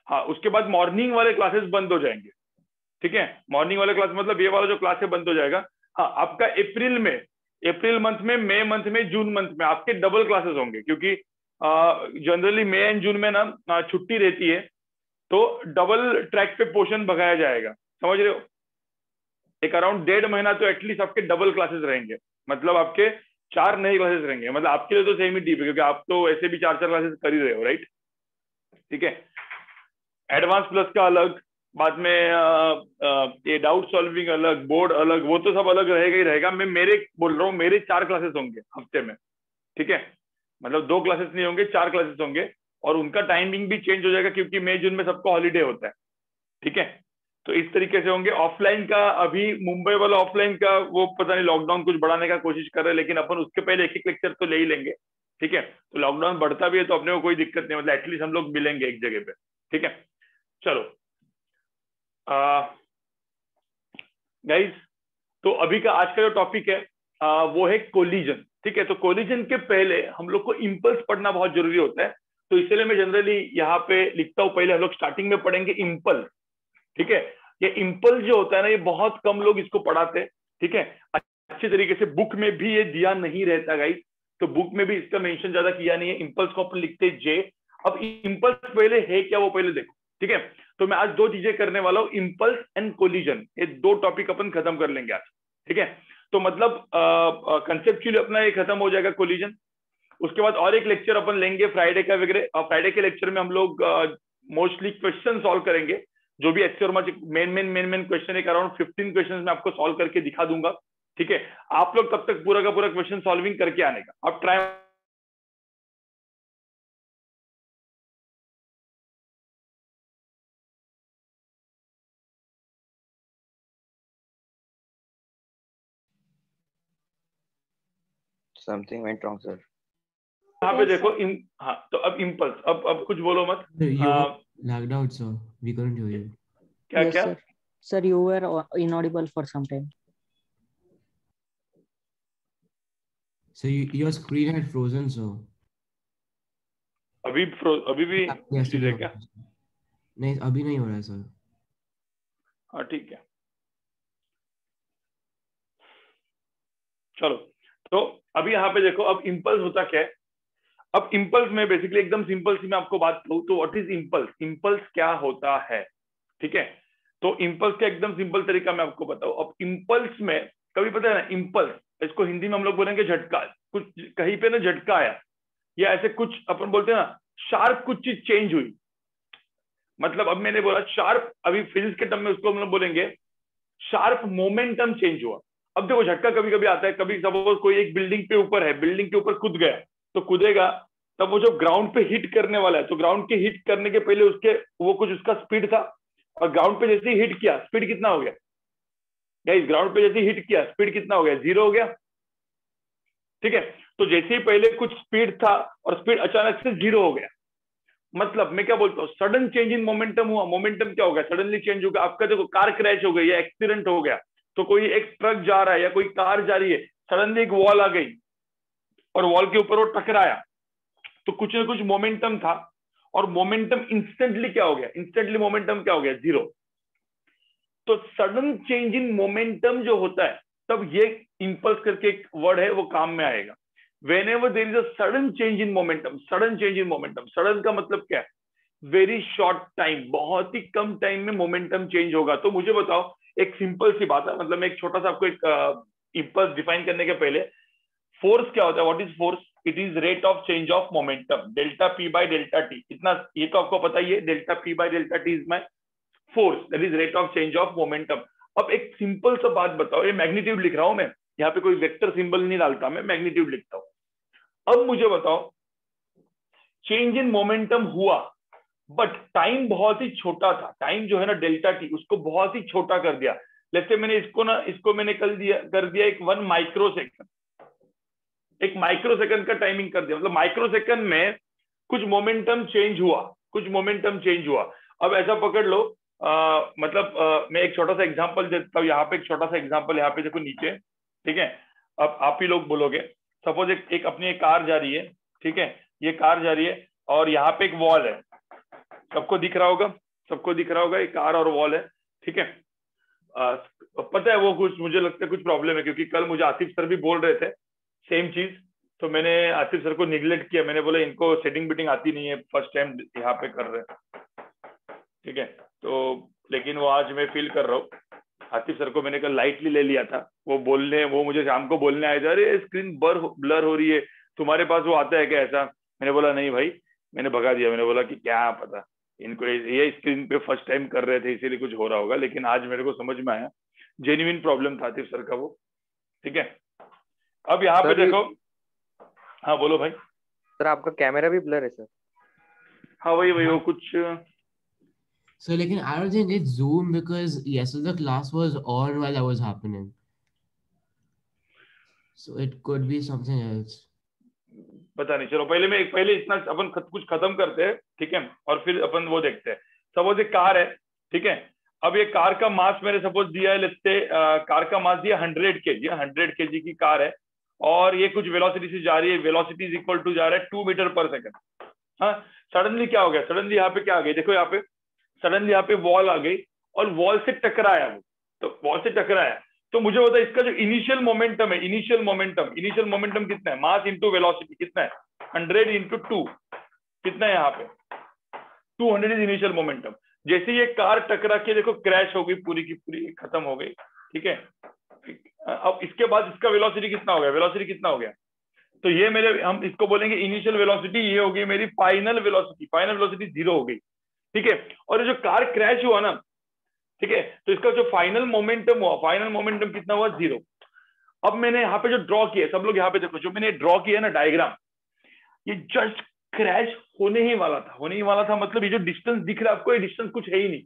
हाँ, उसके बाद मॉर्निंग वाले क्लासेस बंद हो जाएंगे, ठीक है। मॉर्निंग वाले क्लास मतलब ये वाला जो क्लास है बंद हो जाएगा। हाँ, आपका अप्रैल मंथ में, मई मंथ में, जून मंथ में आपके डबल क्लासेस होंगे, क्योंकि जनरली मई एंड जून में ना छुट्टी रहती है, तो डबल ट्रैक पे पोर्शन भगाया जाएगा, समझ रहे हो। एक अराउंड 1.5 महीना तो एटलीस्ट आपके डबल क्लासेस रहेंगे, मतलब आपके 4 नए क्लासेस रहेंगे। मतलब आपके लिए तो सेम ही डीप है, क्योंकि आप तो ऐसे भी 4 क्लासेस कर ही रहे हो, राइट। ठीक है, एडवांस प्लस का अलग, बाद में ये डाउट सॉल्विंग अलग, बोर्ड अलग, वो तो सब अलग रहेगा ही रहेगा। मैं मेरे बोल रहा हूँ, मेरे 4 क्लासेस होंगे हफ्ते में, ठीक है। मतलब 2 क्लासेस नहीं होंगे, 4 क्लासेस होंगे, और उनका टाइमिंग भी चेंज हो जाएगा, क्योंकि मई जून में सबको हॉलीडे होता है, ठीक है। तो इस तरीके से होंगे। ऑफलाइन का अभी मुंबई वाला ऑफलाइन का वो पता नहीं, लॉकडाउन कुछ बढ़ाने का कोशिश कर रहे हैं, लेकिन अपन उसके पहले एक एक लेक्चर तो ले ही लेंगे, ठीक है। तो लॉकडाउन बढ़ता भी है तो अपने को कोई दिक्कत नहीं, मतलब एटलीस्ट हम लोग मिलेंगे एक जगह पे, ठीक है। चलो गाइस, तो अभी का आज का जो टॉपिक है वो है कोलिजन, ठीक है। तो कोलिजन के पहले हम लोग को इम्पल्स पढ़ना बहुत जरूरी होता है, तो इसलिए मैं जनरली यहाँ पे लिखता हूँ, पहले हम लोग स्टार्टिंग में पढ़ेंगे इम्पल्स, ठीक है। ये इम्पल्स जो होता है ना, ये बहुत कम लोग इसको पढ़ाते हैं, ठीक है। अच्छी तरीके से बुक में भी ये दिया नहीं रहता गाइस, तो बुक में भी इसका मेंशन ज्यादा किया नहीं है। इम्पल्स को अपन लिखते हैं जे। अब इम्पल्स पहले है क्या वो पहले देखो, ठीक है। तो मैं आज 2 चीजें करने वाला हूँ, इम्पल्स एंड कोलिजन, ये 2 टॉपिक अपन खत्म कर लेंगे आज, ठीक है। तो मतलब कंसेप्चुअली अपना ये खत्म हो जाएगा कोलिजन। उसके बाद और एक लेक्चर अपन लेंगे फ्राइडे का वगैरह, और फ्राइडे के लेक्चर में हम लोग मोस्टली क्वेश्चन सॉल्व करेंगे, जो भी एक्स और मेन क्वेश्चन, एक अराउंड 15 क्वेश्चन मैं आपको सॉल्व करके दिखा दूंगा, ठीक है। आप लोग तब तक पूरा का पूरा क्वेश्चन सॉल्विंग करके आने का आप try. Something went wrong, sir. यहाँ पे देखो हाँ, तो अब इम्पल्स, अब कुछ बोलो मत। You were lagged out, sir. We couldn't hear you. क्या Yes, क्या sir. Sir, you were inaudible for some time. So your screen had frozen, sir. अभी भी Yes, चीज है क्या? नहीं, अभी नहीं हो रहा है सर। हाँ ठीक है, चलो। तो अभी यहाँ पे देखो, अब इम्पल्स होता क्या है। अब इम्पल्स में बेसिकली एकदम सिंपल सी मैं आपको बात कहूँ तो व्हाट इज इम्पल्स, इम्पल्स क्या होता है, ठीक है। तो इम्पल्स का एकदम सिंपल तरीका मैं आपको बताऊं। अब इम्पल्स में कभी पता है ना, इम्पल्स, इसको हिंदी में हम लोग बोलेंगे झटका, कुछ कहीं पे ना झटका आया, या ऐसे कुछ अपन बोलते हैं ना शार्प कुछ चीज चेंज हुई। मतलब अब मैंने बोला शार्प, अभी फिजिक्स के टर्म में उसको हम लोग बोलेंगे शार्प मोमेंटम चेंज हुआ। अब देखो झटका कभी कभी आता है, कभी सपोज कोई एक बिल्डिंग पे ऊपर है, बिल्डिंग के ऊपर कूद गया, तो कूदेगा तब वो जो ग्राउंड पे हिट करने वाला है, तो ग्राउंड के हिट करने के पहले उसके वो कुछ उसका स्पीड था, और ग्राउंड पे जैसे ही हिट किया स्पीड कितना हो गया गाइस, ग्राउंड पे जैसे ही हिट किया स्पीड कितना हो गया, 0 हो गया, ठीक है। तो जैसे ही पहले कुछ स्पीड था और स्पीड अचानक से 0 हो गया, मतलब मैं क्या बोलता हूँ, सडन चेंज इन मोमेंटम हुआ। मोमेंटम क्या हो गया, सडनली चेंज हो गया। आपका देखो कार क्रैश हो गई या एक्सीडेंट हो गया, तो कोई एक ट्रक जा रहा है या कोई कार जा रही है, सडनली एक वॉल आ गई और वॉल के ऊपर वो टकराया, तो कुछ ना कुछ मोमेंटम था, और मोमेंटम इंस्टेंटली क्या हो गया, इंस्टेंटली मोमेंटम क्या हो गया, 0। तो सडन चेंज इन मोमेंटम जो होता है, तब ये इंपल्स करके एक वर्ड है वो काम में आएगा। whenever there is a sudden change in momentum, sudden change in momentum, sudden का मतलब क्या है, वेरी शॉर्ट टाइम, बहुत ही कम टाइम में मोमेंटम चेंज होगा। तो मुझे बताओ, एक सिंपल सी बात है, मतलब मैं एक छोटा सा आपको एक इंपल्स डिफाइन करने के पहले, फोर्स क्या होता है, what is force, it is rate of change of momentum, delta P by delta T. इतना ये तो आपको पता ही है, delta P by delta T is my force, that is rate of change of momentum. अब एक सिंपल सा बात बताओ, ये मैग्नीट्यूड लिख रहा हूं मैं, यहाँ पे कोई वेक्टर सिंबल नहीं डालता, मैं मैग्नीट्यूड लिखता हूं। अब मुझे बताओ, चेंज इन मोमेंटम हुआ, बट टाइम बहुत ही छोटा था, टाइम जो है ना डेल्टा टी, उसको बहुत ही छोटा कर दिया। जैसे मैंने इसको मैंने कर दिया एक 1 माइक्रोसेकंड, एक माइक्रोसेकंड का टाइमिंग कर दिया, मतलब माइक्रोसेकंड में कुछ मोमेंटम चेंज हुआ, कुछ मोमेंटम चेंज हुआ। अब ऐसा पकड़ लो, मैं एक छोटा सा एग्जांपल देता हूँ, यहाँ पे एक छोटा सा एग्जांपल, यहाँ पे देखो नीचे, ठीक है। अब आप ही लोग बोलोगे, सपोज एक अपनी एक कार जा रही है, ठीक है, ये कार जा रही है और यहाँ पे एक वॉल है, सबको दिख रहा होगा, सबको दिख रहा होगा, एक कार और वॉल है, ठीक है। पता है वो कुछ, मुझे लगता है कुछ प्रॉब्लम है, क्योंकि कल मुझे आतिफ सर भी बोल रहे थे सेम चीज, तो मैंने आतिफ सर को निगलेक्ट किया। मैंने बोला इनको सेटिंग बिटिंग आती नहीं है, फर्स्ट टाइम यहाँ पे कर रहे हैं, ठीक है। तो लेकिन वो आज मैं फील कर रहा हूँ, आतिफ सर को मैंने कल लाइटली ले लिया था। वो मुझे शाम को बोलने आए थे, अरे स्क्रीन ब्लर हो रही है, तुम्हारे पास वो आता है क्या ऐसा? मैंने बोला नहीं भाई, मैंने भगा दिया। मैंने बोला कि क्या पता, इनको ये स्क्रीन पे फर्स्ट टाइम कर रहे थे इसीलिए कुछ हो रहा होगा। लेकिन आज मेरे को समझ में आया, जेन्युइन प्रॉब्लम था आतिफ सर का वो, ठीक है। अब यहाँ पे देखो, हाँ बोलो भाई। सर आपका कैमरा भी ब्लर है सर। हाँ वही वो कुछ So, like, I don't think it's Zoom because yesterday the class was on while that was happening. So it could be something else. पता नहीं, चलो पहले इतना अपन कुछ खत्म करते हैं, ठीक है, और फिर अपन वो देखते हैं। सपोज एक कार है, ठीक है। अब ये कार का मास मैंने सपोज दिया है, लेट्स से कार का मास दिया 100 kg, 100 kg की कार है, और ये कुछ वेलोसिटी से जा रही है, वेलोसिटी इज इक्वल टू जा रहा है 2 मीटर पर सेकंड। हाँ, सडनली क्या हो गया, सडनली यहाँ पे क्या आ गई, देखो यहाँ पे सडनली यहाँ पे वॉल आ गई और वॉल से टकराया वो, तो वॉल से टकराया। तो मुझे होता है इसका जो इनिशियल मोमेंटम है, इनिशियल मोमेंटम कितना है, मास इंटू वेलोसिटी कितना है, 100 इंटू 2 कितना है यहाँ पे, 200 इज इनिशियल मोमेंटम। जैसे ये कार टकरा के देखो क्रैश हो गई, पूरी की पूरी खत्म हो गई, ठीक है। अब इसके बाद इसका वेलोसिटी कितना हो गया, तो ये हम इसको बोलेंगे इनिशियल वेलोसिटी, ये हो गई मेरी फाइनल वेलोसिटी 0 हो गई, ठीक है। और ये जो कार क्रैश हुआ ना, ठीक है, तो इसका जो फाइनल मोमेंटम कितना हुआ, 0। अब मैंने यहाँ पे जो ड्रॉ किया, सब लोग यहाँ पे देखो, जो मैंने ड्रॉ किया ना डायग्राम, ये जस्ट क्रैश होने ही वाला था। मतलब ये जो डिस्टेंस दिख रहा है आपको, ये डिस्टेंस कुछ है ही नहीं।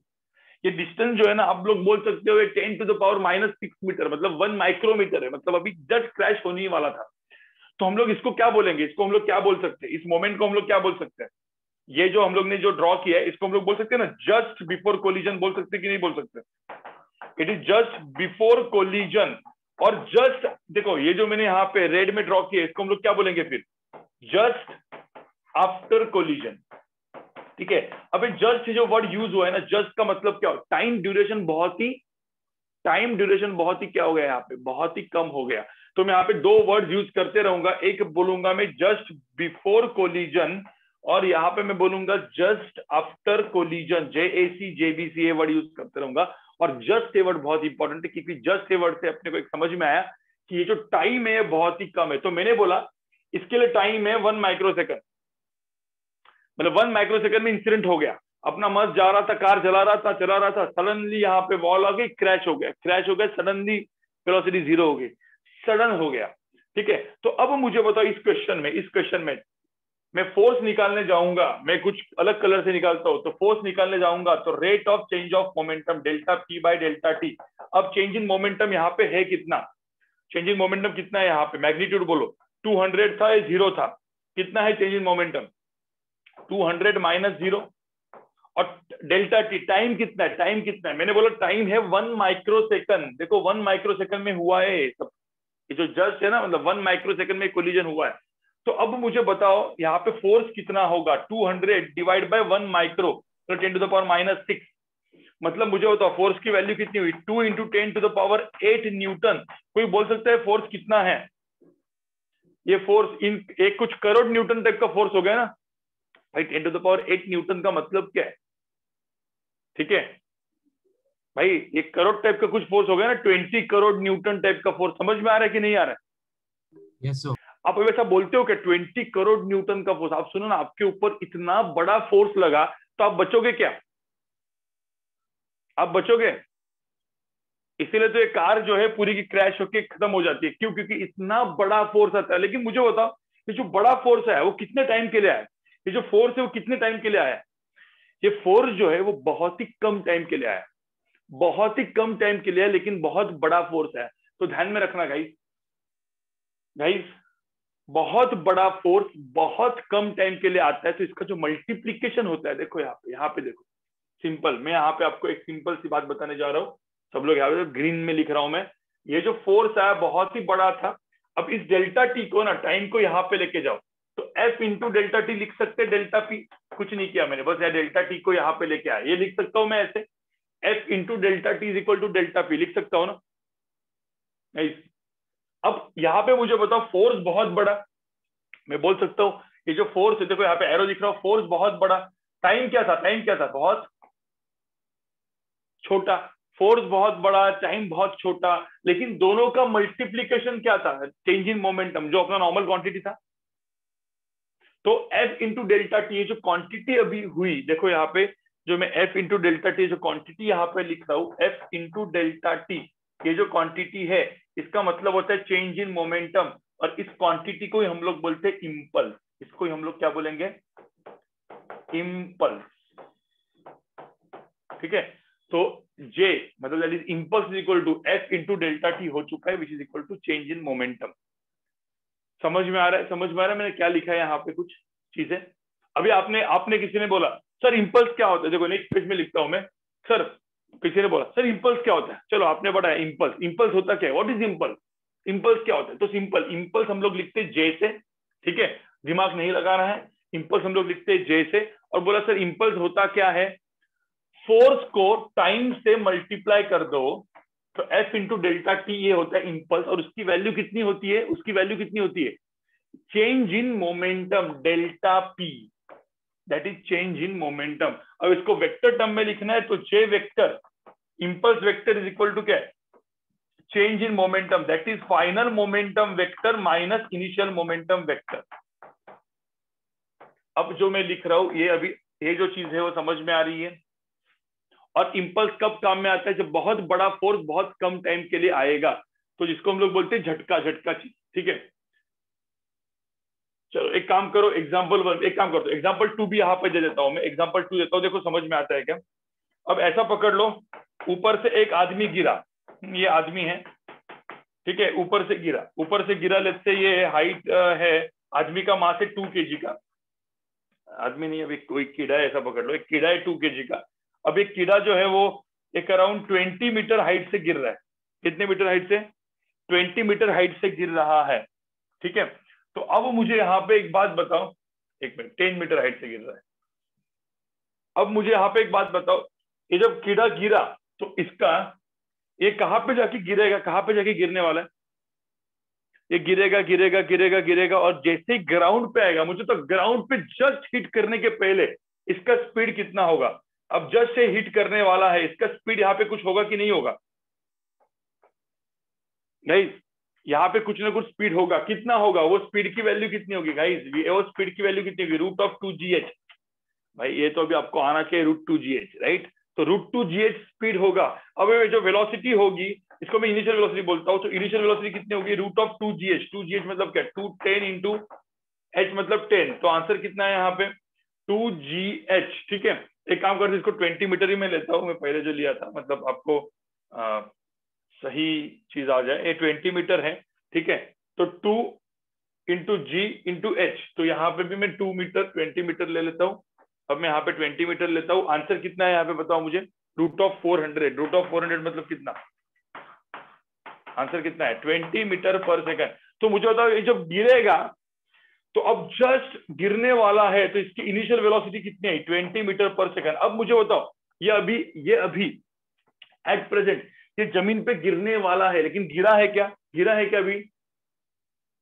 ये डिस्टेंस जो है ना, आप लोग बोल सकते हो 10⁻⁻⁶ मीटर, मतलब 1 माइक्रोमीटर है, मतलब अभी जस्ट क्रैश होने ही वाला था। तो हम लोग इसको क्या बोलेंगे, इसको हम लोग क्या बोल सकते हैं, इस मोमेंट को हम लोग क्या बोल सकते हैं, ये जो हम लोग ने जो ड्रॉ किया है, इसको हम लोग बोल सकते हैं ना जस्ट बिफोर कोलिजन, बोल सकते हैं कि नहीं बोल सकते? It is just before collision. और जस्ट देखो, ये जो मैंने यहाँ पे रेड में ड्रॉ किया है, इसको हम लोग क्या बोलेंगे फिर, जस्ट आफ्टर कोलिजन, ठीक है। अब जस्ट जो वर्ड यूज हुआ है ना, जस्ट का मतलब क्या हो, टाइम ड्यूरेशन बहुत ही क्या हो गया यहाँ पे, बहुत ही कम हो गया। तो मैं यहाँ पे 2 वर्ड यूज करते रहूंगा, एक बोलूंगा मैं जस्ट बिफोर कोलिजन, और यहाँ पे मैं बोलूंगा just after collision, JAC JBC, ये वर्ड यूज करते रहूंगा। और जस्ट ये वर्ड बहुत इंपॉर्टेंट है, क्योंकि जस्ट ये वर्ड से अपने को एक समझ में आया कि ये जो टाइम है बहुत ही कम है। तो मैंने बोला इसके लिए टाइम है 1 माइक्रोसेकंड, मतलब 1 माइक्रोसेकंड में इंसिडेंट हो गया, अपना मस्त जा रहा था, कार चला रहा था, सडनली यहाँ पे वॉल आ गई, क्रैश हो गया, सडनली वेलोसिटी 0 हो गई, सडन हो गया, ठीक है। तो अब मुझे बताओ इस क्वेश्चन में मैं फोर्स निकालने जाऊंगा, मैं कुछ अलग कलर से निकालता हूं, तो फोर्स निकालने जाऊंगा तो rate of change of momentum delta P by delta T। अब चेंज इन मोमेंटम यहाँ पे है कितना, चेंज इन मोमेंटम कितना है यहाँ पे, मैग्नीट्यूड बोलो, 200 था या 0 था, कितना है चेंज इन मोमेंटम, 200 माइनस 0। और डेल्टा T टाइम कितना है, मैंने बोला टाइम है 1 माइक्रोसेकंड। देखो 1 माइक्रोसेकंड में हुआ है ये जो जस्ट है ना, मतलब 1 माइक्रोसेकंड में कोलिजन हुआ है। तो अब मुझे बताओ यहाँ पे फोर्स कितना होगा, 200 डिवाइड बाय 1 माइक्रो, तो 10⁻⁻⁶, मतलब मुझे बताओ फोर्स की वैल्यू कितनी हुई, 2 × 10⁸ न्यूटन। कोई बोल सकता है फोर्स कितना है, ये फोर्स एक कुछ करोड़ न्यूटन टाइप का फोर्स हो गया ना भाई, 10⁸ न्यूटन का मतलब क्या है, ठीक है भाई, ये करोड़ टाइप का कुछ फोर्स हो गया ना, 20 करोड़ न्यूटन टाइप का फोर्स। समझ में आ रहा है कि नहीं आ रहा है? Yes, sir. आप ऐसा बोलते हो कि 20 करोड़ न्यूटन का फोर्स, आप सुनो ना, आपके ऊपर इतना बड़ा फोर्स लगा तो आप बचोगे क्या, आप बचोगे? इसीलिए तो ये कार जो है पूरी की क्रैश होके खत्म हो जाती है। क्यों? क्योंकि इतना बड़ा फोर्स आता है। लेकिन मुझे बताओ ये जो बड़ा फोर्स है वो कितने टाइम के लिए आया, ये जो फोर्स है वो कितने टाइम के लिए आया? ये फोर्स जो है वो बहुत ही कम टाइम के लिए आया, बहुत ही कम टाइम के लिए, लेकिन बहुत बड़ा फोर्स है। तो ध्यान में रखना गाइस, बहुत बड़ा फोर्स बहुत कम टाइम के लिए आता है, तो इसका जो मल्टीप्लीकेशन होता है, देखो यहाँ पे देखो सिंपल, मैं यहाँ पे आपको एक सिंपल सी बात बताने जा रहा हूँ। सब लोग यहाँ पे ग्रीन में लिख रहा हूं मैं, ये जो फोर्स आया बहुत ही बड़ा था। अब इस डेल्टा टी को ना, टाइम को यहाँ पे लेके जाओ, तो F इंटू डेल्टा टी लिख सकते हैं, डेल्टा पी। कुछ नहीं किया मैंने, बस डेल्टा टी को यहाँ पे लेके आया। ये लिख सकता हूं मैं ऐसे, F into delta T is equal to delta P, लिख सकता हूँ ना। नहीं, अब यहाँ पे मुझे बताओ फोर्स बहुत बड़ा, मैं बोल सकता हूँ ये जो फोर्स है, देखो यहाँ पे एरो दिख रहा हो, फोर्स बहुत बड़ा, टाइम क्या था, टाइम क्या था, बहुत छोटा। फोर्स बहुत बड़ा, टाइम बहुत छोटा, लेकिन दोनों का मल्टीप्लीकेशन क्या था, चेंज इन मोमेंटम, जो अपना नॉर्मल क्वांटिटी था। तो एफ इंटू डेल्टा टी, जो क्वांटिटी अभी हुई, देखो यहाँ पे जो मैं एफ इंटू डेल्टा टी जो क्वांटिटी यहाँ पे लिख रहा हूँ, एफ इंटू डेल्टा टी, ये जो क्वांटिटी है इसका मतलब होता है चेंज इन मोमेंटम, और इस क्वांटिटी को ही हम लोग बोलते हैं इंपल्स। इसको ही हम लोग क्या बोलेंगे, इंपल्स। ठीक है, तो जे मतलब that is impulse is equal to F into delta T हो चुका है, which is equal to change in momentum. समझ में आ रहा है, समझ में आ रहा है मैंने क्या लिखा है यहाँ पे कुछ चीजें। अभी आपने किसी ने बोला सर इंपल्स क्या होता है, देखो नेक्स्ट पेज में लिखता हूं मैं, सर किसी ने बोला सर इंपल्स क्या होता है, चलो आपने बताया इंपल्स, इंपल्स होता क्या है, व्हाट इज इंपल्स, इंपल्स क्या होता है। तो सिंपल, इंपल्स हम लोग लिखते हैं जे से, ठीक है, दिमाग नहीं लगा रहा है, इंपल्स हम लोग लिखते हैं जे से। और बोला सर इंपल्स होता क्या है, फोर्स को टाइम से मल्टीप्लाई कर दो, तो एफ इंटू डेल्टा टी ये होता है इंपल्स, और उसकी वैल्यू कितनी होती है, उसकी वैल्यू कितनी होती है, change in momentum delta P, that is change in momentum. अब इसको वेक्टर टर्म में लिखना है तो J vector, impulse vector is equal to क्या है, change in momentum, that is final momentum vector minus initial momentum vector. अब जो मैं लिख रहा हूं ये अभी ये जो चीज है वो समझ में आ रही है। और इंपल्स कब काम में आता है, जब बहुत बड़ा फोर्स बहुत कम टाइम के लिए आएगा, तो जिसको हम लोग बोलते हैं झटका, झटका चीज। ठीक है, चलो एक काम करो, एग्जाम्पल 1, एक काम करो एग्जाम्पल 2 भी यहाँ पे दे देता हूं मैं, एग्जाम्पल 2 देता हूं, देखो समझ में आता है क्या। अब ऐसा पकड़ लो, ऊपर से एक आदमी गिरा, ये आदमी है, ठीक है, ऊपर से गिरा, लेट्स से ये हाइट है, आदमी का मास है 2 kg का, आदमी नहीं अभी कोई कीड़ा है, ऐसा पकड़ लो एक कीड़ा है 2 kg का। अब एक कीड़ा जो है वो एक अराउंड 20 मीटर हाइट से गिर रहा है, कितने मीटर हाइट से, 20 मीटर हाइट से गिर रहा है। ठीक है, तो अब मुझे यहाँ पे एक बात बताओ, एक मिनट, 10 मीटर हाइट से गिर रहा है। अब मुझे यहाँ पे एक बात बताओ, ये जब कीड़ा गिरा तो इसका ये कहाँ पे जाके गिरेगा, कहाँ पे जाके गिरने वाला है, ये गिरेगा गिरेगा गिरेगा गिरेगा, और जैसे ही ग्राउंड पे आएगा, मुझे तो ग्राउंड पे जस्ट हिट करने के पहले इसका स्पीड कितना होगा। अब जस्ट से हिट करने वाला है, इसका स्पीड यहाँ पे कुछ होगा कि नहीं होगा, गाइस यहाँ पे कुछ ना कुछ स्पीड होगा, कितना होगा, वो स्पीड की वैल्यू कितनी होगी गाइस, वो स्पीड की वैल्यू कितनी होगी, √2gh। भाई ये तो अभी आपको आना चाहिए √2gh, राइट, तो √2gh स्पीड होगा। अब ये जो वेलोसिटी होगी, इसको मैं इनिशियल वेलोसिटी बोलता हूँ, तो इनिशियल वेलोसिटी कितनी होगी, √2gh, 2gh मतलब क्या, 210 इंटू h मतलब 10, तो आंसर कितना है यहाँ पे 2gh। ठीक है, एक काम करते इसको 20 मीटर ही मैं लेता हूँ, मैं पहले जो लिया था, मतलब आपको सही चीज आ जाए, ये 20 मीटर है। ठीक है, तो 2 इंटू जी इंटू एच, तो यहाँ पे भी मैं 2 मीटर 20 मीटर ले लेता हूँ। अब मैं यहाँ पे 20 मीटर लेता हूँ, आंसर कितना है यहाँ पे बताओ मुझे, √400, √400 मतलब कितना, आंसर कितना है 20 मीटर पर सेकंड। तो मुझे बताओ ये जब गिरेगा, तो अब जस्ट गिरने वाला है, तो इसकी इनिशियल वेलोसिटी कितनी है 20 मीटर पर सेकंड। अब मुझे बताओ ये अभी एट प्रेजेंट ये जमीन पे गिरने वाला है, लेकिन गिरा है क्या, अभी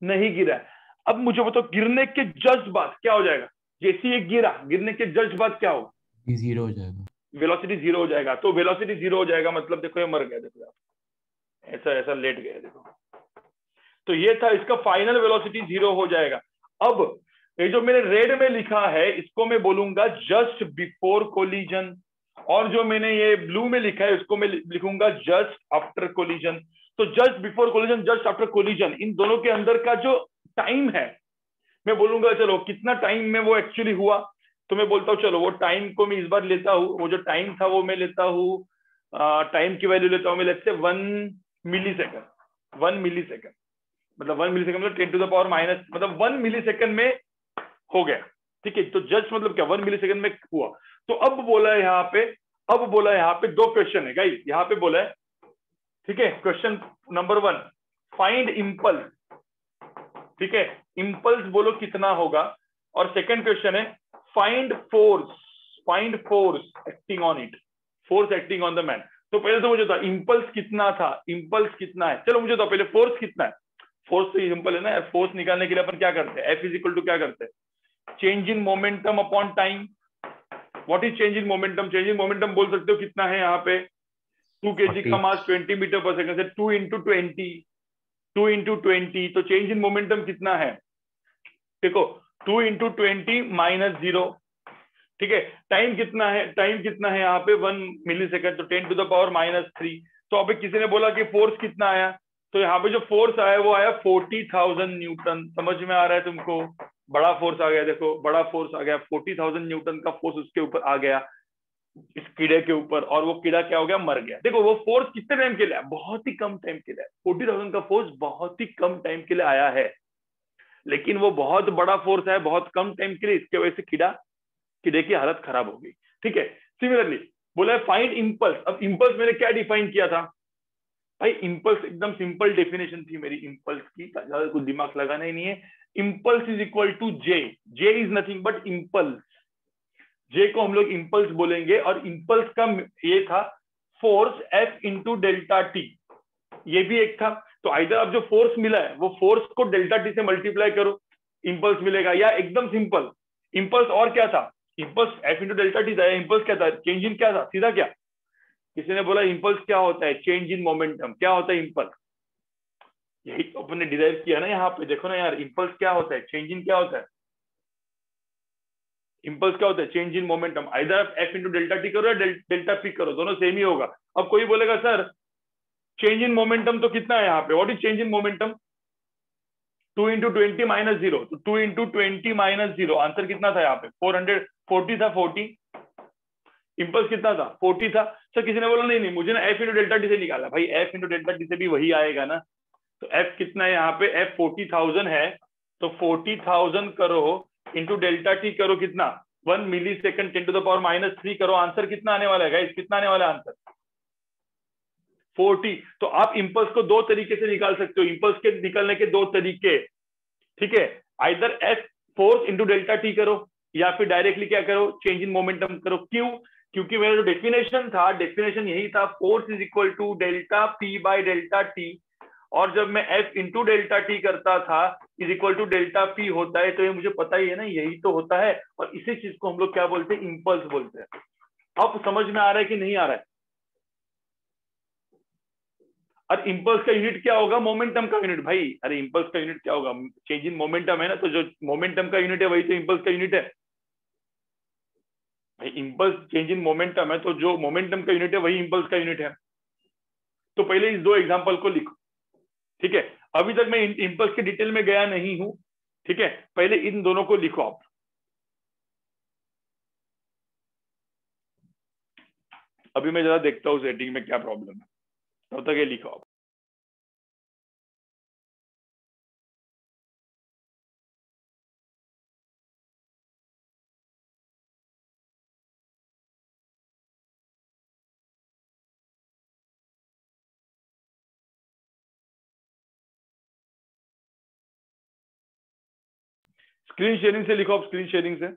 नहीं गिरा है। अब मुझे बताओ गिरने के जस्ट बाद क्या हो जाएगा, जैसे ये गिरने के जस्ट बाद क्या होगा, जीरो हो जाएगा, वेलोसिटी 0 हो जाएगा। तो वेलोसिटी 0 हो जाएगा मतलब देखो ये मर गया, देखो आप ऐसा लेट गया, देखो तो ये था इसका फाइनल वेलोसिटी 0 हो जाएगा। अब ये जो मैंने रेड में लिखा है इसको मैं बोलूंगा जस्ट बिफोर कोलिजन, और जो मैंने ये ब्लू में लिखा है इसको मैं लिखूंगा जस्ट आफ्टर कोलिजन। तो just before collision, just after collision, इन दोनों के अंदर का जो टाइम है मैं बोलूंगा चलो कितना टाइम में वो एक्चुअली हुआ, तो मैं बोलता हूँ चलो वो टाइम को मैं इस बार लेता हूँ, वो जो टाइम था वो मैं लेता हूँ, टाइम की वैल्यू लेता हूँ मैं, लेट्स से 1 मिलीसेकंड, 1 मिलीसेकंड मतलब 1 मिलीसेकंड मतलब 10 टू द पावर माइनस, मतलब 1 मिलीसेकंड में हो गया। ठीक है, तो जस्ट मतलब क्या 1 मिलीसेकंड में हुआ। तो अब बोला है यहाँ पे 2 क्वेश्चन है गाइस, यहाँ पे बोला है, ठीक है, क्वेश्चन नंबर 1 फाइंड इंपल्स, ठीक है, इंपल्स बोलो कितना होगा, और सेकंड क्वेश्चन है find force acting on it, force acting on the man. तो पहले तो मुझे था इंपल्स कितना था, इंपल्स कितना है, चलो मुझे तो पहले फोर्स कितना है। फोर्स तो सिंपल है ना, फोर्स निकालने के लिए अपन क्या करते हैं, F इज इक्वल टू क्या करते हैं, change in momentum upon time. What is change in momentum, change in momentum बोल सकते हो कितना है यहाँ पे, 2 kg का मास 20 मीटर पर सेकंड से 2 इंटू 20 तो चेंज इन मोमेंटम कितना है, देखो 2 इंटू 20 माइनस 0, ठीक है। टाइम कितना है, टाइम कितना है यहाँ पे 1 मिली सेकेंड, तो 10 टू द पावर -3। तो अभी किसी ने बोला कि फोर्स कितना आया, तो यहाँ पे जो फोर्स आया वो आया 40,000 न्यूटन। समझ में आ रहा है तुमको, बड़ा फोर्स आ गया, देखो बड़ा फोर्स आ गया, 40,000 न्यूटन का फोर्स उसके ऊपर आ गया, इस कीड़े के ऊपर, और वो कीड़ा क्या हो गया, मर गया। देखो वो फोर्स कितने टाइम के लिए, बहुत ही कम टाइम के लिए, 40,000 का फोर्स बहुत ही कम टाइम के लिए आया है, लेकिन वो बहुत बड़ा फोर्स है बहुत कम टाइम के लिए, इसके वजह से कीड़े की हालत खराब हो गई, ठीक है। सिमिलरली बोला है फाइंड इंपल्स। अब इंपल्स मैंने क्या डिफाइन किया था भाई, इंपल्स एकदम सिंपल डेफिनेशन थी मेरी इंपल्स की, ज्यादा कुछ दिमाग लगाना ही नहीं है। Impulse is equal to J, J is nothing but impulse, J को हम लोग इंपल्स बोलेंगे, और इंपल्स का ये था force F into delta T, ये भी एक था। तो आइदर अब जो फोर्स मिला है वो फोर्स को डेल्टा टी से मल्टीप्लाई करो, इंपल्स मिलेगा, या एकदम सिंपल इंपल्स और क्या था, impulse F into delta T था, इंपल्स क्या था, चेंज इन क्या था, सीधा क्या, किसी ने बोला इंपल्स क्या होता है, चेंज इन मोमेंटम। क्या होता है इंपल्स, यही तो अपन ने डिराइव किया ना यहाँ पे, देखो ना यार, इंपल्स क्या होता है, चेंज इन क्या होता है, इंपल्स क्या होता है, change in momentum. Either F into delta T करो या डेल्टा पी करो, दोनों सेम ही होगा। अब कोई बोलेगा सर चेंज इन मोमेंटम तो कितना है यहाँ पे, what is change in momentum, 2 into 20 minus 0, तो 2 इंटू 20 माइनस 0, आंसर कितना था यहाँ पे, 440 था, 40। इंपल्स कितना था, 40 था। सर किसी ने बोला नहीं नहीं मुझे ना F इंटू डेल्टा टी से निकाला, भाई F इंटू डेल्टा टी से भी वही आएगा ना। तो F कितना है यहाँ पे, F 40,000 है, तो 40,000 करो इंटू डेल्टा टी करो कितना, 1 मिली सेकेंड 10 टू द पावर -3 करो, आंसर कितना आने वाला है गाइस, कितना आने वाला है आंसर, 40। तो आप इंपल्स को दो तरीके से निकाल सकते हो, इंपल्स के निकलने के दो तरीके, ठीक है। Either F force into delta T करो, या फिर डायरेक्टली क्या करो, चेंज इन मोमेंटम करो। क्यों, क्योंकि मेरा जो डेफिनेशन था, डेफिनेशन यही था, force is equal to delta P by delta T, और जब मैं F इंटू डेल्टा टी करता था is equal to delta P होता है, तो ये मुझे पता ही है ना, यही तो होता है, और इसी चीज को हम लोग क्या बोलते हैं, इंपल्स बोलते हैं। अब समझ में आ रहा है कि नहीं आ रहा है, और इंपल्स का यूनिट क्या होगा, मोमेंटम का यूनिट भाई, अरे इंपल्स का यूनिट क्या होगा, चेंज इन मोमेंटम है ना, तो जो मोमेंटम का यूनिट है वही तो इंपल्स का यूनिट है भाई, इंपल्स चेंज इन मोमेंटम है, तो जो मोमेंटम का यूनिट है वही इंपल्स का यूनिट है। तो पहले इस दो एग्जांपल को लिखो, ठीक है। अभी तक मैं इंपल्स के डिटेल में गया नहीं हूं, ठीक है, पहले इन दोनों को लिखो आप। अभी मैं जरा देखता हूँ सेटिंग में क्या प्रॉब्लम है, तब तक ये लिखो आप। स्क्रीन शेयरिंग से लिखो आप, स्क्रीन शेयरिंग से।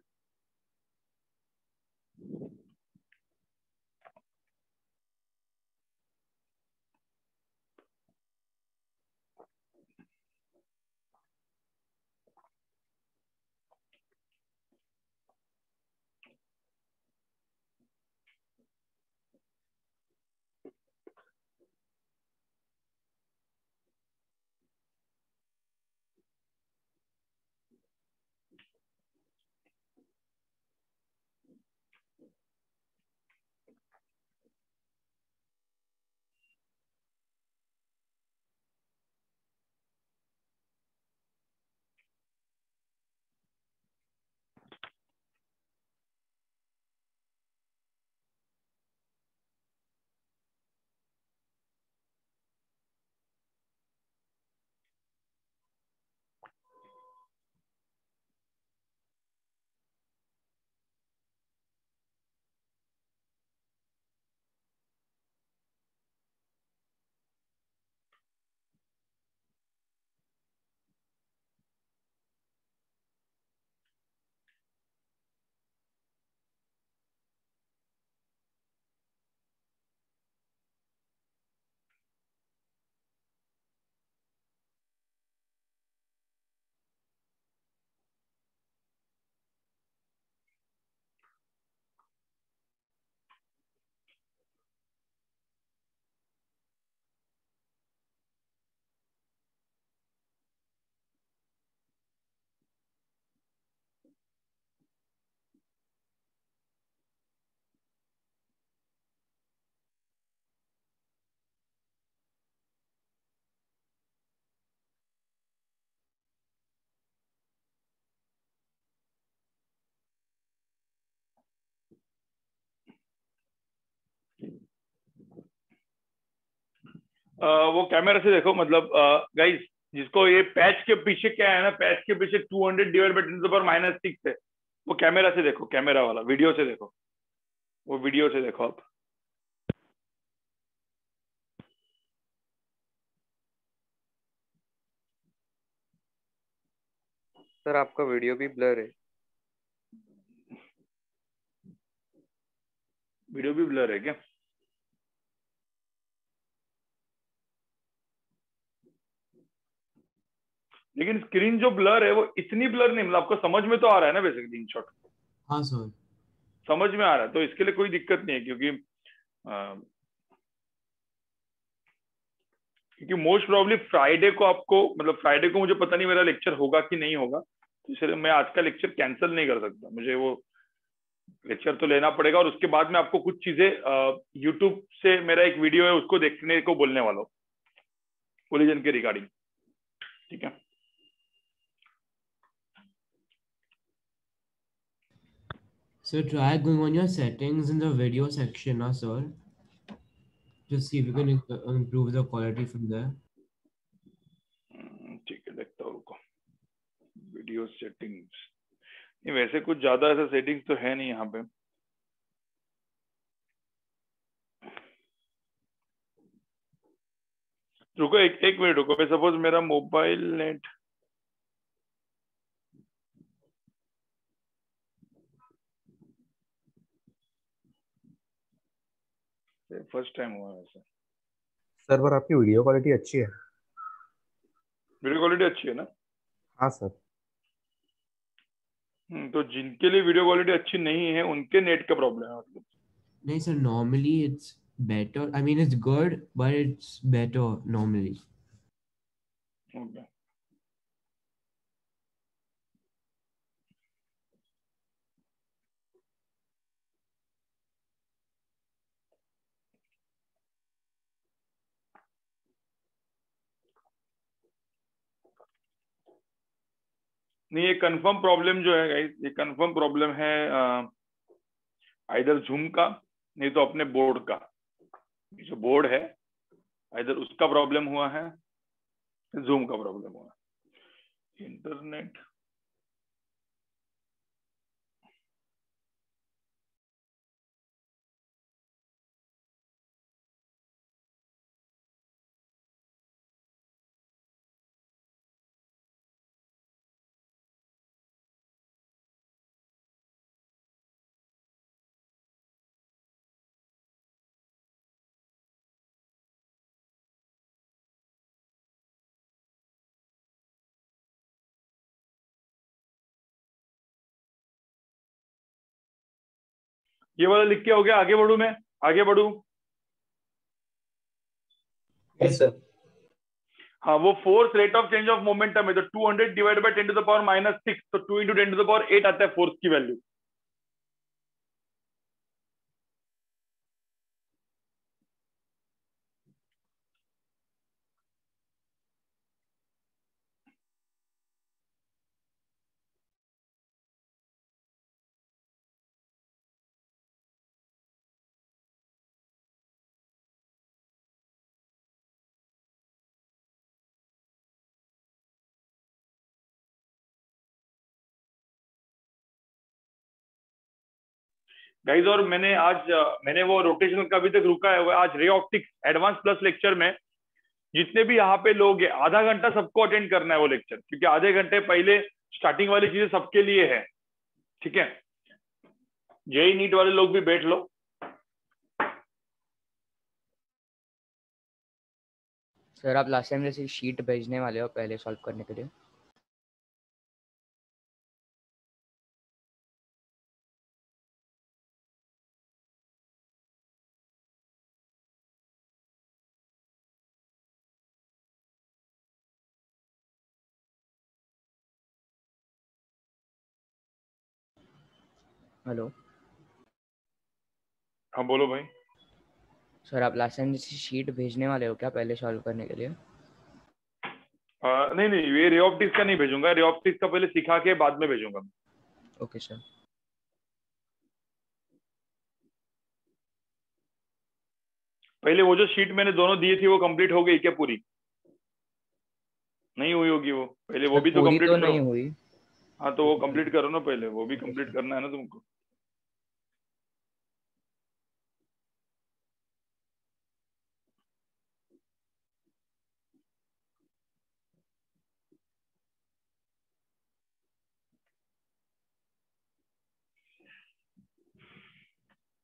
वो कैमरा से देखो, मतलब गाइस जिसको ये पैच के पीछे क्या है ना, पैच के पीछे 200 डिवाइड बाय 10⁻⁻⁶ है, वो कैमरा से देखो, कैमरा वाला वीडियो से देखो, वो वीडियो से देखो आप। सर आपका वीडियो भी ब्लर है। वीडियो भी ब्लर है क्या? लेकिन स्क्रीन जो ब्लर है वो इतनी ब्लर नहीं, मतलब आपको समझ में तो आ रहा है ना बेसिकली इन शॉट? हाँ सर। समझ में आ रहा है, तो इसके लिए कोई दिक्कत नहीं है, क्योंकि मोस्ट प्रॉब्ली फ्राइडे को आपको, मतलब फ्राइडे को मुझे पता नहीं मेरा लेक्चर होगा कि नहीं होगा, तो इसलिए मैं आज का लेक्चर कैंसिल नहीं कर सकता, मुझे वो लेक्चर तो लेना पड़ेगा। और उसके बाद में आपको कुछ चीजें यूट्यूब से मेरा एक वीडियो है उसको देखने को बोलने वाला हूँ कोलिजन के रिगार्डिंग, ठीक है? So try going on your settings in the video section, sir. Just see if you can improve the quality from there. ठीक है, देखता हूँ, रुको। वीडियो सेटिंग्स, नहीं वैसे कुछ ज्यादा ऐसा सेटिंग्स तो है नहीं यहाँ पे। रुको एक मिनट रुको, मैं सपोज मेरा मोबाइल नेट फर्स्ट टाइम हुआ है ऐसा। सर पर आपकी वीडियो क्वालिटी अच्छी है। वीडियो क्वालिटी अच्छी है ना? हाँ सर। तो जिनके लिए वीडियो क्वालिटी अच्छी नहीं है उनके नेट का प्रॉब्लम है मतलब? No, sir. Normally it's better. I mean, it's good, but it's better normally. Okay. नहीं, ये कंफर्म प्रॉब्लम जो है गाइस, ये कंफर्म प्रॉब्लम है आइदर जूम का, नहीं तो अपने बोर्ड का। जो बोर्ड है आइदर उसका प्रॉब्लम हुआ है, जूम का प्रॉब्लम हुआ है। इंटरनेट ये वाला लिख के हो गया, आगे बढ़ू मैं, आगे बढ़ू? Yes sir. हाँ, वो force rate of change of momentum है, तो 200 डिवाइड बाय 10⁻⁻⁶, तो 2 × 10⁸ आता है फोर्स की वैल्यू। गाइस, और मैंने वो रोटेशनल का अभी तक रुका है, आज ray optics advance plus lecture में जितने भी यहाँ पे लोग हैं, आधा घंटा सबको अटेंड करना है वो लेक्चर, क्योंकि आधे घंटे पहले स्टार्टिंग वाली चीजें सबके लिए है, ठीक है? जेई नीट वाले लोग भी बैठ लो। सर आप लास्ट टाइम जैसे शीट भेजने वाले हो पहले सॉल्व करने के लिए? हेलो हाँ बोलो भाई। सर आप लास्ट टाइम जैसे शीट भेजने वाले हो क्या पहले सॉल्व करने के लिए? नहीं नहीं, ये रे ऑप्टिक्स का नहीं भेजूंगा, रे ऑप्टिक्स का पहले सिखा के बाद में भेजूंगा। Okay sir. पहले वो जो शीट मैंने दोनों दी थी वो कंप्लीट हो गई क्या पूरी? नहीं हुई होगी वो, पहले वो सर भी तो पूरी कंप्लीट तो करो। नहीं हुई। हाँ तो वो कंप्लीट करो ना, पहले वो भी कंप्लीट करना है ना तुमको।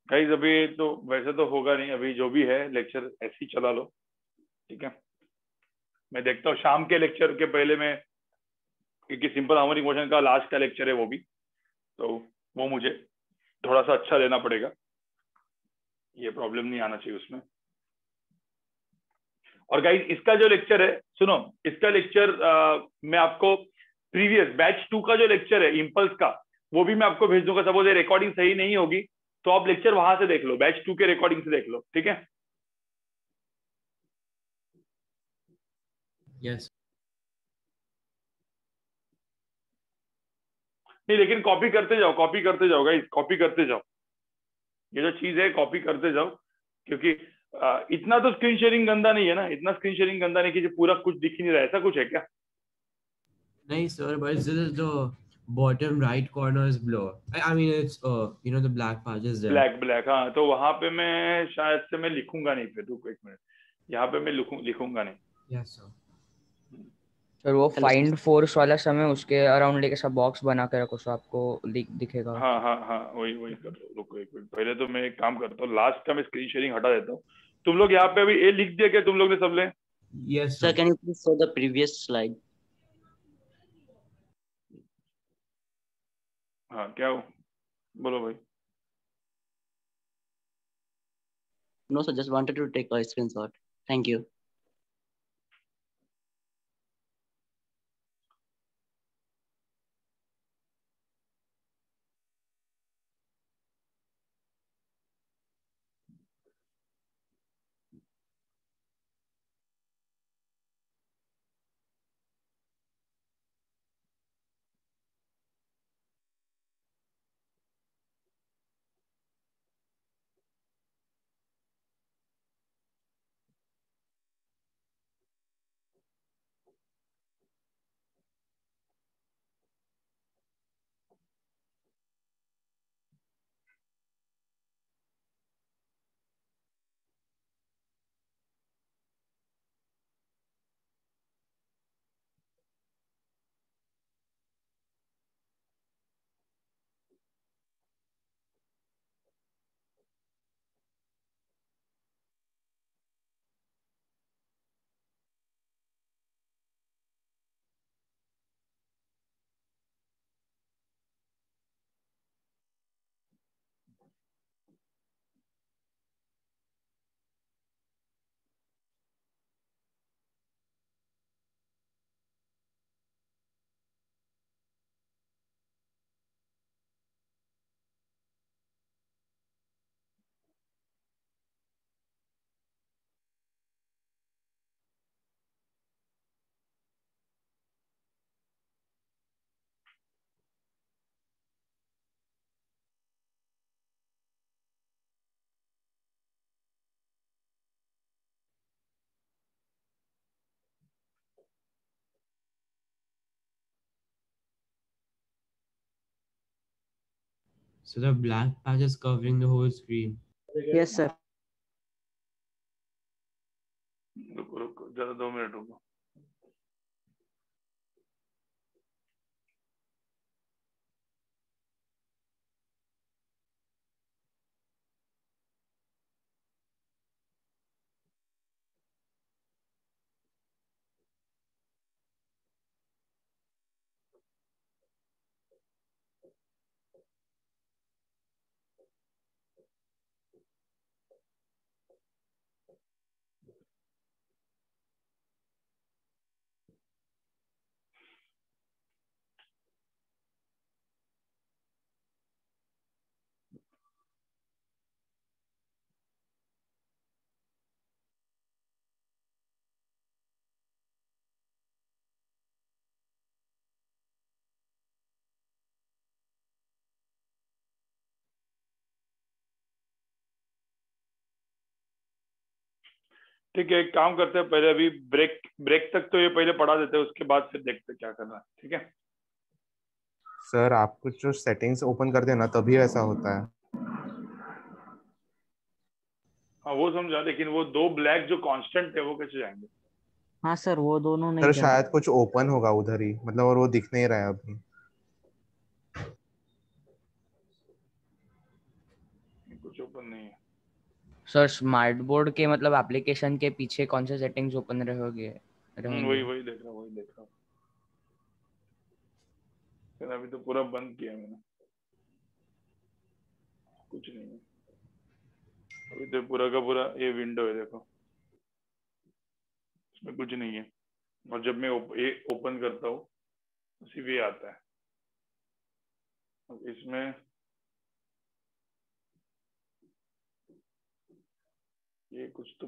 गाइस अभी तो वैसे तो होगा नहीं, अभी जो भी है लेक्चर ऐसे ही चला लो, ठीक है। मैं देखता हूँ शाम के लेक्चर के पहले मैं, क्योंकि सिंपल हार्मोनिक मोशन का लास्ट का लेक्चर है वो भी, तो वो मुझे थोड़ा सा अच्छा लेना पड़ेगा, ये प्रॉब्लम नहीं आना चाहिए उसमें। और गाइस इसका जो लेक्चर है, सुनो, इसका लेक्चर मैं आपको प्रीवियस बैच 2 का जो लेक्चर है इम्पल्स का, वो भी मैं आपको भेज दूंगा। सपोज ये रिकॉर्डिंग सही नहीं होगी तो आप लेक्चर वहां से देख लो, बैच 2 के रिकॉर्डिंग से देख लो, ठीक है। Yes. नहीं लेकिन कॉपी करते जाओ, कॉपी करते जाओ गाइस, कॉपी करते जाओ, ये जो चीज है कॉपी करते जाओ, क्योंकि इतना तो स्क्रीन शेयरिंग गंदा नहीं है ना, इतना स्क्रीन शेयरिंग गंदा नहीं कि जो पूरा कुछ दिख ही नहीं रहा है, ऐसा कुछ है क्या? Nice, sir, but this is the bottom right corner is blur. I mean, it's you know, the black patch is there. Black black, हाँ तो वहां पे मैं शायद से मैं लिखूंगा नहीं, फिर रुको एक मिनट, यहाँ पे मैं लिखूंगा नहीं। Yes, sir. सर वो हेलो फाइंड फोर्स वाला समय उसके अराउंड लेके सब बॉक्स बना के रखो, सो आपको दिखेगा। हाँ हाँ हाँ, वही वही कर लो, रुको एक मिनट, पहले तो मैं एक काम करता हूँ, लास्ट का मैं स्क्रीन शेयरिंग हटा देता हूँ। तुम लोग यहाँ पे अभी ए लिख दिया क्या तुम लोग ने सब ले? Yes, sir, sir. Can you please show the previous slide? हाँ क्या हो, बोलो भाई। No sir, just wanted to take a screenshot, thank you. So the black patch is covering the whole screen. Yes, sir. रुको रुको जरा 2 minute रुको। ठीक है, एक काम करते हैं, पहले अभी ब्रेक तक तो ये पहले पढ़ा देते हैं, उसके बाद फिर देखते हैं क्या करना है। ठीक है सर आप कुछ जो सेटिंग्स ओपन कर देना तभी ऐसा होता है। हाँ वो समझा, लेकिन वो दो ब्लैक जो कांस्टेंट थे वो कैसे जाएंगे? हाँ सर, वो दोनों नहीं सर जा शायद कुछ ओपन होगा उधर ही, मतलब, और वो दिख नहीं रहा है अभी। कुछ ओपन नहीं है सर स्मार्ट बोर्ड के मतलब एप्लीकेशन के पीछे कौन से सेटिंग्स ओपन रहेंगे? वही देख रहा हूँ। फिर अभी तो पूरा बंद किया मैंने, कुछ नहीं है अभी तो, पूरा का पूरा ये विंडो है देखो, इसमें कुछ नहीं है। और जब मैं ये ओपन करता हूँ तो सिर्फ ये आता है। अब इसमें ये कुछ तो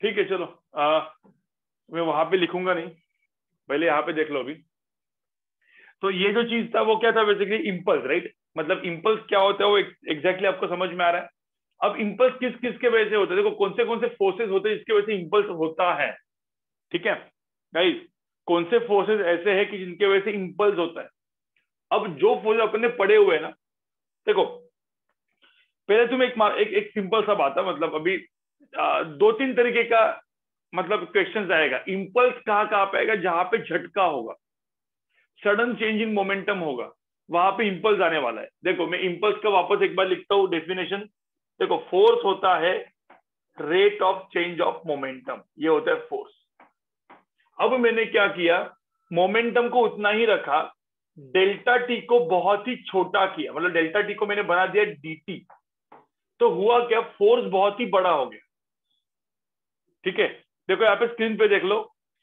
ठीक है, चलो मैं वहां पे लिखूंगा नहीं, पहले यहाँ पे देख लो अभी। तो ये जो चीज था वो क्या था बेसिकली? Impulse, right? मतलब इम्पल्स क्या होता है वो एग्जैक्टली आपको समझ में आ रहा है। अब इम्पल्स किस किस के वजह से होता है? देखो कौन से फोर्सेस होते हैं जिसकी वजह से इम्पल्स होता है। ठीक है गाइस, कौन से फोर्सेस ऐसे हैं कि जिनके वजह से इम्पल्स होता है? अब जो फोर्सेस अपने पड़े हुए हैं ना, देखो पहले तुम एक सिंपल सा बात है, मतलब अभी 2-3 तरीके का मतलब क्वेश्चंस आएगा। इम्पल्स कहाँ कहाँ पे आएगा? जहां पे झटका होगा, सडन चेंज इन मोमेंटम होगा, वहां पे इंपल्स आने वाला है। देखो मैं इंपल्स का वापस एक बार लिखता हूं डेफिनेशन। देखो फोर्स होता है rate of change of momentum, ये होता है फोर्स। अब मैंने क्या किया, मोमेंटम को उतना ही रखा, डेल्टा टी को बहुत ही छोटा किया, मतलब डेल्टा टी को मैंने बना दिया dt। तो हुआ क्या, फोर्स बहुत ही बड़ा हो गया। ठीक है, देखो यहाँ पे स्क्रीन पे देख लो,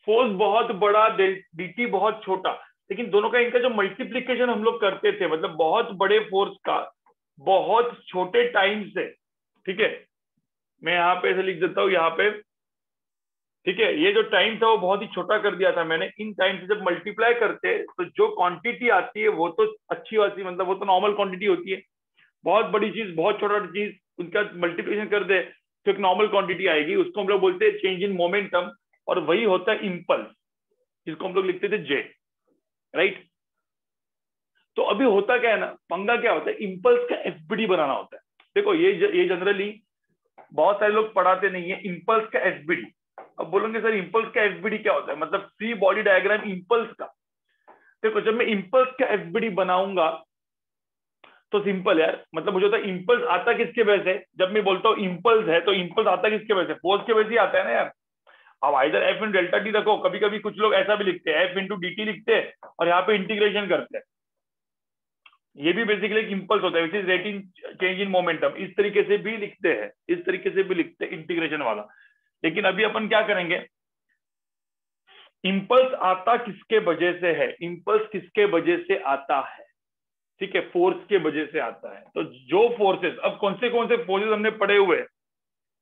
फोर्स बहुत बड़ा, dt बहुत छोटा, लेकिन दोनों का इनका जो मल्टीप्लीकेशन हम लोग करते थे, मतलब बहुत बड़े फोर्स का बहुत छोटे टाइम से। ठीक है, मैं यहाँ पे ऐसे लिख देता हूँ यहाँ पे। ठीक है, ये जो टाइम था वो बहुत ही छोटा कर दिया था मैंने। इन टाइम से जब मल्टीप्लाई करते हैं तो जो क्वांटिटी आती है वो तो अच्छी वाली, मतलब वो तो नॉर्मल क्वांटिटी होती है। बहुत बड़ी चीज, बहुत छोटा चीज, उनका मल्टीप्लिकेशन कर दे तो एक नॉर्मल क्वांटिटी आएगी, उसको हम लोग बोलते हैं चेंज इन मोमेंटम, और वही होता है इंपल्स, जिसको हम लोग लिखते थे जे, राइट? तो अभी होता क्या है ना, पंगा क्या होता है, इंपल्स का एफबीडी बनाना होता है। देखो ये जनरली बहुत सारे लोग पढ़ाते नहीं है, इंपल्स का एफबीडी। अब बोलोगे सर इंपल्स का एफबीडी क्या होता है, मतलब फ्री बॉडी डायग्राम इंपल्स का। देखो जब मैं इंपल्स का एफबीडी बनाऊंगा तो सिंपल यार, मतलब मुझे होता है इंपल्स आता किसके वजह से? जब मैं बोलता हूँ इंपल्स है तो इंपल्स आता किसके वजह से? फोर्स के वजह से आता है ना यार। अब आइदर एफ इन डेल्टा टी रखो, कभी कभी कुछ लोग ऐसा भी लिखते हैं एफ इंटू डी टी लिखते हैं और यहाँ पे इंटीग्रेशन करते हैं, ये भी बेसिकली एक इंपल्स होता है, which is rating change in momentum. इस तरीके से भी लिखते हैं, इस तरीके से भी लिखते हैं इंटीग्रेशन वाला। लेकिन अभी अपन क्या करेंगे, इंपल्स आता किसके वजह से है? इंपल्स किसके वजह से आता है? ठीक है, फोर्स के वजह से आता है। तो जो फोर्सेस, अब कौन से फोर्सेस हमने पढ़े हुए हैं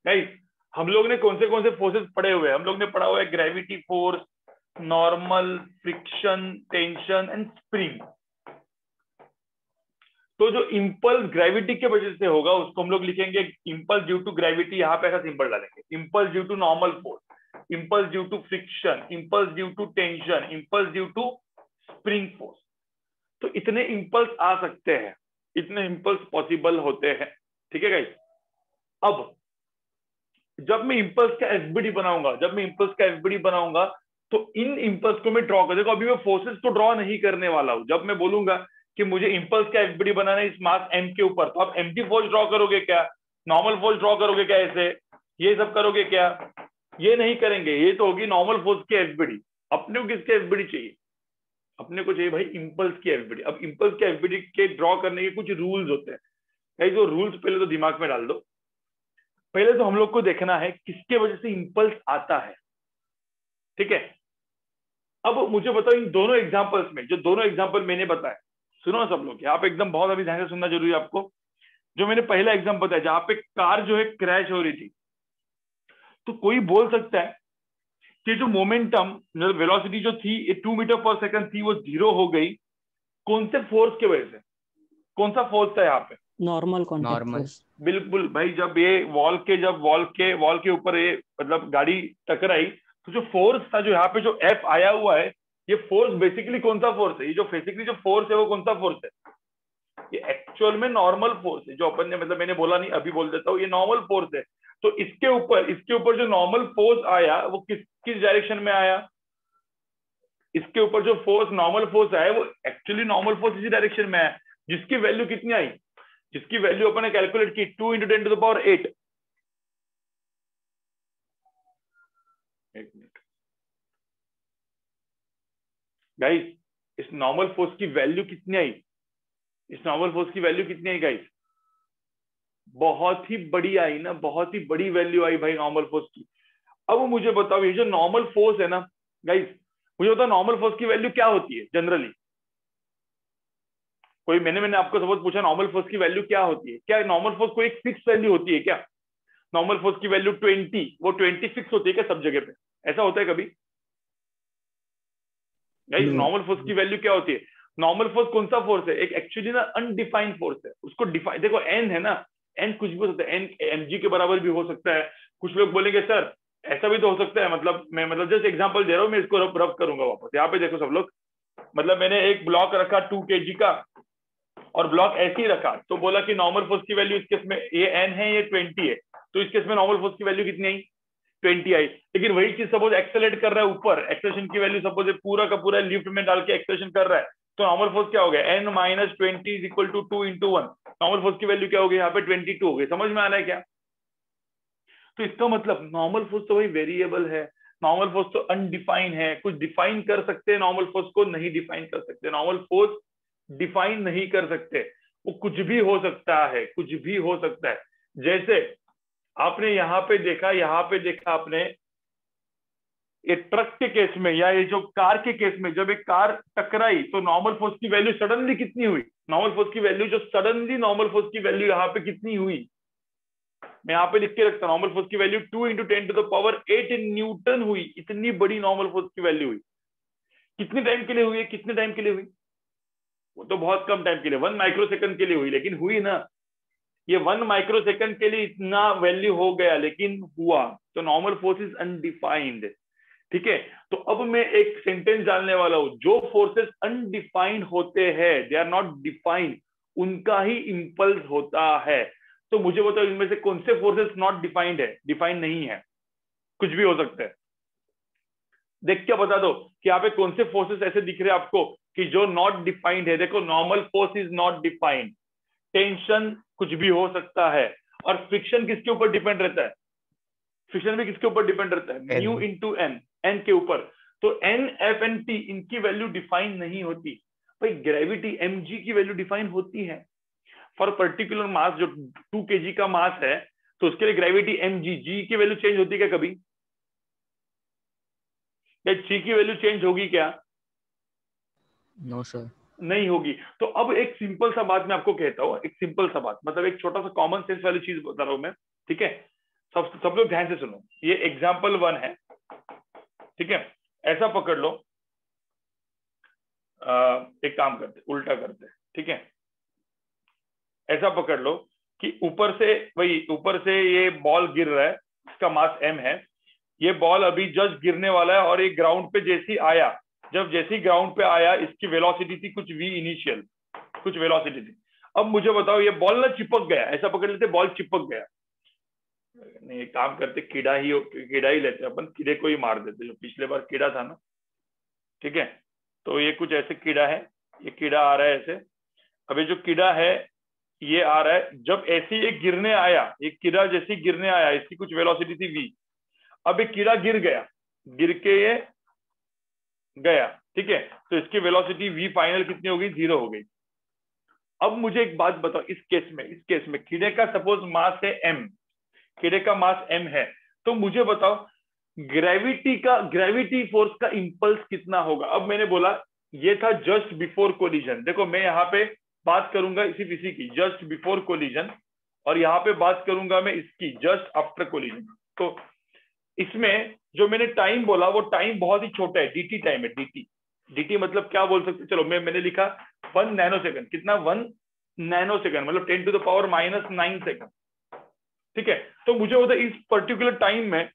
गाइस? हम लोग ने कौन से फोर्सेस पढ़े हुए हैं? हम लोग ने पढ़ा हुआ है gravity force, normal, friction, tension and spring. तो जो इंपल्स ग्रेविटी के वजह से होगा उसको हम लोग लिखेंगे इंपल्स ड्यू टू ग्रेविटी, यहाँ पे ऐसा सिंबल डालेंगे। Impulse due to normal force, impulse due to friction, impulse due to tension, impulse due to spring force. तो इतने इंपल्स आ सकते हैं, इतने इंपल्स पॉसिबल होते हैं। ठीक है गाइस, अब जब मैं इंपल्स का एफबीडी बनाऊंगा, तो इन इंपल्स को मैं ड्रॉ कर, देखो अभी मैं फोर्सेस को ड्रॉ नहीं करने वाला हूं। जब मैं बोलूंगा कि मुझे इंपल्स का एफबीडी बनाना है इस मास एम के ऊपर, तो आप एम्प्टी फोर्स ड्रॉ करोगे क्या? नॉर्मल फोर्स ड्रॉ करोगे क्या? ऐसे ये सब करोगे क्या? ये नहीं करेंगे, ये तो होगी नॉर्मल फोर्स की एफबीडी। अपने को किसके एफबीडी चाहिए? अपने को चाहिए भाई इंपल्स की एफबीडी। अब इंपल्स के एफबीडी के ड्रॉ करने के कुछ रूल्स होते हैं, कई जो रूल्स पहले तो दिमाग में डाल दो। पहले तो हम लोग को देखना है किसके वजह से इंपल्स आता है। ठीक है, अब मुझे बताओ इन दोनों एग्जांपल्स में, जो दोनों एग्जांपल मैंने बताए, सुनो सब लोग यहाँ पे एकदम बहुत अभी ध्यान से सुनना जरूरी है आपको। जो मैंने पहला एग्जांपल बताया जहां पे कार जो है क्रैश हो रही थी, तो कोई बोल सकता है कि जो मोमेंटम, वेलोसिटी जो थी 2 मीटर पर सेकंड थी, वो 0 हो गई। कौन से फोर्स के वजह से? कौन सा फोर्स था यहाँ पे? Normal contact normal force. बिल्कुल भाई, जब ये वॉल के ऊपर ये मतलब गाड़ी टकराई, तो जो फोर्स था, जो यहाँ पे जो एफ आया हुआ है, ये फोर्स बेसिकली कौन सा फोर्स है? ये जो बेसिकली जो फोर्स है वो कौन सा फोर्स है? ये एक्चुअल में नॉर्मल फोर्स है, जो अपन ने मतलब मैंने बोला नहीं, अभी बोल देता हूँ, ये नॉर्मल फोर्स है। तो इसके ऊपर जो नॉर्मल फोर्स आया वो किस डायरेक्शन में आया? इसके ऊपर जो फोर्स नॉर्मल फोर्स आया वो एक्चुअली नॉर्मल फोर्स इसी डायरेक्शन में आया, जिसकी वैल्यू कितनी आई? जिसकी वैल्यू अपन ने कैलकुलेट की 2 × 10⁸ 1 मिनट गाइस, इस नॉर्मल फोर्स की वैल्यू कितनी आई? इस नॉर्मल फोर्स की वैल्यू कितनी आई गाइस? बहुत ही बड़ी आई ना, बहुत ही बड़ी वैल्यू आई भाई नॉर्मल फोर्स की। अब मुझे बताओ, ये जो नॉर्मल फोर्स है ना गाइस, मुझे बताओ नॉर्मल फोर्स की वैल्यू क्या होती है जनरली? कोई मैंने आपको सपोज पूछा नॉर्मल फोर्स की वैल्यू क्या होती है, क्या नॉर्मल फोर्स कोई एक फिक्स वैल्यू होती है क्या? नॉर्मल फोर्स की वैल्यू 20, वो 20 फिक्स होती है क्या सब जगह पे? ऐसा होता है कभी गाइस? नॉर्मल फोर्स की वैल्यू क्या होती है? नॉर्मल फोर्स कौन सा फोर्स है? एक एक्चुअली ना अनडिफाइंड फोर्स है, उसको डिफाइन, देखो एन है ना, एन कुछ भी हो सकता है, एन mg के बराबर भी हो सकता है। कुछ लोग बोलेंगे सर ऐसा भी तो हो सकता है, मतलब मैं मतलब जस्ट एग्जांपल दे रहा हूँ, मैं इसको रब करूंगा वापस। यहाँ पे देखो सब लोग, मतलब मैंने एक ब्लॉक रखा 2 kg का और ब्लॉक ऐसे ही रखा, तो बोला कि नॉर्मल फोर्स की वैल्यू इस केस में ये n है, ये 20 है, तो इस केस में नॉर्मल फोर्स की वैल्यू कितनी आई? 20 आई। लेकिन वही चीज सपोज एक्सेलरेट कर रहा है ऊपर, एक्सेलरेशन की वैल्यू सपोज पूरा का पूरा लिफ्ट में डाल के एक्सेलरेशन कर रहा है, तो नॉर्मल फोर्स क्या हो गया? n - 20 = 2 × 1। नॉर्मल फोर्स की वैल्यू क्या हो गई यहाँ पे? 22 हो गई। समझ में आ रहा है क्या? तो इसका मतलब नॉर्मल फोर्स तो भाई वेरिएबल है, नॉर्मल फोर्स तो अनडिफाइन है। कुछ डिफाइन कर सकते हैं नॉर्मल फोर्स को, नहीं डिफाइन कर सकते। नॉर्मल फोर्स डिफाइन नहीं कर सकते, वो कुछ भी हो सकता है, कुछ भी हो सकता है। जैसे आपने यहाँ पे देखा आपने ये ट्रक के केस में या ये जो कार के केस में, जब एक कार टकराई तो नॉर्मल फोर्स की वैल्यू सडनली कितनी हुई? नॉर्मल फोर्स की वैल्यू जो सडनली नॉर्मल फोर्स की वैल्यू यहाँ पे कितनी हुई? मैं यहाँ पे लिख के रखता हूँ, नॉर्मल फोर्स की वैल्यू 2 × 10⁸ न्यूटन हुई। इतनी बड़ी नॉर्मल फोर्स की वैल्यू हुई। कितने टाइम के लिए हुई है? कितने टाइम के लिए हुई? वो तो बहुत कम टाइम के लिए, 1 माइक्रोसेकंड के लिए हुई, लेकिन हुई ना। ये 1 माइक्रोसेकंड के लिए इतना वैल्यू हो गया, लेकिन हुआ। तो नॉर्मल फोर्स इज अनडिफाइंड, ठीक है। तो अब मैं एक सेंटेंस डालने वाला हूं, जो फोर्सेस अनडिफाइंड होते हैं, दे आर नॉट डिफाइंड, उनका ही इंपल्स होता है। तो मुझे बताओ इनमें से कौन से फोर्सेस नॉट डिफाइंड है? डिफाइंड नहीं है, कुछ भी हो सकता है। देख क्या बता दो कि यहाँ पे कौन से फोर्सेस ऐसे दिख रहे हैं आपको कि जो नॉट डिफाइंड है? देखो, normal force is not defined, tension कुछ भी हो सकता है, और फ्रिक्शन किसके ऊपर डिपेंड रहता है? फ्रिक्शन भी किसके ऊपर डिपेंड रहता है? म्यू इंटू एन, एन के ऊपर। तो एन, एफ एंड टी, इनकी वैल्यू डिफाइन नहीं होती। भाई ग्रेविटी mg की वैल्यू डिफाइन होती है फॉर पर्टिकुलर मास। जो 2 kg का मास है तो उसके लिए ग्रेविटी mg, g की वैल्यू चेंज होती है क्या कभी? या g की वैल्यू चेंज होगी क्या? नो सर, नहीं होगी। तो अब एक सिंपल सा बात मैं आपको कहता हूँ, एक सिंपल सा बात, मतलब एक छोटा सा कॉमन सेंस वाली चीज बता रहा हूं मैं, ठीक है। सब लोग ध्यान से सुनो, ये एग्जाम्पल 1 है, ठीक है। ऐसा पकड़ लो, एक काम करते, उल्टा करते, ठीक है। ऐसा पकड़ लो कि ऊपर से ये बॉल गिर रहा है, इसका मास m है। ये बॉल अभी जस्ट गिरने वाला है और एक ग्राउंड पे जैसे ही आया, जैसे ही ग्राउंड पे आया, इसकी वेलोसिटी थी कुछ v इनिशियल, कुछ वेलोसिटी थी। अब मुझे बताओ, ये बॉल ना चिपक गया, ऐसा पकड़ लेते, बॉल चिपक गया। नहीं, एक काम करते, कीड़ा ही लेते अपन, कीड़े को ही मार देते, जो पिछले बार कीड़ा था ना, ठीक है। तो ये कुछ ऐसे कीड़ा है, ये कीड़ा आ रहा है ऐसे। अब ये जो कीड़ा है ये आ रहा है, जब ऐसे ये गिरने आया, ये कीड़ा जैसे गिरने आया, इसकी कुछ वेलोसिटी थी v। अब ये कीड़ा गिर गया, गिर के ये गया, ठीक है। तो इसकी वेलोसिटी v फाइनल कितनी हो गई? 0 हो गई। अब मुझे एक बात बताओ, इस केस में कीड़े का सपोज मास है m, कीड़े का मास m है, तो मुझे बताओ ग्रेविटी फोर्स का इंपल्स कितना होगा? अब मैंने बोला ये था जस्ट बिफोर कोलिजन। देखो, मैं यहाँ पे बात करूंगा सिर्फ इसी की, जस्ट बिफोर कोलिजन, और यहाँ पे बात करूंगा मैं इसकी जस्ट आफ्टर कोलिजन। तो इसमें जो मैंने टाइम बोला, वो टाइम बहुत ही छोटा है, dt टाइम है, dt मतलब क्या बोल सकते? चलो मैंने लिखा 1 नैनोसेकंड। कितना? 1 नैनो सेकंड, मतलब 10⁻⁻⁹ सेकंड। ठीक है, तो मुझे बता इस पर्टिकुलर टाइम में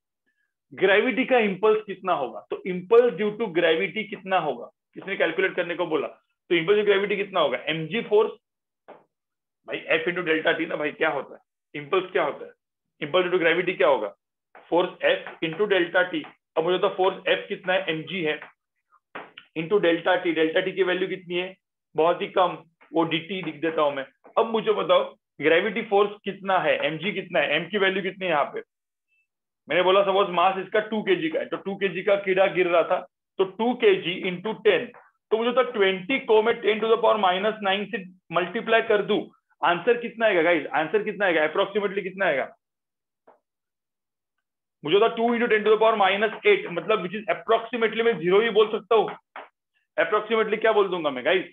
ग्रेविटी का इंपल्स कितना होगा। तो इंपल्स ड्यू टू ग्रेविटी कितना होगा, किसने कैलकुलेट करने को बोला। तो इंपल्स ड्यू ग्रेविटी कितना होगा, mg फोर्स भाई f इंटू डेल्टा टी ना भाई। क्या होता है इंपल्स, क्या होता है इंपल्स ड्यू टू ग्रेविटी, क्या होगा force f into delta T. अब मुझे तो फोर्स f कितना है, mg है, into delta T. Delta T की वैल्यू कितनी है, बहुत ही कम, वो dt लिख देता हूं मैं। अब मुझे बताओ ग्रेविटी फोर्स कितना है, mg कितना है, m की वैल्यू कितनी है यहाँ पे। मैंने बोला सपोज मास इसका 2 kg का है, तो 2 kg का कीड़ा गिर रहा था, तो 2 kg इंटू 10। तो मुझे तो 20 को मैं 10⁻⁹ से मल्टीप्लाई कर दूं, आंसर कितना आएगा गाइस, आंसर कितना आएगा, अप्रोक्सीमेटली कितना आएगा। मुझे तो 2 इंटू 10⁻⁸, मतलब विच इज अप्रोक्सीमेटली, मैं 0 ही बोल सकता हूँ। अप्रोक्सीमेटली क्या बोल दूंगा मैं गाइस,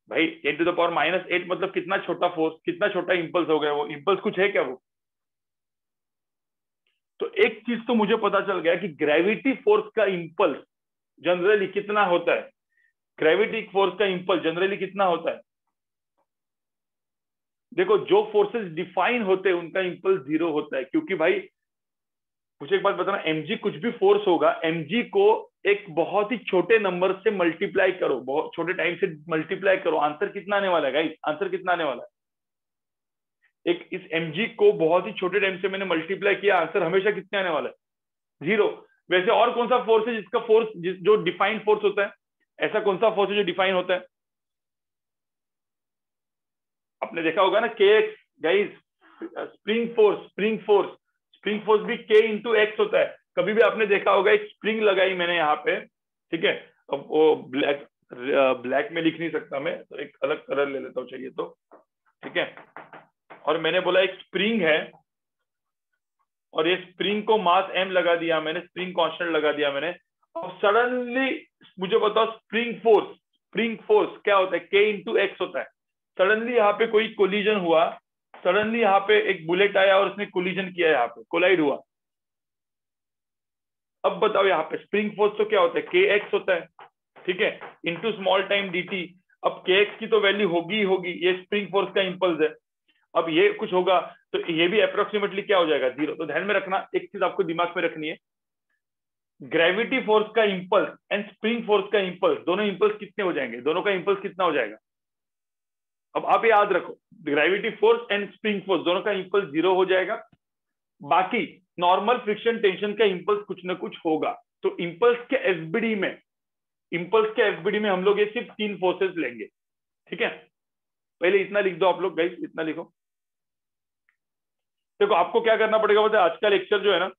भाई 10⁻⁸ मतलब कितना छोटा फोर्स, कितना छोटा इंपल्स हो गया। वो इंपल्स कुछ है क्या वो। तो एक चीज तो मुझे पता चल गया कि ग्रेविटी फोर्स का इंपल्स जनरली कितना होता है, ग्रेविटी फोर्स का इंपल्स जनरली कितना होता है। देखो जो फोर्सेस डिफाइन होते हैं उनका इंपल्स 0 होता है, क्योंकि भाई मुझे एक बात बताना, mg कुछ भी फोर्स होगा, mg को एक बहुत ही छोटे नंबर से मल्टीप्लाई करो, बहुत छोटे टाइम से मल्टीप्लाई करो, आंसर कितना आने वाला है गाइस, आंसर कितना आने वाला है। एक इस mg को बहुत ही छोटे टाइम से मैंने मल्टीप्लाई किया, आंसर हमेशा कितने आने वाला है, 0। वैसे और कौन सा फोर्स है जिसका फोर्स जो डिफाइंड फोर्स होता है, ऐसा कौन सा फोर्स है जो डिफाइन होता है। आपने देखा होगा ना kx guys, spring force, spring force भी k इंटू एक्स होता है। कभी भी आपने देखा होगा एक स्प्रिंग लगाई मैंने यहाँ पे, ठीक है, अब वो ब्लैक में लिख नहीं सकता मैं, तो एक अलग कलर ले लेता हूँ चाहिए तो, ठीक है। और मैंने बोला एक स्प्रिंग है, और ये स्प्रिंग को मास m लगा दिया मैंने, स्प्रिंग कांस्टेंट लगा दिया मैंने। अब सडनली मुझे बताओ स्प्रिंग फोर्स क्या होता है, k इंटू एक्स होता है। सडनली यहाँ पे कोई कोलिजन हुआ, सडनली यहाँ पे एक बुलेट आया और उसने कोलिजन किया, यहाँ पे कोलाइड हुआ। अब बताओ यहाँ पे स्प्रिंग फोर्स तो क्या होता है, के एक्स होता है, ठीक है, इंटू स्मॉल टाइम dt। अब के एक्स की तो वैल्यू होगी ही होगी, ये स्प्रिंग फोर्स का इंपल्स है। अब ये कुछ होगा तो ये भी अप्रोक्सीमेटली क्या हो जाएगा, 0। तो ध्यान में रखना, एक चीज आपको दिमाग में रखनी है, ग्रेविटी फोर्स का इंपल्स एंड स्प्रिंग फोर्स का इंपल्स, दोनों इंपल्स कितने हो जाएंगे, दोनों का इंपल्स कितना हो जाएगा। अब आप याद रखो, gravity force and spring force दोनों का इंपल्स 0 हो जाएगा, बाकी नॉर्मल फ्रिक्शन टेंशन का इंपल्स कुछ ना कुछ होगा। तो इंपल्स के एफबीडी में हम लोग ये सिर्फ 3 फोर्सेस लेंगे, ठीक है। पहले इतना लिख दो आप लोग गाइस, इतना लिखो। देखो आपको क्या करना पड़ेगा पता है, आज का लेक्चर जो है ना,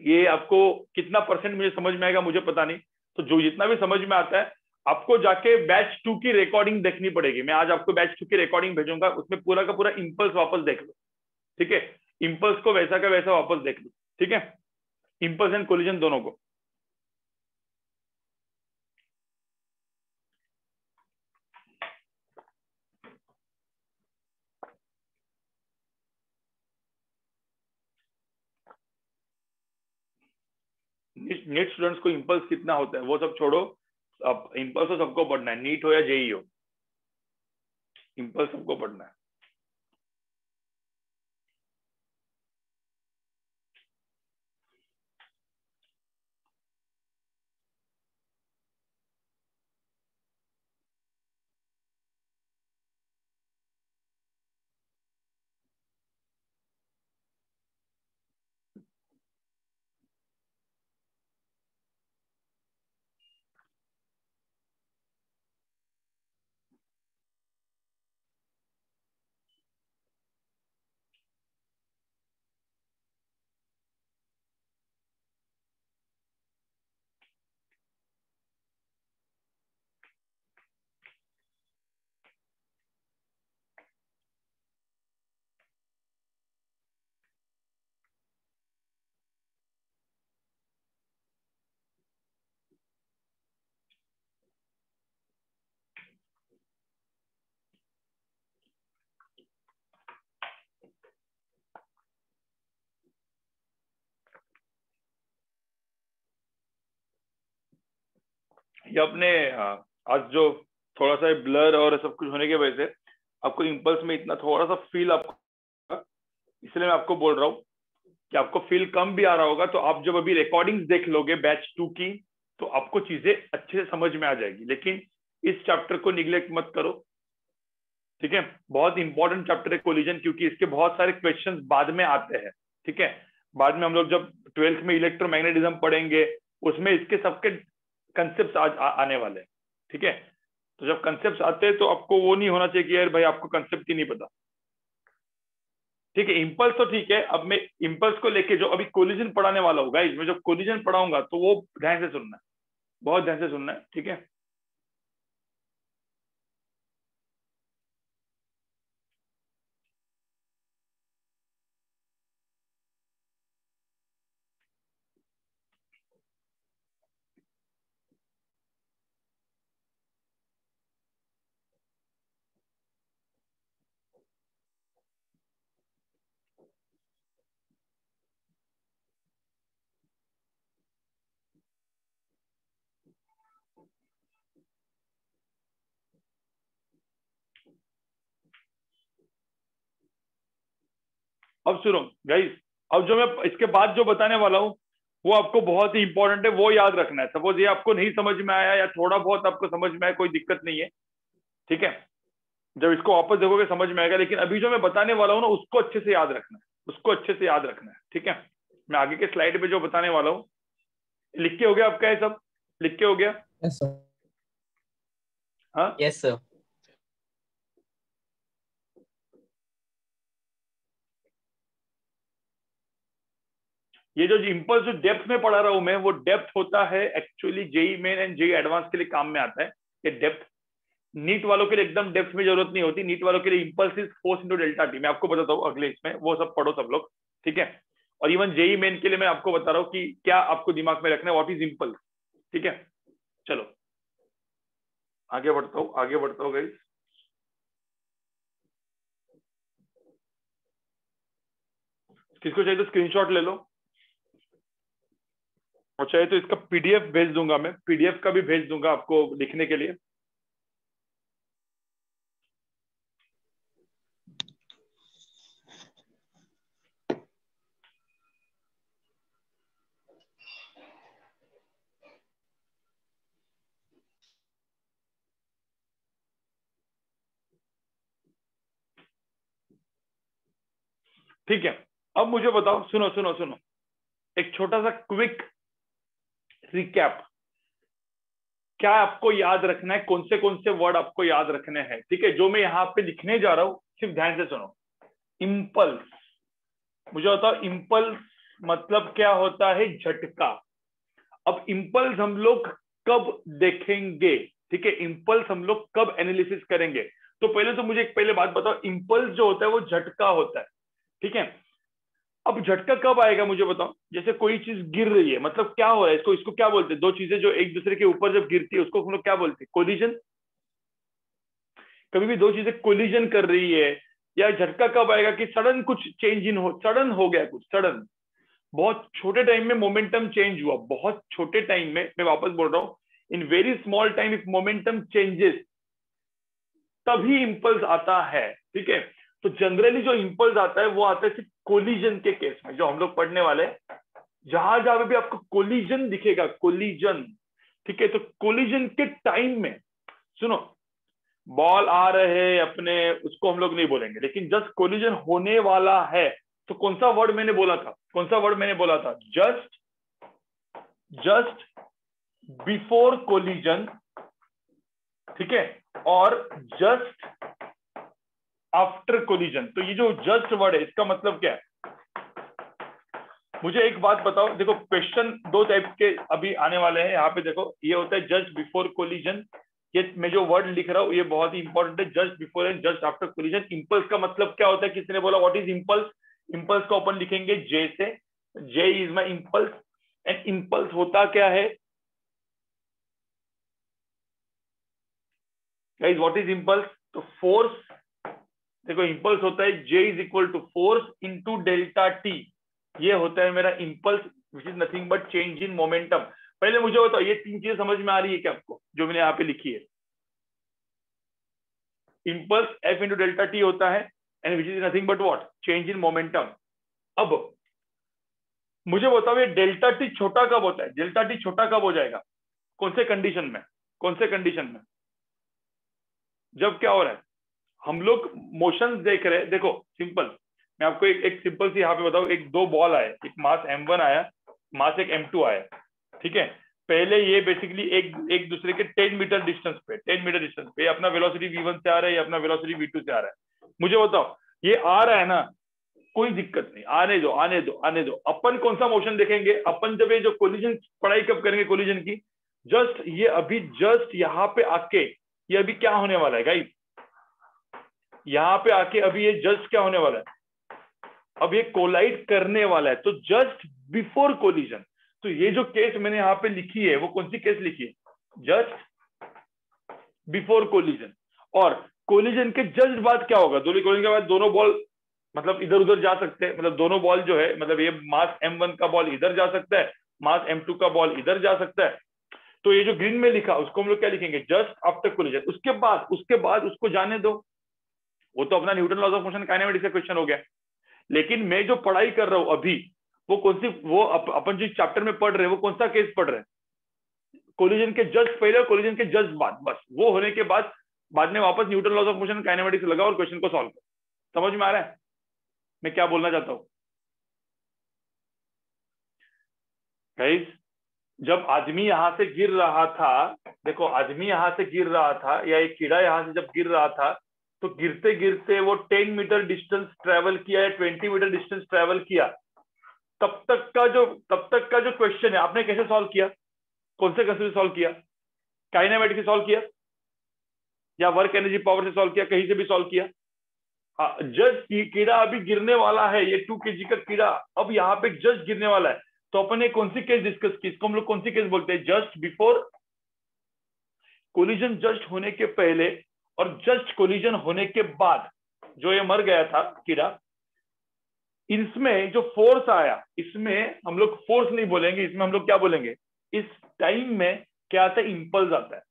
ये आपको कितना परसेंट मुझे समझ में आएगा मुझे पता नहीं, तो जो जितना भी समझ में आता है आपको जाके बैच 2 की रिकॉर्डिंग देखनी पड़ेगी। मैं आज आपको बैच 2 की रिकॉर्डिंग भेजूंगा, उसमें पूरा का पूरा इंपल्स वापस देख लो, ठीक है। इंपल्स को वैसा का वैसा वापस देख लो, ठीक है, इंपल्स एंड कोलिजन दोनों को। नीट स्टूडेंट्स को इंपल्स कितना होता है वो सब छोड़ो, अब इंपल्स तो सबको पढ़ना है, नीट हो या जेई हो, इंपल्स सबको पढ़ना है। ये अपने आज जो थोड़ा सा ब्लर और सब कुछ होने की वजह से आपको इम्पल्स में इतना थोड़ा सा फील आपको, इसलिए मैं आपको बोल रहा हूँ कि आपको फील कम भी आ रहा होगा, तो आप जब अभी रिकॉर्डिंग्स देख लोगे बैच 2 की तो आपको चीजें अच्छे से समझ में आ जाएगी। लेकिन इस चैप्टर को निग्लेक्ट मत करो, ठीक है। बहुत इंपॉर्टेंट चैप्टर है कोलिजन, क्योंकि इसके बहुत सारे क्वेश्चंस बाद में आते हैं, ठीक है। बाद में हम लोग जब 12th में इलेक्ट्रोमैग्नेटिज्म पढ़ेंगे उसमें इसके सबके कंसेप्ट आने वाले हैं, ठीक है। तो जब कंसेप्ट आते हैं तो आपको वो नहीं होना चाहिए कि यार भाई आपको कंसेप्ट ही नहीं पता, ठीक है। इम्पल्स तो ठीक है। अब मैं इम्पल्स को लेके जो अभी कोलिजन पढ़ाने वाला हूँ गाइस, मैं जब कोलिजन पढ़ाऊंगा तो वो ध्यान से सुनना है, बहुत ध्यान से सुनना है, ठीक है। अब सुनो गाइस, अब जो मैं इसके बाद जो बताने वाला हूँ वो आपको बहुत ही इंपॉर्टेंट है, वो याद रखना है। सपोज ये आपको नहीं समझ में आया या थोड़ा बहुत आपको समझ में आया, कोई दिक्कत नहीं है, ठीक है। जब इसको वापस देखोगे समझ में आएगा। लेकिन अभी जो मैं बताने वाला हूँ ना उसको अच्छे से याद रखना है, उसको अच्छे से याद रखना है, ठीक है। मैं आगे के स्लाइड पे जो बताने वाला हूँ, लिख के हो गया आपका? ये सब लिख के हो गया? Yes sir. हाँ यस सर। ये जो इम्पल्स जो डेप्थ में पढ़ा रहा हूं मैं, वो डेप्थ होता है actually JEE main and JEE advanced के लिए काम में आता है ये डेप्थ। नीट वालों के लिए एकदम डेप्थ में जरूरत नहीं होती। नीट वालों के लिए impulse is force into delta T. मैं आपको बताता हूँ अगले इसमें, वो सब पढ़ो सब लोग, ठीक है। और इवन जेई मेन के लिए मैं आपको बता रहा हूँ कि क्या आपको दिमाग में रखना है, व्हाट इज इम्पल्स, ठीक है। चलो आगे बढ़ता हूँ, आगे बढ़ता हूँ गाइस। किसको चाहिए तो स्क्रीनशॉट ले लो, और चाहे तो इसका पीडीएफ भेज दूंगा, मैं पीडीएफ का भी भेज दूंगा आपको लिखने के लिए। ठीक है, अब मुझे बताओ, सुनो सुनो सुनो, एक छोटा सा क्विक रिकैप। क्या आपको याद रखना है, कौन से वर्ड आपको याद रखने हैं, ठीक है। जो मैं यहाँ पे लिखने जा रहा हूँ सिर्फ ध्यान से सुनो। इम्पल्स, मुझे बताओ इम्पल्स मतलब क्या होता है? झटका। अब इम्पल्स हम लोग कब देखेंगे, ठीक है। इम्पल्स हम लोग कब एनालिसिस करेंगे? तो पहले तो मुझे एक पहले बात बताओ, इम्पल्स जो होता है वो झटका होता है, ठीक है। अब झटका कब आएगा मुझे बताओ। जैसे कोई चीज गिर रही है, मतलब क्या हो रहा है, इसको क्या बोलते हैं? दो चीजें जो एक दूसरे के ऊपर जब गिरती है उसको हम लोग क्या बोलते हैं? कोलिजन। कभी भी दो चीजें कोलिजन कर रही है। या झटका कब आएगा कि सडन कुछ चेंज इन हो, सडन हो गया कुछ, सडन बहुत छोटे टाइम में मोमेंटम चेंज हुआ, बहुत छोटे टाइम में, मैं वापस बोल रहा हूं, in very small time if momentum changes, तभी इंपल्स आता है, ठीक है। तो जनरली जो इंपल्स आता है वो आता है सिर्फ कोलिजन के केस में, जो हम लोग पढ़ने वाले हैं। जहां जहां भी आपको कोलिजन दिखेगा, कोलिजन, ठीक है। तो कोलिजन के टाइम में सुनो, बॉल आ रहे हैं अपने, उसको हम लोग नहीं बोलेंगे, लेकिन जस्ट कोलिजन होने वाला है तो कौन सा वर्ड मैंने बोला था? कौन सा वर्ड मैंने बोला था? जस्ट बिफोर कोलिजन, ठीक है, और जस्ट आफ्टर कोलिजन। तो ये जो जस्ट वर्ड है इसका मतलब क्या है? मुझे एक बात बताओ, देखो क्वेश्चन दो टाइप के अभी आने वाले हैं यहाँ पे। देखो ये होता है जस्ट बिफोर कोलिजन, ये मैं जो वर्ड लिख रहा हूँ ये बहुत ही इंपॉर्टेंट है, just before and just after collision. Impulse का मतलब क्या होता है? किसने बोला व्हाट इज इंपल्स? इंपल्स को अपन लिखेंगे जे से, J is my impulse. And impulse होता क्या है गाइस? What is impulse? तो फोर्स, देखो इंपल्स होता है J is equal to force into delta T. ये होता है मेरा impulse, which is nothing but change in momentum. पहले मुझे बताओ ये तीन चीजें समझ में आ रही है क्या आपको, जो मैंने यहाँ पे लिखी है? Impulse F into delta T होता है and which is nothing but what, change in momentum. अब मुझे बताओ ये डेल्टा टी छोटा कब होता है, डेल्टा टी छोटा कब हो जाएगा, कौन से कंडीशन में, कौन से कंडीशन में, जब क्या हो रहा है, हम लोग मोशन देख रहे हैं। देखो सिंपल, मैं आपको एक सिंपल सी यहाँ पे बताऊं, एक दो बॉल आए, एक मास m1 आया, मास एक m2 आया, ठीक है। पहले ये बेसिकली एक दूसरे के 10 मीटर डिस्टेंस पे, 10 मीटर डिस्टेंस पे अपना वेलोसिटी v1 से आ रहा है, अपना वेलोसिटी v2 से आ रहा है। मुझे बताओ ये आ रहा है ना, कोई दिक्कत नहीं, आने दो आने दो आने दो। अपन कौन सा मोशन देखेंगे, अपन जब ये जो कोलिजन पढ़ाई कब करेंगे कोलिजन की, जस्ट ये अभी जस्ट यहाँ पे आके, ये अभी क्या होने वाला है गाइस, यहाँ पे आके अभी ये जस्ट क्या होने वाला है, अब ये कोलाइड करने वाला है, तो जस्ट बिफोर कोलिजन। तो ये जो केस मैंने यहाँ पे लिखी है वो कौन सी केस लिखी है, जस्ट बिफोर कोलिजन। और कोलिजन के जस्ट बाद क्या होगा, दोनों कोलिजन के बाद दोनों बॉल मतलब इधर उधर जा सकते हैं, मतलब दोनों बॉल जो है, मतलब ये मास m1 का बॉल इधर जा सकता है, मास m2 का बॉल इधर जा सकता है। तो ये जो ग्रीन में लिखा उसको हम लोग क्या लिखेंगे, जस्ट आफ्टर कोलिजन। उसके बाद उसको जाने दो, वो तो अपना Newton laws of motion kinematics का क्वेश्चन हो गया। लेकिन मैं जो पढ़ाई कर रहा हूं अभी, वो कौन सी, वो अपन जो चैप्टर में पढ़ रहे हैं वो कौन सा केस पढ़ रहे हैं, कोलिजन के जस्ट पहले, कोलिजन के जस्ट बाद। बस वो होने के बाद में वापस Newton laws of motion kinematics लगा और क्वेश्चन को सॉल्व कर। समझ में आ रहा है मैं क्या बोलना चाहता हूं गाइस? जब आदमी यहां से गिर रहा था, देखो आदमी यहां से गिर रहा था, या एक कीड़ा यहां से जब गिर रहा था, तो गिरते गिरते वो 10 मीटर डिस्टेंस ट्रेवल किया या 20 मीटर डिस्टेंस ट्रेवल किया, तब तक का जो क्वेश्चन है आपने कैसे सॉल्व किया, कौन से कंसेप्ट से सॉल्व किया, काइनेमेटिक्स से सॉल्व किया या वर्क एनर्जी पावर से सॉल्व किया, कहीं से भी सॉल्व किया। जस्ट कीड़ा अभी गिरने वाला है, ये 2 kg का कीड़ा अब यहाँ पे जस्ट गिरने वाला है, तो अपन ने कौन सी केस डिस्कस की, इसको हम लोग कौन सी केस बोलते हैं, जस्ट बिफोर कोलिजन। जस्ट होने के पहले और जस्ट कोलिजन होने के बाद जो ये मर गया था कीड़ा, इसमें जो फोर्स आया, इसमें हम लोग फोर्स नहीं बोलेंगे, इसमें हम लोग क्या बोलेंगे, इस टाइम में क्या आता है, इंपल्स आता है।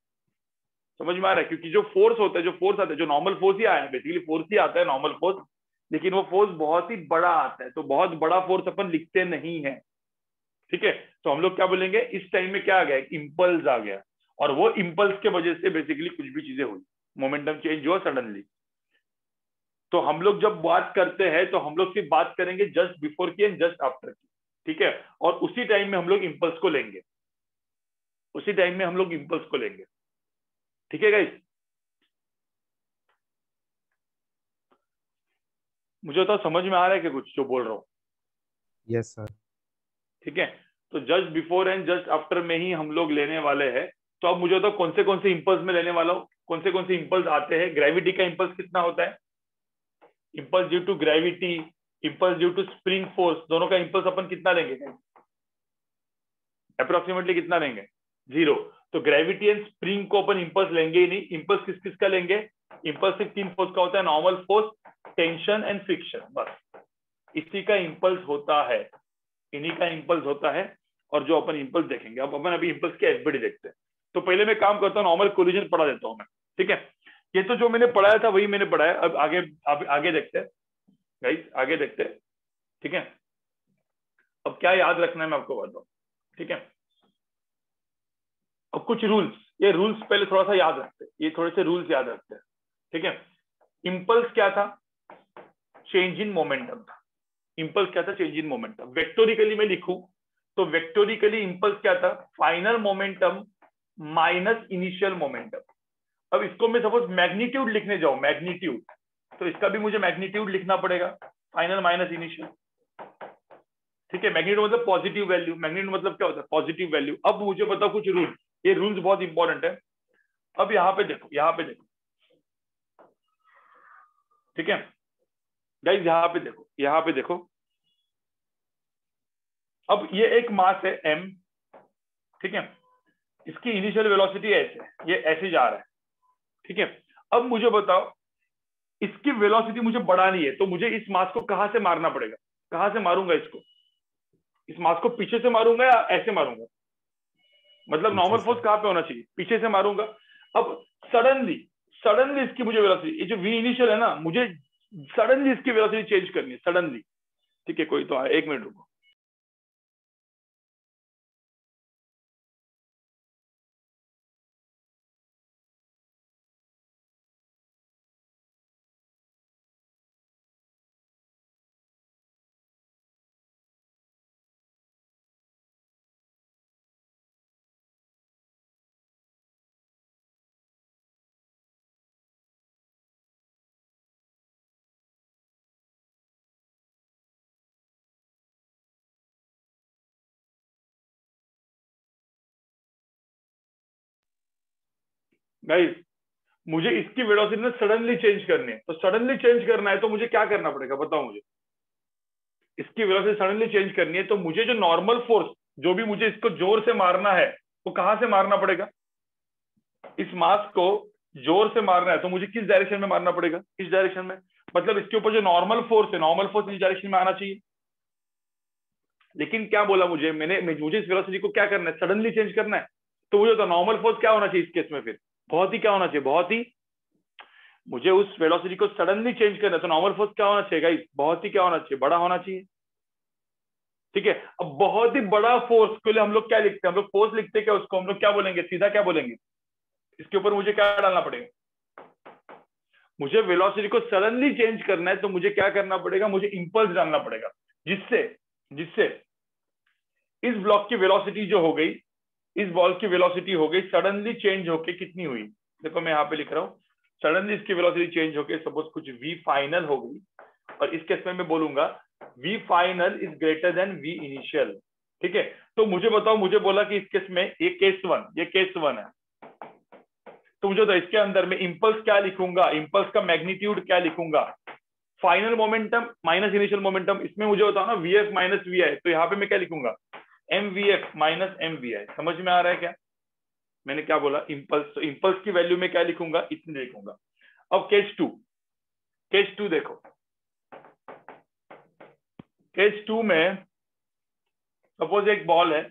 समझ में आ रहा है? क्योंकि जो फोर्स होता है, जो फोर्स आता है, जो नॉर्मल फोर्स ही आया है, बेसिकली फोर्स ही आता है नॉर्मल फोर्स, लेकिन वो फोर्स बहुत ही बड़ा आता है, तो बहुत बड़ा फोर्स अपन लिखते नहीं है, ठीक है। तो हम लोग क्या बोलेंगे, इस टाइम में क्या आ गया, इंपल्स आ गया, और वो इंपल्स के वजह से बेसिकली कुछ भी चीजें हुई, मोमेंटम चेंज हुआ सडनली। तो हम लोग जब बात करते हैं तो हम लोग सिर्फ बात करेंगे जस्ट बिफोर की एंड जस्ट आफ्टर की, ठीक है। और उसी टाइम में हम लोग इंपल्स को लेंगे, उसी टाइम में हम लोग इंपल्स को लेंगे, ठीक है गाइस। मुझे तो समझ में आ रहा है कि कुछ जो बोल रहा हूँ? Yes sir. ठीक है, तो just before and just after में ही हम लोग लेने वाले हैं। तो अब मुझे तो कौन से इंपल्स में लेने वाला हूँ, कौन से इंपल्स आते हैं। ग्रेविटी का इंपल्स कितना होता है, impulse due to gravity, impulse due to spring force, दोनों का इंपल्स अपन कितना लेंगे, अप्रोक्सीमेटली कितना लेंगे, 0। तो ग्रेविटी एंड स्प्रिंग को अपन इंपल्स लेंगे ही नहीं। इंपल्स किस किस का लेंगे, इंपल्स सिर्फ 3 फोर्स का होता है, normal force, tension and friction, बस इसी का इंपल्स होता है, इन्हीं का इंपल्स होता है। और जो अपन इंपल्स देखेंगे, अब अपन अभी इंपल्स के एफबीडी देखते हैं। तो पहले मैं काम करता हूँ, नॉर्मल कोलिजन पढ़ा देता हूँ मैं, ठीक है। ये तो जो मैंने पढ़ाया था वही मैंने पढ़ाया, अब आगे देखते हैं गाइस, आगे देखते हैं, ठीक है। अब क्या याद रखना है मैं आपको बताऊं, ठीक है। अब कुछ रूल्स, ये रूल्स पहले थोड़ा सा याद रखते हैं, ये थोड़े से रूल्स याद रखते हैं, ठीक है। इंपल्स क्या था, चेंज इन मोमेंटम था। इंपल्स क्या था, चेंज इन मोमेंटम। वेक्टोरिकली मैं लिखूं तो वेक्टोरिकली इंपल्स क्या था, final momentum minus initial momentum. अब इसको मैं सपोज मैग्नीट्यूड लिखने जाऊं, मैग्नीट्यूड, तो इसका भी मुझे मैग्नीट्यूड लिखना पड़ेगा, फाइनल माइनस इनिशियल, ठीक है। मैग्नीट्यूड मतलब पॉजिटिव वैल्यू, मैग्नीट्यूड मतलब क्या होता है, पॉजिटिव वैल्यू। अब मुझे बताओ कुछ रूल, ये रूल्स बहुत इंपॉर्टेंट है। अब यहाँ पे देखो, यहाँ पे देखो, ठीक है गाइस, यहाँ पे देखो, यहाँ पे देखो। अब ये एक मास है m, ठीक है, इसकी इनिशियल वेलोसिटी ऐसे, ये ऐसे जा रहा है, ठीक है। अब मुझे बताओ, इसकी वेलोसिटी मुझे बढ़ानी है, तो मुझे इस मास को कहां से मारना पड़ेगा, कहां से मारूंगा इसको, इस मास को पीछे से मारूंगा या ऐसे मारूंगा, मतलब नॉर्मल फोर्स कहां पे होना चाहिए, पीछे से मारूंगा। अब सडनली इसकी मुझे वेलोसिटी, ये जो v इनिशियल है ना, मुझे सडनली इसकी वेलोसिटी चेंज करनी है, सडनली। ठीक है, कोई तो आया, 1 मिनट रुको। गाइस, मुझे इसकी वेलोसिटी ना सडनली चेंज करनी है, तो सडनली चेंज करना है तो मुझे क्या करना पड़ेगा, बताओ मुझे। इसकी वेलोसिटी सडनली चेंज करनी है तो मुझे जो नॉर्मल फोर्स, जो भी मुझे इसको जोर से मारना है, वो कहां से मारना पड़ेगा? इस मास को जोर से मारना है तो मुझे किस डायरेक्शन में मारना पड़ेगा? इस डायरेक्शन में। मतलब इसके ऊपर जो नॉर्मल फोर्स है, नॉर्मल फोर्स इस डायरेक्शन में आना चाहिए। लेकिन क्या बोला मुझे, मुझे इस वेलोसिटी को क्या करना है, सडनली चेंज करना है। तो मुझे तो नॉर्मल फोर्स क्या होना चाहिए इस केस में, फिर बहुत ही क्या होना चाहिए, बहुत ही, मुझे उस वेलोसिटी को सडनली चेंज करना है तो नॉर्मल फोर्स क्या होना चाहिए गाइस, बहुत ही क्या होना चाहिए, बड़ा होना चाहिए। ठीक है, अब बहुत ही बड़ा फोर्स के लिए हम लोग क्या लिखते हैं, हम लोग फोर्स लिखते हैं क्या, उसको हम लोग क्या बोलेंगे, सीधा क्या बोलेंगे, इसके ऊपर मुझे क्या डालना पड़ेगा, मुझे वेलोसिटी को सडनली चेंज करना है तो मुझे क्या करना पड़ेगा, मुझे इंपल्स डालना पड़ेगा, जिससे इस ब्लॉक की वेलोसिटी जो हो गई, इस बॉल की वेलोसिटी हो गई सडनली चेंज होके कितनी हुई। देखो मैं यहाँ पे लिख रहा हूँ, सडनली इसकी वेलोसिटी चेंज होके सपोज कुछ v फाइनल हो गई, और इस केस में मैं बोलूंगा v final is greater than v initial. ठीक है, तो मुझे बताओ, मुझे बोला कि इस केस में ये केस वन है, तो मुझे तो इसके अंदर में इंपल्स क्या लिखूंगा, इंपल्स का मैग्नीट्यूड क्या लिखूंगा, final momentum minus initial momentum. इसमें मुझे बताओ ना vf माइनस vi, तो यहाँ पे मैं क्या लिखूंगा, mvf माइनस mvi। समझ में आ रहा है क्या मैंने क्या बोला, इंपल्स, तो इंपल्स की वैल्यू में क्या लिखूंगा, इतनी लिखूंगा। अब केस टू देखो, केस टू में सपोज एक बॉल है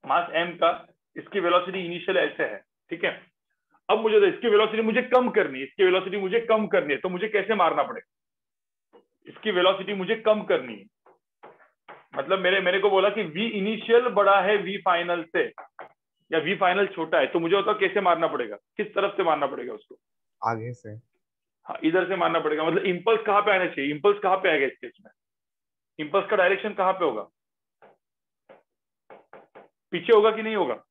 मास m का, इसकी वेलोसिटी इनिशियल ऐसे है। ठीक है, अब मुझे तो इसकी वेलोसिटी मुझे कम करनी है, इसकी वेलोसिटी मुझे कम करनी है, तो मुझे कैसे मारना पड़ेगा, इसकी वेलोसिटी मुझे कम करनी है, मतलब मेरे को बोला कि v इनिशियल बड़ा है v फाइनल से, या v फाइनल छोटा है, तो मुझे बताओ कैसे मारना पड़ेगा, किस तरफ से मारना पड़ेगा उसको, आगे से। हाँ, इधर से मारना पड़ेगा। मतलब इंपल्स कहाँ पे आना चाहिए, इंपल्स कहाँ पे आएगा इस केस में, इंपल्स का डायरेक्शन कहाँ पे होगा, पीछे होगा कि नहीं होगा।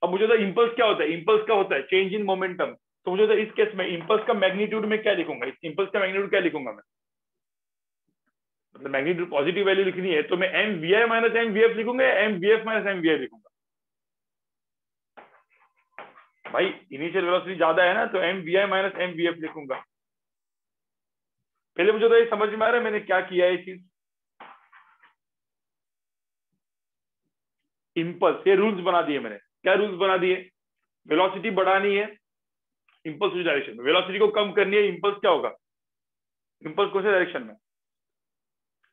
अब मुझे तो इंपल्स क्या होता है, इंपल्स क्या होता है, चेंज इन मोमेंटम। तो मुझे तो इस केस में इंपल्स का मैग्नीट्यूड में क्या लिखूंगा, इस इंपल्स का मैग्नीट्यूड क्या लिखूंगा मैं, मतलब मैग्नीट्यूड पॉजिटिव वैल्यू लिखनी है तो मैं mvi माइनस mvf लिखूंगा या mvf माइनस mvi लिखूंगा। भाई इनिशियल वेलोसिटी ज्यादा है ना, तो mvi माइनस mvf लिखूंगा। पहले मुझे तो ये समझ में आ रहा है मैंने क्या किया है, ये चीज इंपल्स, ये रूल्स बना दिए मैंने। क्या रूल्स बना दिए, वेलोसिटी बढ़ानी है इंपल्स उस डायरेक्शन में, वेलोसिटी को कम करनी है, इंपल्स क्या होगा, इंपल्स कौन से डायरेक्शन में,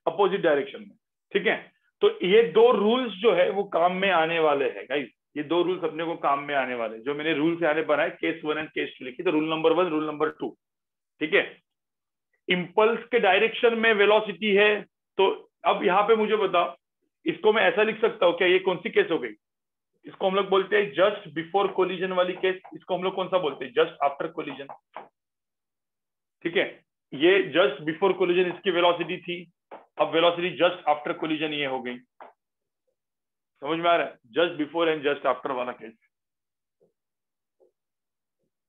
अपोजिट डायरेक्शन में। ठीक है, तो ये दो रूल्स जो है वो काम में आने वाले हैं गाइस, ये दो रूल्स अपने को काम में आने वाले, जो मैंने रूल्स आने बनाए, केस 1 एंड केस 2 लिखी, तो रूल नंबर 1, रूल नंबर 2। ठीक है, इंपल्स के डायरेक्शन में वेलोसिटी है, तो अब यहाँ पे मुझे बताओ, इसको मैं ऐसा लिख सकता हूँ क्या, ये कौन सी केस हो गई, इसको हम लोग बोलते हैं जस्ट बिफोर कोलिजन वाली केस, इसको हम लोग कौन सा बोलते हैं, जस्ट आफ्टर कोलिजन। ठीक है, ये जस्ट बिफोर कोलिजन इसकी वेलोसिटी थी, अब वेलोसिटी जस्ट आफ्टर कोलिजन ये हो गई। समझ में आ रहा है, just before and just after वाला केस।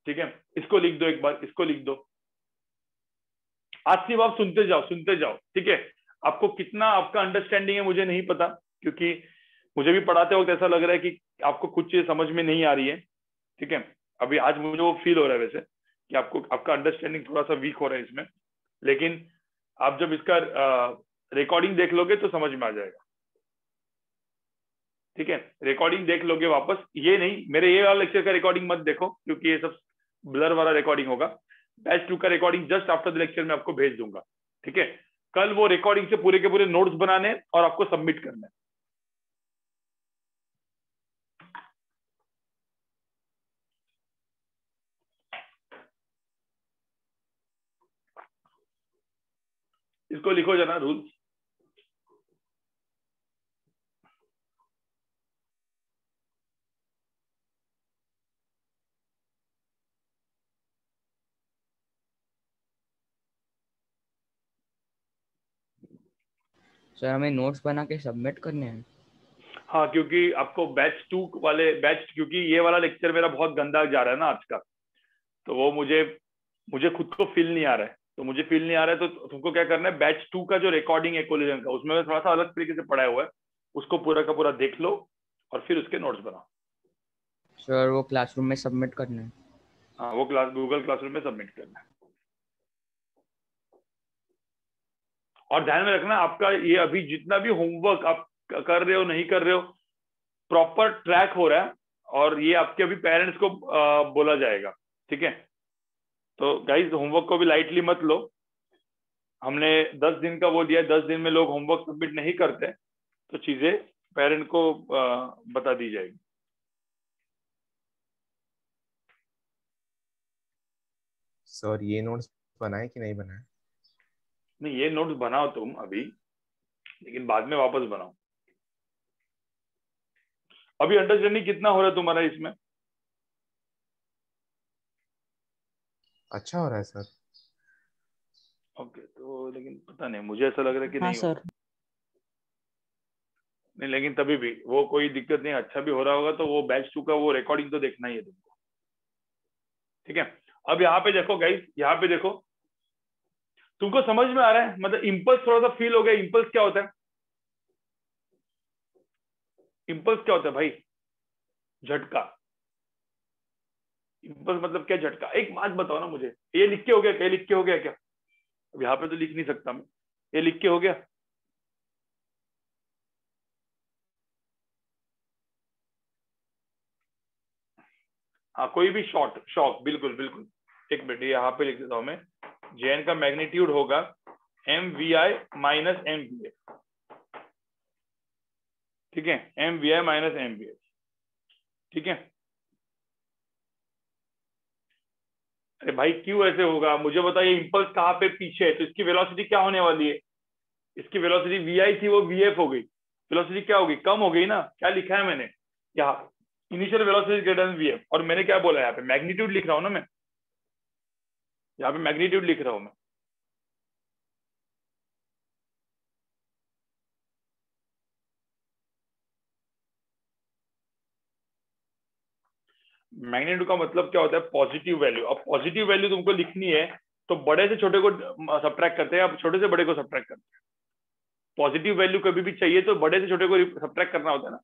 ठीक है, इसको लिख दो एक बार, इसको लिख दो, आज सिर्फ आप सुनते जाओ। ठीक है, आपको कितना आपका अंडरस्टैंडिंग है मुझे नहीं पता, क्योंकि मुझे भी पढ़ाते वक्त ऐसा लग रहा है कि आपको कुछ चीज समझ में नहीं आ रही है। ठीक है, अभी आज मुझे वो फील हो रहा है वैसे कि आपका अंडरस्टैंडिंग थोड़ा सा वीक हो रहा है इसमें, लेकिन आप जब इसका रिकॉर्डिंग देख लोगे तो समझ में आ जाएगा। ठीक है, रिकॉर्डिंग देख लोगे वापस, ये नहीं, मेरे ये वाला लेक्चर का रिकॉर्डिंग मत देखो, क्योंकि ये सब ब्लर वाला रिकॉर्डिंग होगा। बैच 2 का recording just after the lecture में आपको भेज दूंगा। ठीक है, कल वो रिकॉर्डिंग से पूरे के पूरे नोट्स बनाने और आपको सबमिट करना है। इसको लिखो जना रूल। सर हमें नोट्स बना के सबमिट करने हैं। हाँ, क्योंकि आपको क्योंकि ये वाला लेक्चर मेरा बहुत गंदा जा रहा है ना आज का, तो वो मुझे खुद को फील नहीं आ रहा है, तो तुमको क्या करना है, बैच 2 का जो रिकॉर्डिंग है कोलिजन का, उसमें थोड़ा सा अलग तरीके से पढ़ाया हुआ है, उसको पूरा का पूरा देख लो और फिर उसके नोट्स बनाओ। सर वो क्लासरूम में सबमिट करना है। हाँ, वो गूगल क्लासरूम में सबमिट करना है। और ध्यान में रखना, आपका ये अभी जितना भी होमवर्क आप कर रहे हो नहीं कर रहे हो, प्रॉपर ट्रैक हो रहा है, और ये आपके अभी पेरेंट्स को बोला जाएगा, ठीक है। तो गाइस, होमवर्क को भी लाइटली मत लो। हमने 10 दिन का वो दिया, 10 दिन में लोग होमवर्क सबमिट नहीं करते, तो चीजें पेरेंट को बता दी जाएगी। सर ये नोट्स बनाए कि नहीं बनाए? नहीं, ये नोट्स बनाओ तुम अभी, लेकिन बाद में वापस बनाओ। अभी अंडरस्टैंडिंग कितना हो रहा है तुम्हारा इसमें? अच्छा हो रहा है सर। ओके, तो लेकिन पता नहीं, मुझे ऐसा लग रहा है कि हाँ नहीं सर। नहीं, लेकिन तभी भी वो कोई दिक्कत नहीं, अच्छा भी हो रहा होगा, तो वो बैच 2 का वो रिकॉर्डिंग तो देखना ही है तुमको, ठीक है। अब यहाँ पे देखो गाइस, यहाँ पे देखो, तुमको समझ में आ रहा है, मतलब इंपल्स थोड़ा सा फील हो गया। इंपल्स क्या होता है? इंपल्स क्या होता है भाई? झटका। इंपल्स मतलब क्या? झटका। एक बात बताओ ना मुझे, ये लिख के हो गया क्या? लिख के हो गया क्या? अब यहाँ पे तो लिख नहीं सकता मैं, ये लिख के हो गया? हाँ, कोई भी शॉक, बिल्कुल बिल्कुल। एक मिनट, यहाँ पे लिख देता हूं मैं। जेन का मैग्नीट्यूड होगा MVI माइनस MVA, ठीक है, MVI माइनस MVA, ठीक है। अरे भाई, क्यों ऐसे होगा? मुझे बताइए, इंपल्स कहाँ पे पीछे है, तो इसकी वेलोसिटी क्या होने वाली है? इसकी वेलोसिटी VI थी, वो VF हो गई। वेलोसिटी क्या होगी? कम हो गई ना। क्या लिखा है मैंने यहाँ? Initial velocity greater than VF। और मैंने क्या बोला यहाँ पे? मैग्नीट्यूड लिख रहा हूँ ना मैं, यहाँ पे मैग्नीट्यूड लिख रहा हूँ मैं। मैग्नीट्यूड का मतलब क्या होता है? Positive value. अब पॉजिटिव वैल्यू तुमको लिखनी है, तो बड़े से छोटे को सब्ट्रैक्ट करते हैं, अब छोटे से बड़े को सब्ट्रैक्ट करते हैं। पॉजिटिव वैल्यू कभी भी चाहिए तो बड़े से छोटे को सब्ट्रैक्ट करना होता है ना।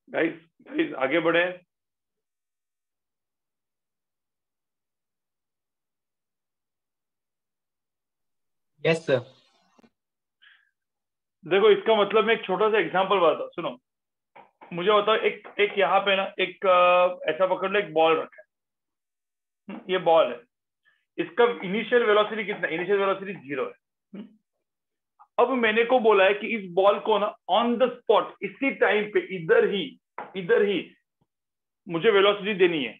गाइस गाइस, आगे बढ़े। Yes sir. देखो, इसका मतलब मैं एक छोटा सा एग्जांपल बताता हूँ, सुनो। मुझे बताओ, एक यहाँ पे ना, एक ऐसा पकड़ लो, एक बॉल रखा है। ये बॉल है, इसका इनिशियल वेलोसिटी कितना? इनिशियल वेलोसिटी 0 है। अब मैंने को बोला है कि इस बॉल को ना ऑन द स्पॉट, इसी टाइम पे, इधर ही मुझे वेलोसिटी देनी है।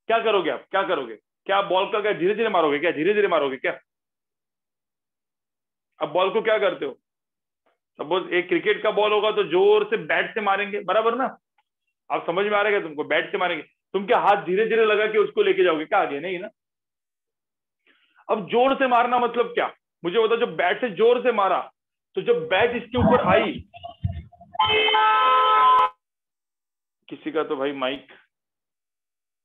क्या करोगे आप? क्या करोगे? क्या आप बॉल का क्या धीरे धीरे मारोगे? क्या धीरे धीरे मारोगे क्या? अब बॉल को क्या करते हो? सपोज एक क्रिकेट का बॉल होगा तो जोर से बैट से मारेंगे, बराबर ना? आप समझ में आ रहा है क्या तुमको? बैट से मारेंगे। तुम क्या हाथ धीरे धीरे लगा के उसको लेके जाओगे क्या आगे? नहीं ना। अब जोर से मारना मतलब क्या? मुझे बताओ, जब बैट से जोर से मारा, तो जब बैट इसके ऊपर आई, किसी का तो भाई माइक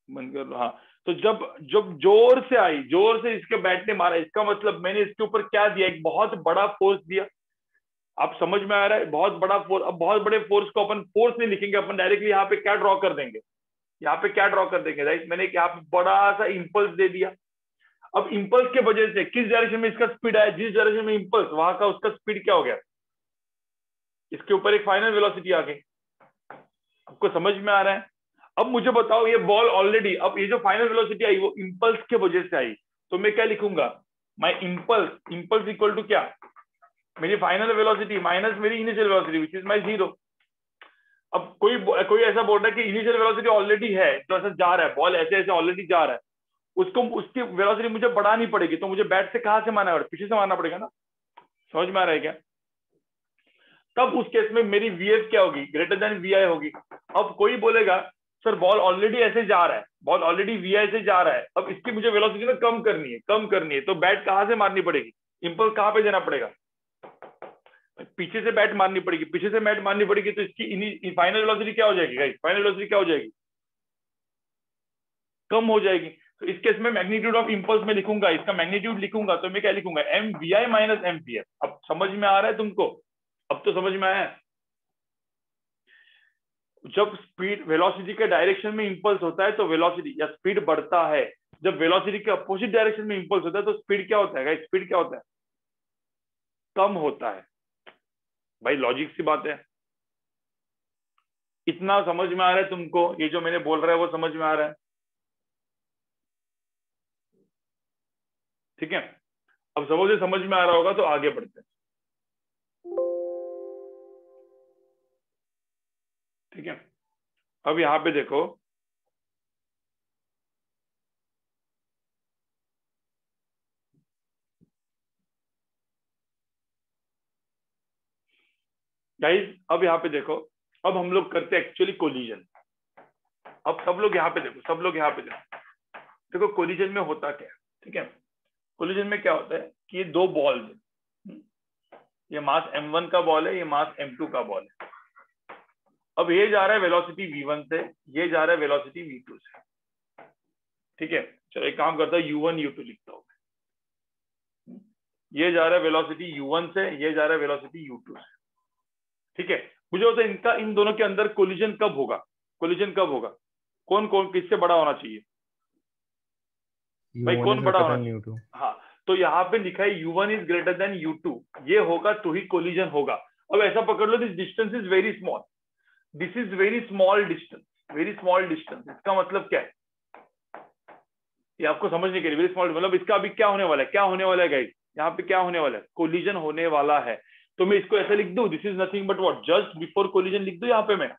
बंद कर लो। हाँ, तो जब जब जोर से आई, जोर से इसके बैट ने मारा, इसका मतलब मैंने इसके ऊपर क्या दिया, एक बहुत बड़ा फोर्स दिया। आप समझ में आ रहा है, बहुत बड़ा फोर्स। अब बहुत बड़े फोर्स को अपन फोर्स नहीं लिखेंगे, अपन डायरेक्टली यहाँ पे क्या ड्रॉ कर देंगे, यहाँ पे क्या ड्रॉ कर देंगे, राइट। मैंने यहाँ पे बड़ा सा इंपल्स दे दिया। अब इंपल्स के वजह से किस डायरेक्शन में इसका स्पीड आया, जिस डायरेक्शन में इंपल्स, वहां का उसका स्पीड क्या हो गया, इसके ऊपर एक फाइनल वेलोसिटी आ गई। आपको समझ में आ रहा है। अब मुझे बताओ, ये बॉल ऑलरेडी, अब ये जो फाइनल वेलोसिटी आई वो इंपल्स के वजह से आई, तो मैं क्या लिखूंगा, my impulse, impulse equal to क्या, मेरी फाइनल वेलोसिटी माइनस मेरी initial velocity which is my zero. अब कोई ऐसा बोल रहा है कि इनिशियल वेलोसिटी ऑलरेडी है, तो ऐसा जा रहा है, बॉल ऐसे ऐसे ऑलरेडी जा रहा है, उसको उसकी वेलोसिटी मुझे बढ़ानी पड़ेगी, तो मुझे बैट से कहां से मारना पड़ेगा, पीछे से मारना पड़ेगा ना। समझ में आ रहा है क्या। तब उस केस में मेरी वीएफ क्या होगी, ग्रेटर देन वीआई होगी। अब कोई बोलेगा सर बॉल ऑलरेडी ऐसे जा रहा है, बॉल ऑलरेडी वीआई से जा रहा है, अब इसकी मुझे वेलोसिटी ना कम करनी है, तो बैट कहां से मारनी पड़ेगी, इंपल्स कहां पे देना पड़ेगा, पीछे से बैट मारनी पड़ेगी, पीछे से बैट मारनी पड़ेगी, तो इसकी फाइनल वेलोसिटी क्या हो जाएगी गाइस, फाइनल वेलोसिटी क्या हो जाएगी, कम हो जाएगी। तो इस केस में मैग्नीट्यूड ऑफ इंपल्स में लिखूंगा, इसका मैग्नीट्यूड लिखूंगा, तो मैं क्या लिखूंगा, M V I minus M P F. अब समझ में आ रहा है तुमको, अब तो समझ में आया। जब स्पीड वेलोसिटी के डायरेक्शन में इंपल्स होता है तो वेलोसिटी या स्पीड बढ़ता है, जब वेलोसिटी के अपोजिट डायरेक्शन में इंपल्स होता है तो स्पीड क्या होता है, स्पीड क्या होता है, कम होता है। भाई लॉजिक सी बात है, इतना समझ में आ रहा है तुमको, ये जो मैंने बोल रहा है वो समझ में आ रहा है, ठीक है। अब समझ में आ रहा होगा तो आगे बढ़ते हैं, ठीक है। अब यहां पे देखो, गाइस अब यहां पे देखो, अब हम लोग करते हैं एक्चुअली कोलिजन। अब सब लोग यहाँ पे देखो, सब लोग यहाँ पे देखो कोलिजन में होता क्या है, ठीक है। कोलिजन में क्या होता है कि ये दो बॉल्स, ये मास m1 का बॉल है, ये मास m2 का बॉल है। अब ये जा रहा है वेलोसिटी v1 से, ये जा रहा है वेलोसिटी v2 से, ठीक है। चलो एक काम करता है, u1 u2 लिखता हूं। ये जा रहा है वेलोसिटी u1 से, ये जा रहा है वेलोसिटी u2 से, ठीक है। मुझे होता है इनका, इन दोनों के अंदर कोलिजन कब होगा, कोलिजन कब होगा, कौन कौन किससे बड़ा होना चाहिए भाई, कौन बड़ा होना चाहिए। हाँ, तो यहाँ पे लिखा है u1 is greater than u2, ये होगा तो ही कोलिजन होगा। अब ऐसा पकड़ लो, this distance is very small, this is very small distance, very small distance. इसका मतलब क्या है, ये आपको समझने के लिए, वेरी स्मॉल मतलब इसका अभी क्या होने वाला है, क्या होने वाला है गाइस, यहाँ पे क्या होने वाला है, कोलिजन होने वाला है। तो मैं इसको ऐसे लिख दूं, this is nothing but what, just before collision लिख दूं यहाँ पे मैं।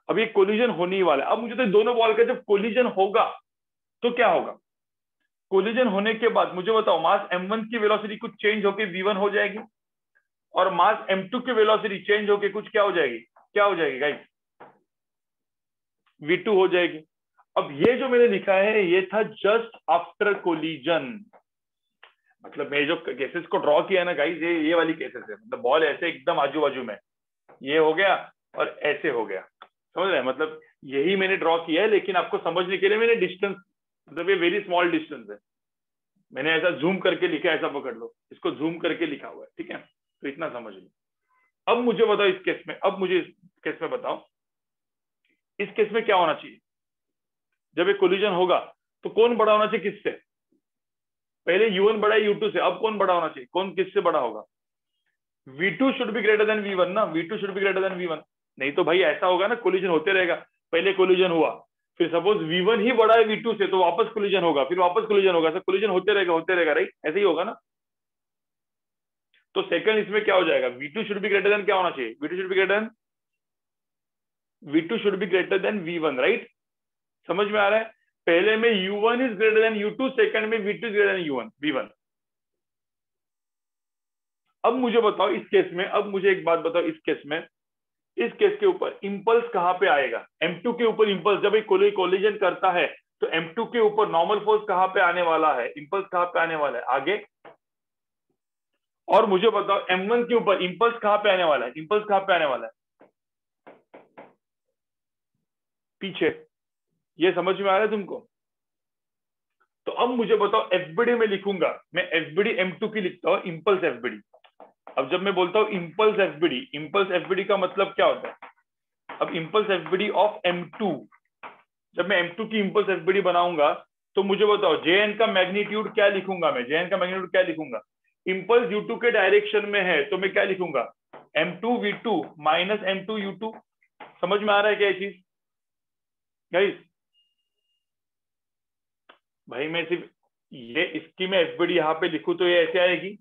अब ये कोलिजन होने ही वाला है। अब मुझे तो दोनों बॉल का जब कोलिजन होगा तो क्या होगा, कोलिजन होने के बाद मुझे बताओ, मास m1 की वेलोसिटी कुछ चेंज होके v1 हो जाएगी, और मास m2 की वेलोसिटी चेंज होके कुछ क्या हो जाएगी, क्या हो जाएगी गाइस, v2 हो जाएगी। अब ये जो मैंने लिखा है ये था जस्ट आफ्टर कोलिजन, मतलब मैं जो केसेस को ड्रॉ किया ना गाइस, ये वाली केसेस है, मतलब बॉल ऐसे एकदम आजू बाजू में, ये हो गया और ऐसे हो गया, समझ रहे हैं, मतलब यही मैंने ड्रॉ किया है, लेकिन आपको समझने के लिए मैंने डिस्टेंस, मतलब ये वेरी स्मॉल डिस्टेंस है, मैंने ऐसा जूम करके लिखा है, ऐसा पकड़ लो, इसको जूम करके लिखा हुआ है, ठीक है। तो इतना समझ लो। अब मुझे बताओ इस केस में, अब मुझे इस केस में बताओ, इस केस में क्या होना चाहिए, जब ये कोलिजन होगा तो कौन बड़ा होना चाहिए किससे, पहले u1 बड़ा है u2 से, अब कौन बड़ा होना चाहिए, कौन किससे बड़ा होगा, v2 should be greater than v1 ना, v2 should be greater than v1, नहीं तो भाई ऐसा होगा ना, कोलिजन होते रहेगा, पहले कोलिजन हुआ, फिर सपोज v1 ही बड़ा है v2 से, तो वापस कोलिजन होगा, फिर वापस कोलिजन होगा, सब कोलिजन होते रहेगा, राइट, ऐसे ही होगा ना। तो सेकंड इसमें क्या हो जाएगा, v2 should be greater than क्या होना चाहिए, v2 should be greater than v1, right. समझ में आ रहा है, पहले में u1 is greater than u2, second में v2 is greater than v1। अब मुझे बताओ इस केस में, अब मुझे एक बात बताओ, इस केस के ऊपर इंपल्स कहां पे आएगा, m2 के ऊपर इंपल्स, जब कोई कोलिजन करता है तो m2 के ऊपर नॉर्मल फोर्स कहां पे आने वाला है, इंपल्स कहां पे आने वाला है, आगे। और मुझे बताओ m1 के ऊपर इंपल्स कहां पे आने वाला है, इंपल्स कहां पे आने वाला है, पीछे, ये समझ में आ रहा है तुमको? तो अब मुझे बताओ एफबीडी में लिखूंगा, मैं एफबीडी M2 की लिखता हूँ, इंपल्स एफबीडी। अब जब मैं बोलता हूँ इंपल्स एफबीडी का मतलब क्या होता है? अब इंपल्स एफबीडी ऑफ M2, जब मैं M2 की इंपल्स एफबीडी बनाऊंगा तो मुझे बताओ Jn का मैग्नीट्यूड क्या लिखूंगा? मैं Jn का मैग्नीट्यूड क्या लिखूंगा? इंपल्स U2 के डायरेक्शन में है तो मैं क्या लिखूंगा? M2V2 minus M2U2। समझ में आ रहा है क्या ये चीज गाइस? भाई मैं सिर्फ ये इसकी मैं एफबीडी यहाँ पे लिखूं तो ये ऐसे आएगी,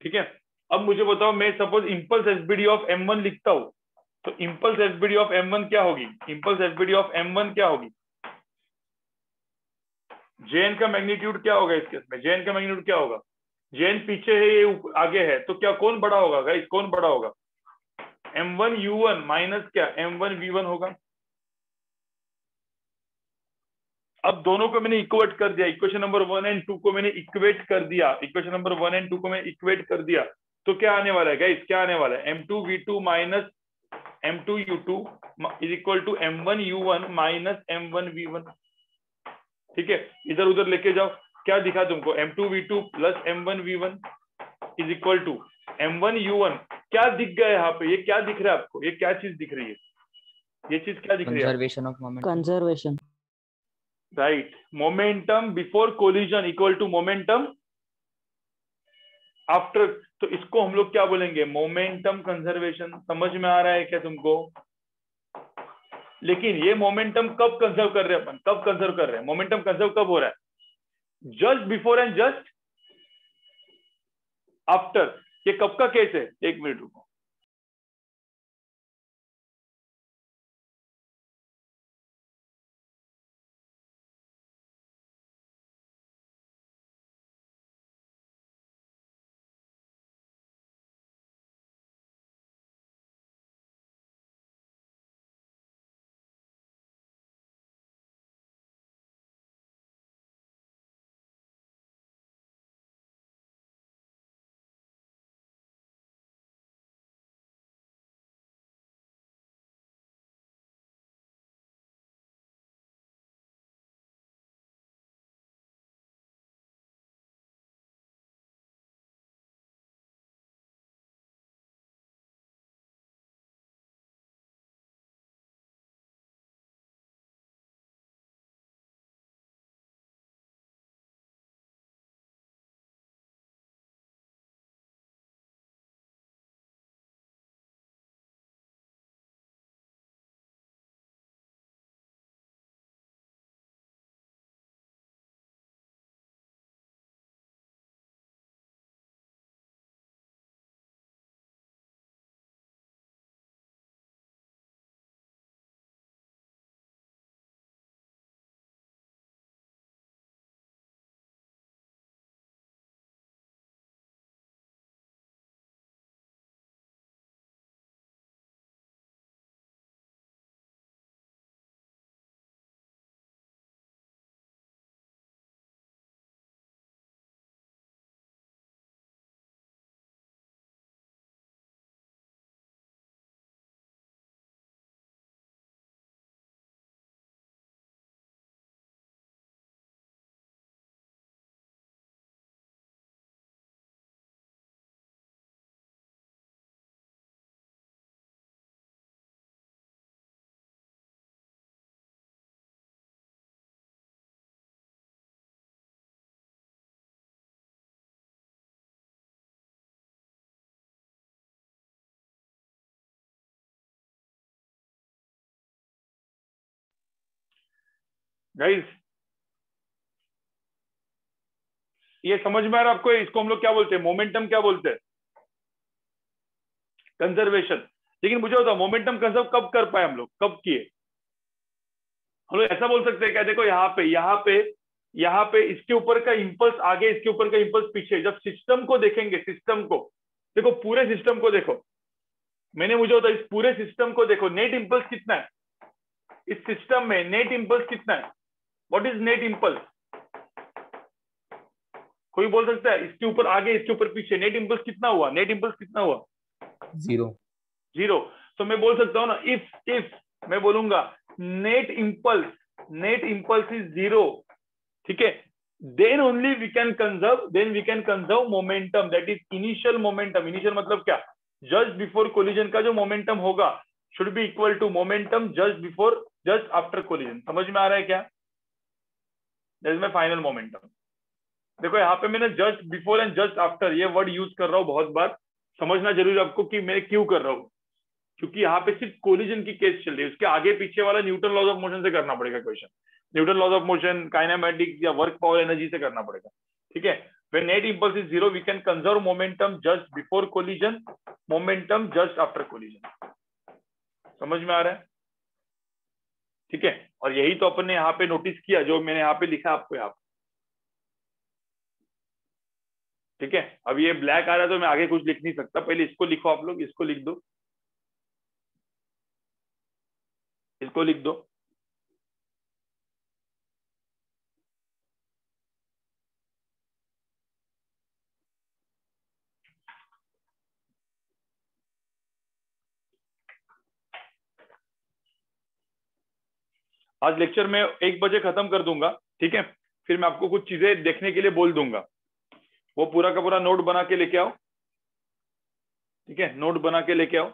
ठीक है। अब मुझे बताओ मैं suppose impulse FBD of M1 लिखता हूं, तो इंपल्स एफबीडी ऑफ M1 क्या होगी? इंपल्स एफबीडी ऑफ M1 क्या होगी? Jn का मैग्नीट्यूड क्या होगा? इस केस में Jn का मैग्नीट्यूड क्या होगा? Jn पीछे है, ये आगे है, तो क्या कौन बड़ा होगा गाइस? कौन बड़ा होगा? M1U1 माइनस क्या M1V1 होगा। अब दोनों को मैंने इक्वेट कर दिया, इक्वेशन नंबर 1 एंड 2 को मैंने इक्वेट कर दिया, इक्वेशन नंबर 1 एंड 2 को मैंने इक्वेट कर दिया, तो क्या आने वाला है गाइस? क्या आने वाला है? M2V2 minus M2U2 is equal to M1U1 minus M1V1। ठीक है, इधर उधर लेके जाओ, क्या दिखा तुमको? M2V2 plus M1V1 is equal to M1U1। क्या दिख गया यहाँ पे? ये क्या दिख रहा है आपको? ये क्या चीज दिख रही है? ये चीज क्या दिख रही है? Conservation of momentum. Conservation. Right, momentum before collision equal to momentum after. तो इसको हम लोग क्या बोलेंगे? Momentum conservation. समझ में आ रहा है क्या तुमको? लेकिन ये मोमेंटम कब कंजर्व कर रहे हैं अपन? कब कंजर्व कर रहे हैं? मोमेंटम कंजर्व कब हो रहा है? Just before and just after. ये कब का केस है? एक मिनट रुको। गाइस ये समझ में आ रहा है आपको? इसको हम लोग क्या बोलते हैं? मोमेंटम क्या बोलते हैं? कंजर्वेशन। लेकिन मुझे बताओ मोमेंटम कंजर्व कब कर पाए हम लोग? कब किए हम लोग? ऐसा बोल सकते हैं क्या? देखो यहाँ पे इसके ऊपर का इंपल्स आगे, इसके ऊपर का इंपल्स पीछे। जब सिस्टम को देखेंगे, सिस्टम को देखो, पूरे सिस्टम को देखो, मैंने मुझे बताया इस पूरे सिस्टम को देखो, नेट इंपल्स कितना है इस सिस्टम में? नेट इंपल्स कितना है? What is net impulse? कोई बोल सकता है? इसके ऊपर आगे, इसके ऊपर पीछे, नेट इंपल्स कितना हुआ? नेट इंपल्स कितना हुआ? 0। जीरो। तो मैं बोल सकता हूँ ना, इफ मैं बोलूंगा नेट इम्पल्स इज 0, ठीक है, then only we can conserve momentum, that is initial momentum. Initial मतलब क्या, just before collision का जो momentum होगा should be equal to momentum just after collision. समझ में आ रहा है क्या? That is my final momentum. देखो यहाँ पे मैंने just before and just after ये वर्ड यूज कर रहा हूँ बहुत बार, समझना जरूरी आपको कि मैं क्यों कर रहा हूँ, क्योंकि यहाँ पे सिर्फ कोलिजन की केस चल रही है, उसके आगे पीछे वाला न्यूटन लॉज ऑफ मोशन से करना पड़ेगा question, Newton laws of motion, kinematics या वर्क पावर एनर्जी से करना पड़ेगा, ठीक है। When net impulse is 0 we can conserve momentum just before collision, momentum just after collision. समझ में आ रहा है? ठीक है, और यही तो अपन ने यहाँ पे नोटिस किया जो मैंने यहाँ पे लिखा आपको यहाँ पे, ठीक है। अब ये ब्लैक आ रहा है तो मैं आगे कुछ लिख नहीं सकता, पहले इसको लिखो आप लोग, इसको लिख दो, इसको लिख दो। आज लेक्चर में 1 बजे खत्म कर दूंगा, ठीक है, फिर मैं आपको कुछ चीजें देखने के लिए बोल दूंगा, वो पूरा का पूरा नोट बना के लेके आओ, ठीक है, नोट बना के लेके आओ।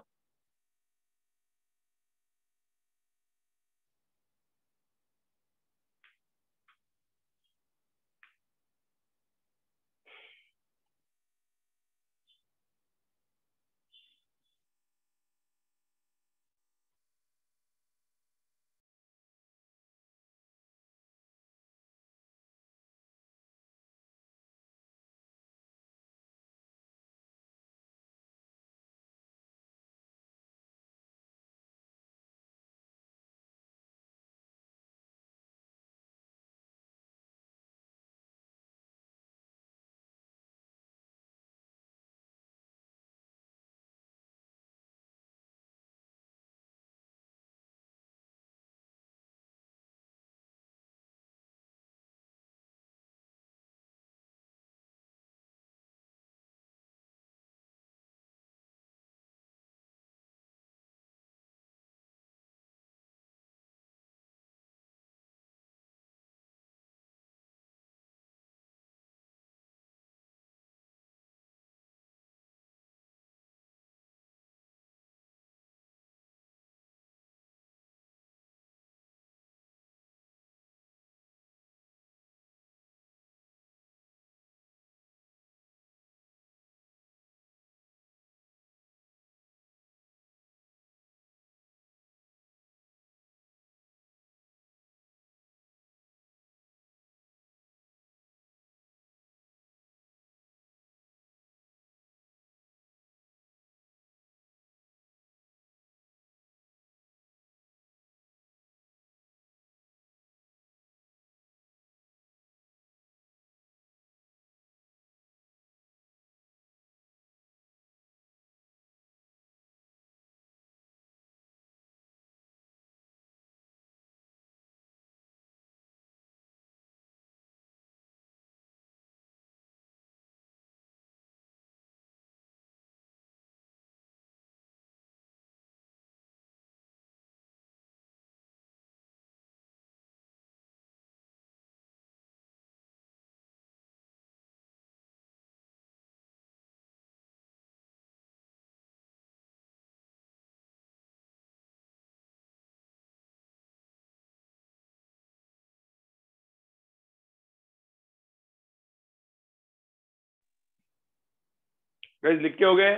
गाइस लिख के हो गए?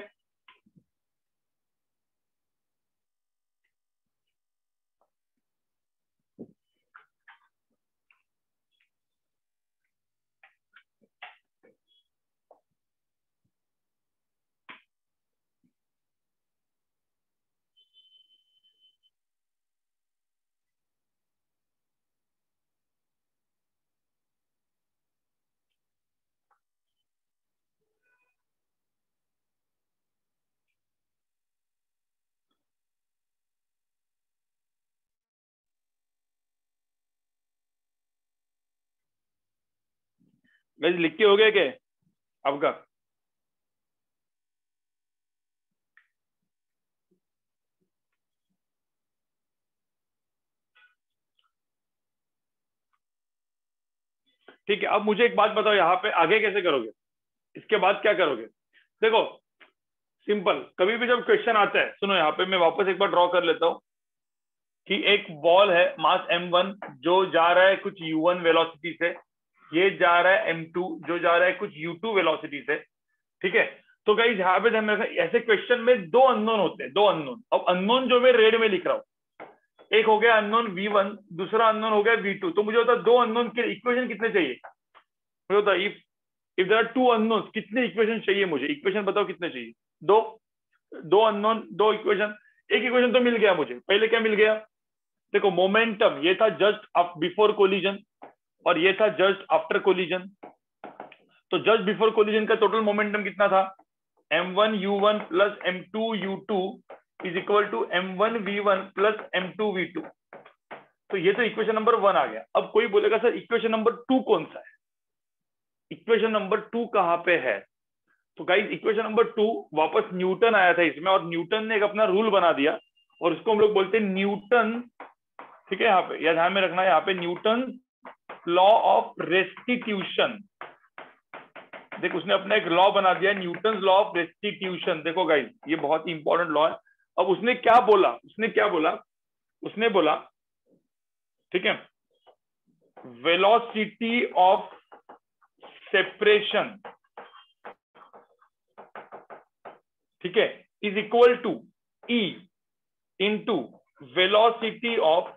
गाइस लिख के हो गए क्या आपका? ठीक है, अब मुझे एक बात बताओ, यहाँ पे आगे कैसे करोगे, इसके बाद क्या करोगे? देखो सिंपल, कभी भी जब क्वेश्चन आता है, सुनो यहाँ पे मैं वापस एक बार ड्रॉ कर लेता हूँ कि एक बॉल है मास m1 जो जा रहा है कुछ u1 वेलोसिटी से, ये जा रहा है m2 जो जा रहा है कुछ u2 वेलोसिटी से, ठीक है। तो गाइस यहाँ पे ध्यान रखना, ऐसे क्वेश्चन में दो अननोन होते हैं, दो अननोन। अब अननोन जो मैं रेड में लिख रहा हूँ, एक हो गया अननोन v1, दूसरा अननोन हो गया v2। तो मुझे होता दो अननोन के इक्वेशन कितने चाहिए, मुझे होता if there are two unknowns, कितने इक्वेशन चाहिए मुझे, इक्वेशन बताओ कितने चाहिए? दो, दो अननोन दो इक्वेशन। एक इक्वेशन तो मिल गया मुझे, पहले क्या मिल गया, देखो मोमेंटम ये था जस्ट बिफोर कोलिजन और ये था जस्ट आफ्टर कोलिजन। तो जस्ट बिफोर कोलिजन का टोटल मोमेंटम कितना था, m1 u1 plus m2 u2 is equal to m1 v1 plus m2 v2। तो ये तो इक्वेशन नंबर 1 आ गया। अब कोई बोलेगा सर इक्वेशन नंबर 2 कौन सा है, इक्वेशन नंबर 2 कहाँ पे है? तो गाइस इक्वेशन नंबर 2 वापस न्यूटन आया था इसमें, और न्यूटन ने एक अपना रूल बना दिया और उसको हम लोग बोलते हैं न्यूटन, ठीक है। यहाँ पे यह ध्यान में रखना है, यहाँ पे न्यूटन लॉ ऑफ रेस्टिट्यूशन। देखो उसने अपना एक लॉ बना दिया, न्यूटन लॉ ऑफ रेस्टिट्यूशन। देखो गाइस ये बहुत ही इंपॉर्टेंट लॉ है। अब उसने क्या बोला, उसने बोला ठीक है, वेलोसिटी ऑफ सेपरेशन, ठीक है, is equal to E into velocity of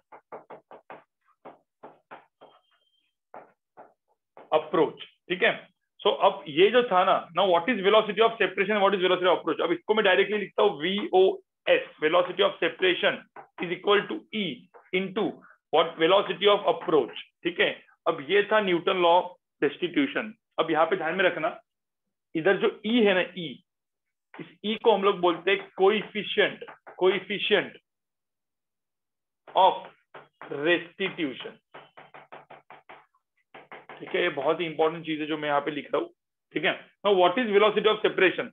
approach, ठीक है। सो अब ये जो था ना what is velocity of separation, what is velocity of approach. अब इसको मैं डायरेक्टली लिखता हूं VOS, velocity of separation is equal to E into what, velocity of approach, ठीक है। अब ये था न्यूटन लॉ ऑफ रेस्टिट्यूशन। अब यहाँ पे ध्यान में रखना, इधर जो E है ना, E, इस E को हम लोग बोलते हैं कोएफिशिएंट ऑफ रेस्टिट्यूशन, ठीक है। ये बहुत ही इंपॉर्टेंट चीज है जो मैं यहाँ पे लिख रहा हूँ, ठीक है। Now what is velocity of separation.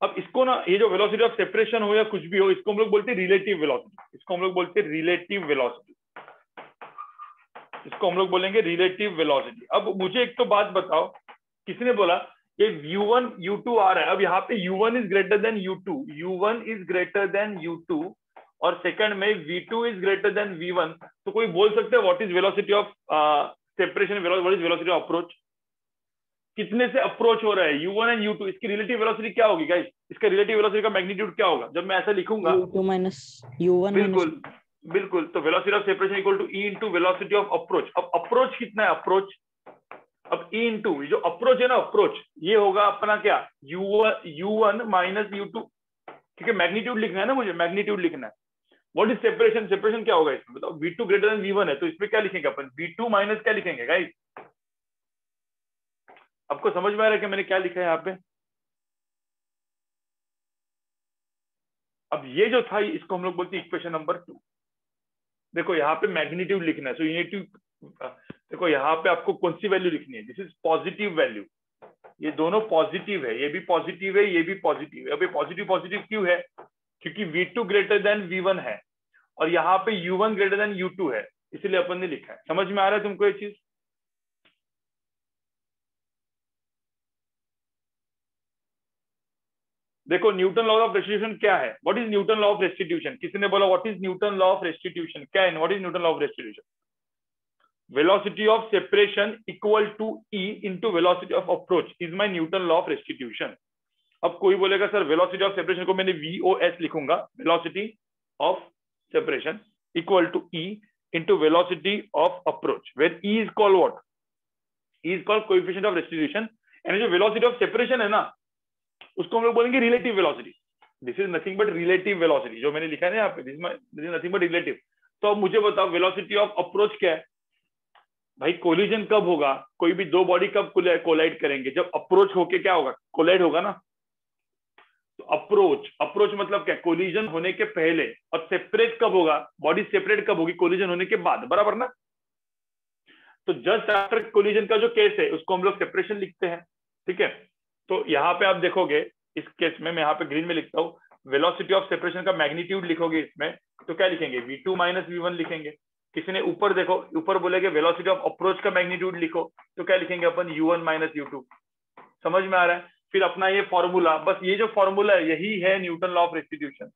अब इसको ना, ये जो वेलोसिटी ऑफ सेपरेशन हो या कुछ भी हो, इसको हम लोग बोलते हैं रिलेटिव वेलोसिटी, इसको हम लोग बोलते हैं रिलेटिव वेलोसिटी, इसको हम लोग बोलेंगे रिलेटिव वेलोसिटी। अब मुझे एक तो बात बताओ, किसने बोला ये u1 u2 आ रहा है, अब यहाँ पे u1 is greater than u2, u1 is greater than u2 और सेकंड में v2 is greater than v1, तो कोई बोल सकते हैं what is velocity of separation, what is velocity of approach, कितने से अप्रोच हो रहा है u1 एंड u2, इसकी रिलेटिव वेलोसिटी क्या होगी गाइस, इसका रिलेटिव वेलोसिटी का मैग्नीट्यूड क्या होगा जब मैं ऐसा लिखूंगा, u2 माइनस u1, बिल्कुल बिल्कुल। तो velocity of separation equal to E into velocity of approach. अब अप्रोच कितना है, अप्रोच, अब E इंटू जो अप्रोच है ना, अप्रोच ये होगा अपना क्या, u1 माइनस u2, ठीक है। मैग्नीट्यूड लिखना है ना मुझे, मैग्नीट्यूड लिखना है। व्हाट इज सेपरेशन, सेपरेशन क्या होगा इसमें बताओ, v2 ग्रेटर देन v1 है, तो इसमें क्या लिखेंगे अपन, v2 माइनस क्या लिखेंगे गाइस, आपको समझ में आ रहा है कि मैंने क्या लिखा है यहाँ पे। अब ये जो था इसको हम लोग बोलते हैं इक्वेशन नंबर 2। देखो यहाँ पे मैग्नीट्यूड लिखना है, सो यू नीड टू, देखो यहाँ पे आपको कौन सी वैल्यू लिखनी है, दिस इज पॉजिटिव वैल्यू, ये दोनों पॉजिटिव है, ये भी पॉजिटिव है, ये भी पॉजिटिव है। अब ये पॉजिटिव पॉजिटिव क्यों है, क्योंकि v2 ग्रेटर देन v1 है और यहाँ पे u1 ग्रेटर देन u2 है, इसलिए अपन ने लिखा है। समझ में आ रहा है तुमको ये चीज? देखो न्यूटन लॉ ऑफ रेस्टिट्यूशन क्या है, what is Newton law of restitution, किसी ने बोला what is Newton law of restitution, क्या है, what is Newton law of restitution, velocity of separation equal to E into velocity of approach is my Newton law of restitution. अब कोई बोलेगा sir velocity of separation को मैंने VOS लिखूंगा, velocity of separation equal to E into velocity of approach, where E is called what, E is called coefficient of restitution. यानी जो velocity of separation है ना, उसको हम लोग बोलेंगे relative velocity. This is nothing but relative velocity, जो मैंने लिखा है ना यहाँ पे, this is nothing but relative. तो अब मुझे बताओ वेलोसिटी ऑफ अप्रोच क्या है भाई, कोलिजन कब होगा, कोई भी दो बॉडी कब कोलाइड करेंगे, जब अप्रोच होके क्या होगा, कोलाइड होगा ना। तो अप्रोच मतलब क्या, कोलिजन होने के पहले, और सेपरेट कब होगा, बॉडी सेपरेट कब होगी, कोलिजन होने के बाद, बराबर ना। तो जस्ट आफ्टर कोलिजन का जो केस है उसको हम लोग सेपरेशन लिखते हैं, ठीक है। तो यहाँ पे आप देखोगे इस केस में, मैं यहाँ पे ग्रीन में लिखता हूँ, वेलोसिटी ऑफ सेपरेशन का मैग्नीट्यूड लिखोगे इसमें, तो क्या लिखेंगे, v2 माइनस v1 लिखेंगे। किसी ने ऊपर देखो, ऊपर बोलेगे वेलोसिटी ऑफ अप्रोच का मैग्नीट्यूड लिखो, तो क्या लिखेंगे अपन, u1 माइनस u2। समझ में आ रहा है? फिर अपना ये फॉर्मूला, बस ये जो फॉर्मूला है यही है न्यूटन लॉ ऑफ रेस्टिट्यूशन।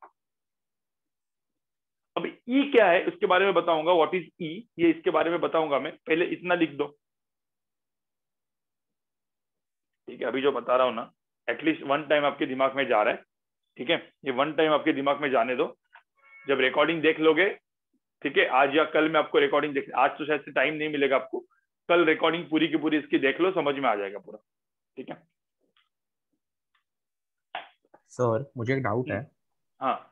अब ई क्या है उसके बारे में बताऊंगा, व्हाट इज ई, ये इसके बारे में बताऊंगा मैं, पहले इतना लिख दो। ठीक है, अभी जो बता रहा हूं ना, एटलीस्ट वन टाइम आपके दिमाग में जा रहा है। ठीक है, ये वन टाइम आपके दिमाग में जाने दो, जब रिकॉर्डिंग देख लोगे, ठीक है, आज या कल मैं आपको रिकॉर्डिंग देख, आज तो शायद से टाइम नहीं मिलेगा आपको, कल रिकॉर्डिंग पूरी की पूरी इसकी देख लो, समझ में आ जाएगा पूरा। ठीक है सर मुझे एक डाउट है। हाँ,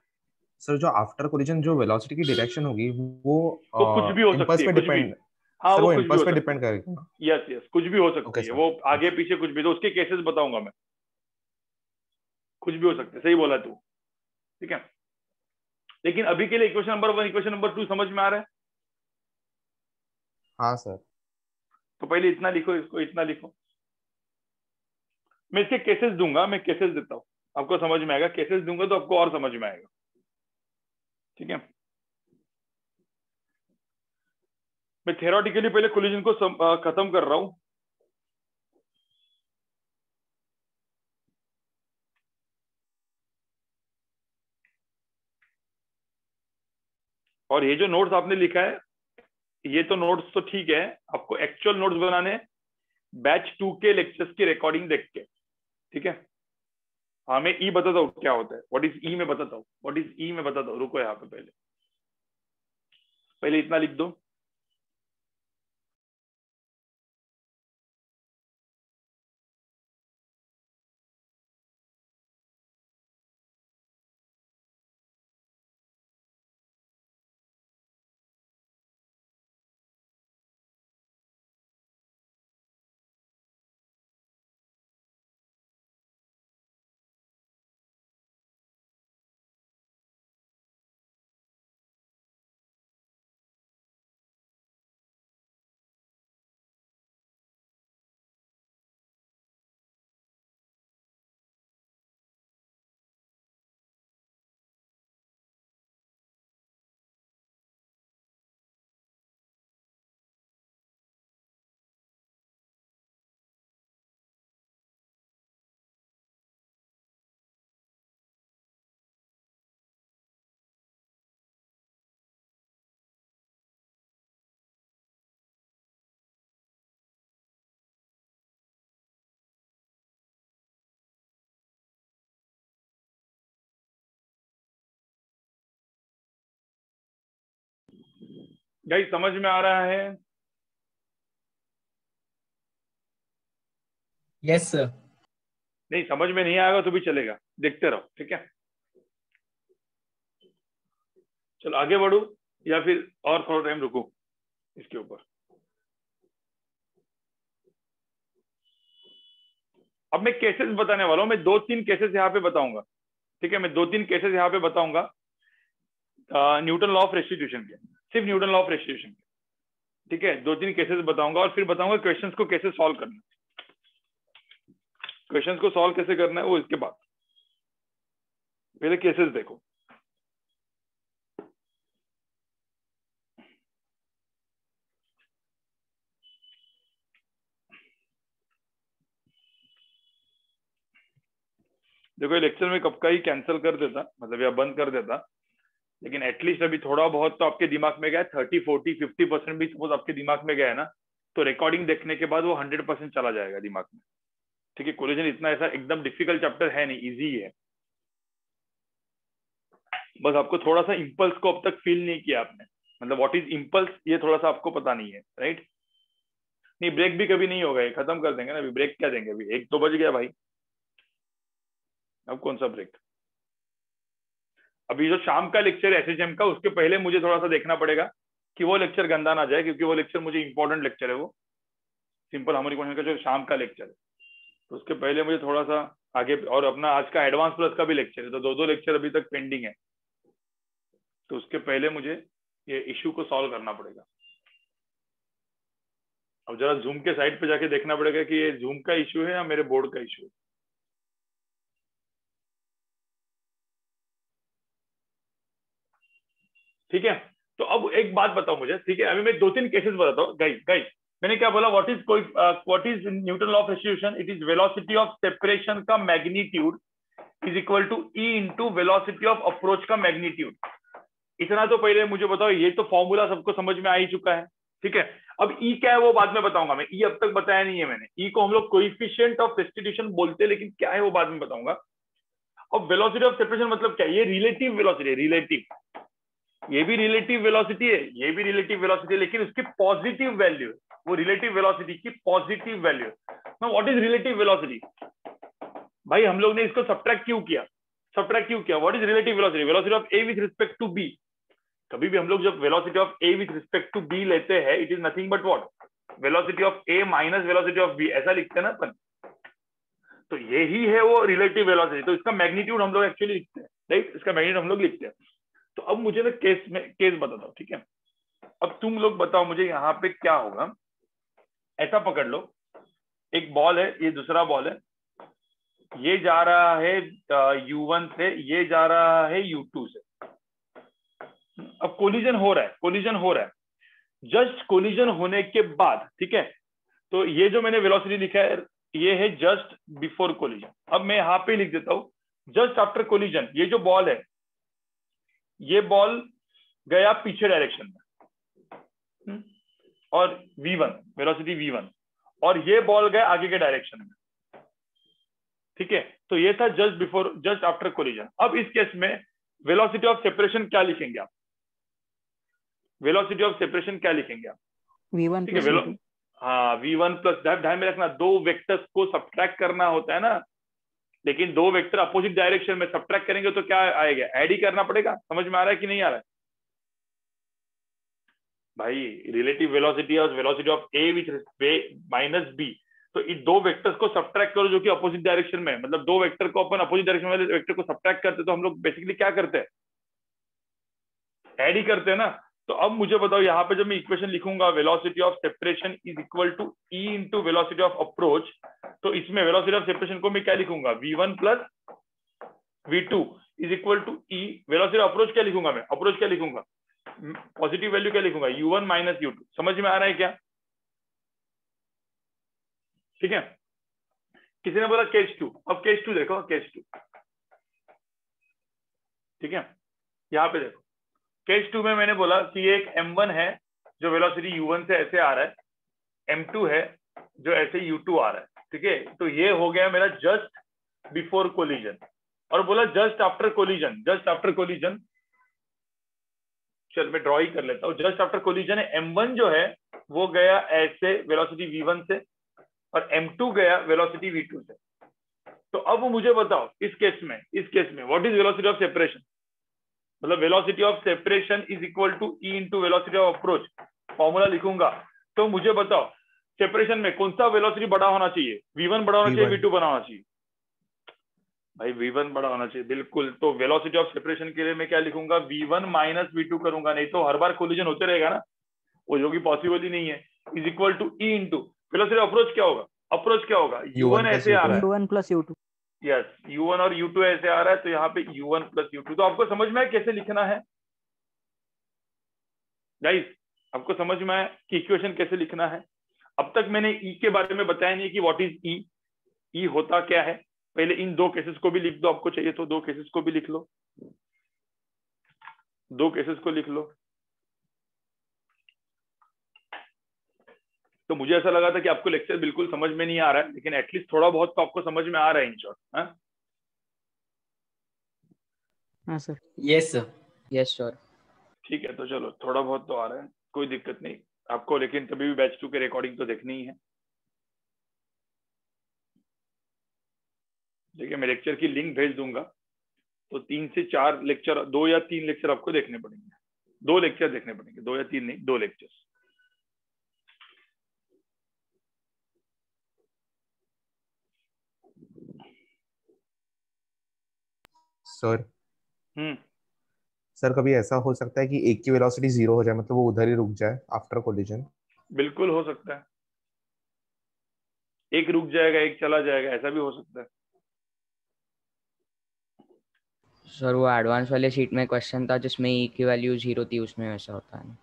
सर जो आफ्टर कोलिजन जो वेलोसिटी की डायरेक्शन होगी वो तो कुछ भी हो इम्पल्स सकती है, पे कुछ भी। डिपेंड, हाँ, सर वो वो कुछ भी इम्पल्स हो पे सकती डिपेंड करेगा। है। यस यस, कुछ भी हो सकती ओके है, सर। वो आगे पीछे कुछ भी, तो उसके केसेस बताऊंगा मैं, कुछ भी हो सकते है, सही बोला तू। ठीक है, लेकिन अभी के लिए इक्वेशन नंबर 1 इक्वेशन नंबर 2 समझ में आ रहा है? हाँ सर। तो पहले इतना लिखो, इसको इतना लिखो, मैं इसके केसेस दूंगा, मैं केसेस देता हूँ, आपको समझ में आएगा, केसेस दूंगा तो आपको और समझ में आएगा। ठीक है, मैं थ्योरेटिकली पहले कोलिजन को खत्म कर रहा हूं। और ये जो नोट्स आपने लिखा है, ये तो नोट्स तो ठीक है, आपको एक्चुअल नोट्स बनाने बैच 2 के लेक्चर्स की रिकॉर्डिंग देख के। ठीक है, हाँ मैं ई बताता हूँ क्या होता है, व्हाट इज ई में बताता हूँ, व्हाट इज ई में बताता हूँ, रुको यहाँ पे पहले पहले इतना लिख दो। गाइस समझ में आ रहा है? Yes, sir. नहीं समझ में नहीं आएगा तो भी चलेगा, देखते रहो। ठीक है, चलो आगे बढ़ू या फिर और थोड़ा टाइम रुकूं इसके ऊपर। अब मैं केसेस बताने वाला हूं, मैं 2-3 केसेस यहाँ पे बताऊंगा। ठीक है, मैं 2-3 केसेस यहाँ पे बताऊंगा न्यूटन लॉ ऑफ रेस्टिट्यूशन के, सिर्फ न्यूटन लॉ ऑफ रेस्टिट्यूशन के। ठीक है, 2-3 केसेस बताऊंगा और फिर बताऊंगा क्वेश्चंस को कैसे सॉल्व करना है, क्वेश्चंस को सॉल्व कैसे करना है वो इसके बाद। पहले केसेस देखो। देखो ये लेक्चर में कब का ही कैंसिल कर देता, मतलब या बंद कर देता, लेकिन एटलीस्ट अभी थोड़ा बहुत तो आपके दिमाग में गया, 30-40-50% भी सपोज आपके दिमाग में गया है ना, तो रिकॉर्डिंग देखने के बाद वो 100% चला जाएगा दिमाग में। ठीक है, कोलिजन इतना ऐसा एकदम डिफिकल्ट चैप्टर है नहीं, इजी है। बस आपको थोड़ा सा इम्पल्स को अब तक फील नहीं किया आपने, मतलब व्हाट इज इम्पल्स ये थोड़ा सा आपको पता नहीं है, राइट? नहीं ब्रेक भी कभी नहीं होगा, ये खत्म कर देंगे ना अभी, ब्रेक क्या देंगे अभी, 1 तो बज गया भाई, अब कौन सा ब्रेक? अभी जो शाम का लेक्चर है एसएचएम का, उसके पहले मुझे थोड़ा सा देखना पड़ेगा कि वो लेक्चर गंदा ना जाए, क्योंकि वो लेक्चर मुझे इंपॉर्टेंट लेक्चर है, वो सिंपल हार्मोनिक मोशन का जो शाम का लेक्चर है, तो उसके पहले मुझे थोड़ा सा आगे, और अपना आज का एडवांस प्लस का भी लेक्चर है, तो 2-2 लेक्चर अभी तक पेंडिंग है, तो उसके पहले मुझे ये इश्यू को सॉल्व करना पड़ेगा। अब जरा जूम के साइड पे जाके देखना पड़ेगा कि ये जूम का इश्यू है या मेरे बोर्ड का इश्यू है। ठीक है, तो अब एक बात बताओ मुझे, ठीक है? अभी मैं 2-3 केसेस बताता हूँ। गाइस मैंने क्या बोला? What is Newton law of distribution? It is velocity of separation का magnitude is equal to E into velocity of approach का मैग्नीट्यूड। इतना तो पहले मुझे बताओ, ये तो फॉर्मूला सबको समझ में आ ही चुका है, ठीक है? अब ई क्या है वो बाद में बताऊंगा मैं, ई अब तक बताया नहीं है मैंने। ई को हम लोग कोएफिशिएंट ऑफ सब्स्टिट्यूशन बोलते हैं, लेकिन क्या है वो बाद में बताऊंगा। अब वेलोसिटी ऑफ सेपरेशन मतलब क्या? ये रिलेटिव वेलोसिटी है, रिलेटिव। ये भी रिलेटिव वेलोसिटी है, ये भी रिलेटिव वेलोसिटी है, लेकिन उसकी पॉजिटिव वैल्यू है, वो रिलेटिव वेलोसिटी की पॉजिटिव वैल्यू है। Now what is relative velocity? भाई हम लोग ने इसको सब्ट्रैक्ट क्यों किया? What is relative velocity? Velocity of A with respect to B. कभी भी हम लोग जब velocity of A with respect to B लेते हैं, it is nothing but what? Velocity of A minus velocity of B, ऐसा लिखते हैं ना अपन। तो यही है वो रिलेटिव वेलोसिटी। तो इसका मैग्नीट्यूड हम लोग एक्चुअली लिखते हैं, राइट? इसका मैग्नीट्यूड हम लोग लिखते हैं। तो अब मुझे ना केस बताता हूँ, ठीक है? अब तुम लोग बताओ मुझे यहाँ पे क्या होगा। ऐसा पकड़ लो, एक बॉल है, ये दूसरा बॉल है, ये जा रहा है U1 से, ये जा रहा है U2 से। अब कोलिजन हो रहा है। जस्ट कोलिजन होने के बाद, ठीक है, तो ये जो मैंने वेलोसिटी लिखा है ये है जस्ट बिफोर कोलिजन। अब मैं यहाँ पे लिख देता हूँ जस्ट आफ्टर कोलिजन। ये जो बॉल है, ये बॉल गया पीछे डायरेक्शन में, और V1 वेलोसिटी V1, और ये बॉल गया आगे के डायरेक्शन में, ठीक है? तो ये था जस्ट आफ्टर कोलिजन। अब इस केस में वेलोसिटी ऑफ सेपरेशन क्या लिखेंगे आप? वेलोसिटी ऑफ सेपरेशन क्या लिखेंगे आप? V1 ठीक है, plus V2। हाँ, V1 प्लस, ध्यान में रखना, दो वेक्टर्स को सब्ट्रैक्ट करना होता है ना, लेकिन दो वेक्टर अपोजिट डायरेक्शन में सब्ट्रैक्ट करेंगे तो क्या आएगा? ऐड ही करना पड़ेगा। समझ में आ रहा है कि नहीं आ रहा है भाई? रिलेटिव वेलोसिटी और velocity of A with minus B, तो इन दो वेक्टर्स को सब्ट्रैक्ट करो जो कि अपोजिट डायरेक्शन में, मतलब दो वेक्टर को अपन अपोजिट डायरेक्शन वाले वेक्टर को सब्ट्रैक्ट करते, तो हम लोग बेसिकली क्या करते हैं? ऐड ही करते हैं ना। तो अब मुझे बताओ यहाँ पे जब मैं इक्वेशन लिखूंगा velocity of separation is equal to E into velocity of approach, तो इसमें वेलोसिटी ऑफ सेपरेशन को मैं क्या लिखूंगा? V1 plus V2 is equal to E. Velocity of approach क्या लिखूंगा मैं? अप्रोच क्या लिखूंगा? पॉजिटिव वैल्यू क्या लिखूंगा? U1 minus U2। समझ में आ रहा है क्या? ठीक है। किसी ने बोला केस 2। अब केस 2 देखो, केस 2, ठीक है, यहाँ पे देखो। केस 2 में मैंने बोला कि एक M1 है जो वेलोसिटी U1 से ऐसे आ रहा है, M2 है जो ऐसे U2 आ रहा है, ठीक है? तो ये हो गया मेरा जस्ट बिफोर कोलिजन, और बोला जस्ट आफ्टर कोलिजन। चल मैं ड्रॉ ही कर लेता हूँ। जस्ट आफ्टर कोलिजन है, M1 जो है वो गया ऐसे वेलोसिटी V1 से, और M2 गया वेलोसिटी V2 से। तो अब मुझे बताओ इस केस में what is velocity of separation? मतलब velocity of separation is equal to E into velocity of approach. Formula लिखूंगा तो मुझे बताओ सेपरेशन में कौन सा वेलोसिटी बड़ा होना चाहिए? V1 बड़ा होना चाहिए, V2 बड़ा होना चाहिए? भाई V1 बड़ा होना चाहिए, बिल्कुल। तो वेलोसिटी ऑफ सेपरेशन के लिए मैं क्या लिखूंगा? V1 माइनस V2 करूंगा, नहीं तो हर बार कोलिजन होते रहेगा ना, वो जो कि पॉसिबल ही नहीं है। Is equal to E into velocity of approach क्या होगा? U1 ऐसे आ रहा है, U1 plus U2। Yes, U1 और U2 ऐसे आ रहा है, तो यहाँ पे U1 प्लस U2। तो आपको समझ में आया कैसे लिखना है गाइस? आपको समझ में आया कि इक्वेशन कैसे लिखना है? अब तक मैंने ई के बारे में बताया नहीं कि व्हाट इज ई, ई होता क्या है। पहले इन दो केसेस को भी लिख दो, आपको चाहिए तो दो केसेस को भी लिख लो, दो केसेस को लिख लो। तो मुझे ऐसा लगा था कि आपको लेक्चर बिल्कुल समझ में नहीं आ रहा है, लेकिन एटलीस्ट थोड़ा बहुत तो आपको समझ में आ रहा है इन शॉर्ट। हाँ sir. Yes, sir. Yes sir. ठीक है, तो चलो थोड़ा बहुत तो आ रहा है, कोई दिक्कत नहीं आपको, लेकिन तभी भी बैच 2 के रिकॉर्डिंग तो देखनी ही है। देखिए मैं लेक्चर की लिंक भेज दूंगा, तो 3 से 4 लेक्चर, 2 या 3 लेक्चर आपको देखने पड़ेंगे। 2 लेक्चर देखने पड़ेंगे, 2 या 3 नहीं, 2 लेक्चर्स। सर हम्म, सर कभी ऐसा हो सकता है कि एक की वेलोसिटी 0 हो जाए, मतलब वो उधर ही रुक जाए आफ्टर कोलिजन? बिल्कुल हो सकता है, एक रुक जाएगा एक चला जाएगा, ऐसा भी हो सकता है। सर वो एडवांस वाले शीट में क्वेश्चन था जिसमें ई की वैल्यू 0 थी, उसमें वैसा होता है।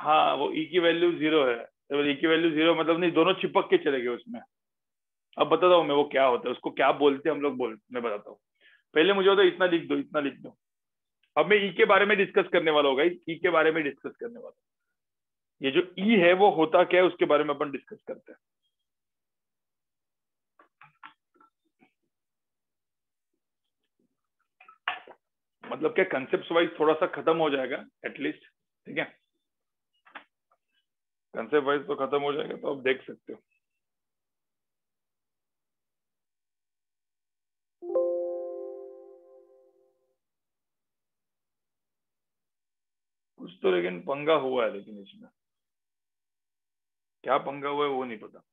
हाँ वो ई की वैल्यू 0 है, तो ई की वैल्यू 0 मतलब नहीं, दोनों चिपक के चले गए उसमें। अब बताता हूँ मैं वो क्या होता है, उसको क्या बोलते हैं हम लोग, मैं बताता हूँ। पहले मुझे होता इतना लिख दो, इतना लिख दो। अब मैं ई के बारे में डिस्कस करने वाला होगा, ई के बारे में डिस्कस करने वाला। ये जो ई है वो होता क्या है उसके बारे में अपन डिस्कस करते हैं। मतलब क्या कंसेप्ट वाइज थोड़ा सा खत्म हो जाएगा एटलीस्ट, ठीक है, कंसेप्ट वाइज तो खत्म हो जाएगा, तो आप देख सकते हो। कुछ तो लेकिन पंगा हुआ है, लेकिन इसमें क्या पंगा हुआ है वो नहीं पता।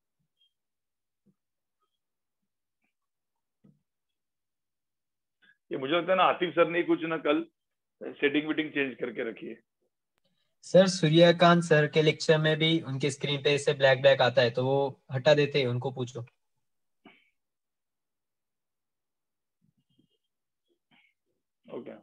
ये मुझे लगता है ना आतिफ सर ने कुछ ना कल सेटिंग वेटिंग चेंज करके रखी है। सर सूर्यकांत सर के लेक्चर में भी उनके स्क्रीन पे इससे ब्लैक ब्लैक आता है, तो वो हटा देते हैं, उनको पूछो। ओके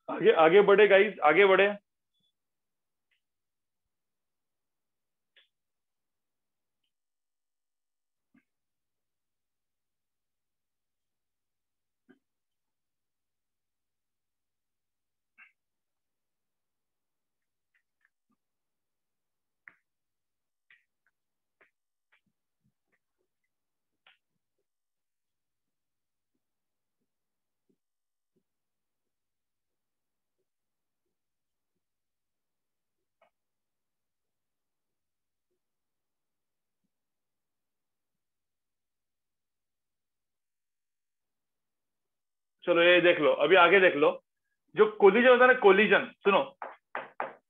आगे आगे बढ़े गाइस, आगे बढ़े। चलो ये देख लो, अभी आगे देख लो। जो कोलिजन होता है ना, कोलिजन सुनो,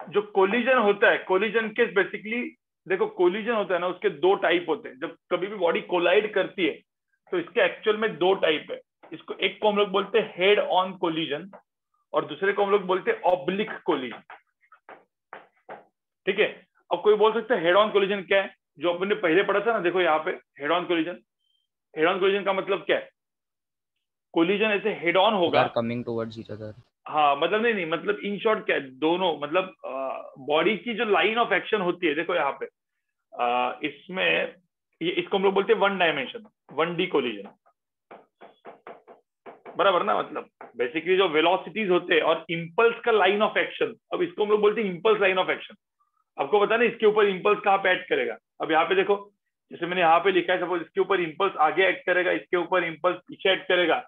जो कोलिजन होता है, कोलिजन के बेसिकली देखो, कोलिजन होता है ना उसके दो टाइप होते हैं। जब कभी भी बॉडी कोलाइड करती है तो इसके एक्चुअल में दो टाइप है। इसको एक को हम लोग बोलते हैं हेड ऑन कोलिजन और दूसरे को हम लोग बोलते हैं ऑब्लिक कोलिजन, ठीक है। अब कोई बोल सकता है हेड ऑन कोलिजन क्या है, जो अपन ने पहले पढ़ा था ना, देखो यहाँ पे head on collision. Head on collision का मतलब क्या है, कोलिजन ऐसे हेड ऑन होगा, कमिंग टुवर्ड्स ईच अदर। हाँ मतलब नहीं मतलब इन शॉर्ट क्या है, दोनों मतलब बॉडी की जो लाइन ऑफ एक्शन होती है, देखो यहाँ पे इसमें ये इसको हम लोग बोलते हैं वन डायमेंशन, 1D कोलिजन, बराबर ना। मतलब बेसिकली जो वेलोसिटीज होते हैं और इंपल्स का लाइन ऑफ एक्शन, अब इसको हम लोग बोलते हैं इंपल्स लाइन ऑफ एक्शन। आपको पता नहीं इसके ऊपर इंपल्स कहाँ पे ऐड करेगा। अब यहाँ पे देखो, जैसे मैंने यहाँ पे लिखा है, सपोज इसके ऊपर इंपल्स आगे ऐड करेगा, इसके ऊपर इंपल्स पीछे ऐड करेगा,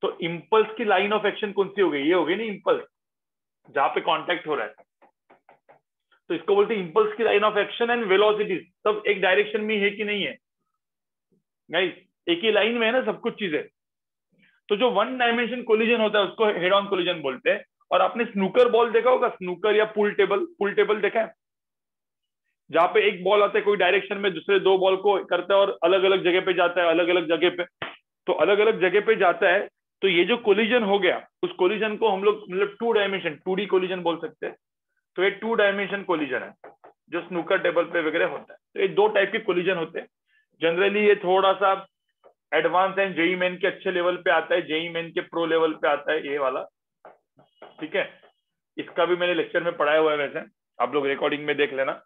तो इंपल्स की लाइन ऑफ एक्शन कौन सी हो गई, ये हो गई ना इंपल्स, जहां पे कांटेक्ट हो रहा है। तो इसको बोलते हैं इंपल्स की line of action and velocities सब एक डायरेक्शन में है कि नहीं है गाइस, एक ही लाइन में है ना सब कुछ चीजें। तो जो वन डायमेंशन कोलिजन होता है उसको हेड ऑन कोलिजन बोलते हैं। और आपने स्नूकर बॉल देखा होगा, स्नूकर या पूल टेबल देखा है, जहां पे एक बॉल आता है कोई डायरेक्शन में, दूसरे दो बॉल को करता है और अलग अलग जगह पे जाता है, अलग अलग जगह पे, तो अलग अलग जगह पे जाता है। तो ये जो कोलिजन हो गया, उस कोलिजन को हम लोग मतलब 2 डायमेंशन 2D कोलिजन बोल सकते हैं। तो ये 2 डायमेंशन कोलिजन है जो स्नूकर टेबल पे वगैरह होता है। तो ये दो टाइप के कोलिजन होते हैं। जनरली ये थोड़ा सा एडवांस एंड जेई मेन के अच्छे लेवल पे आता है, जेई मेन के प्रो लेवल पे आता है ये वाला, ठीक है। इसका भी मैंने लेक्चर में पढ़ाया हुआ है, वैसे आप लोग रिकॉर्डिंग में देख लेना।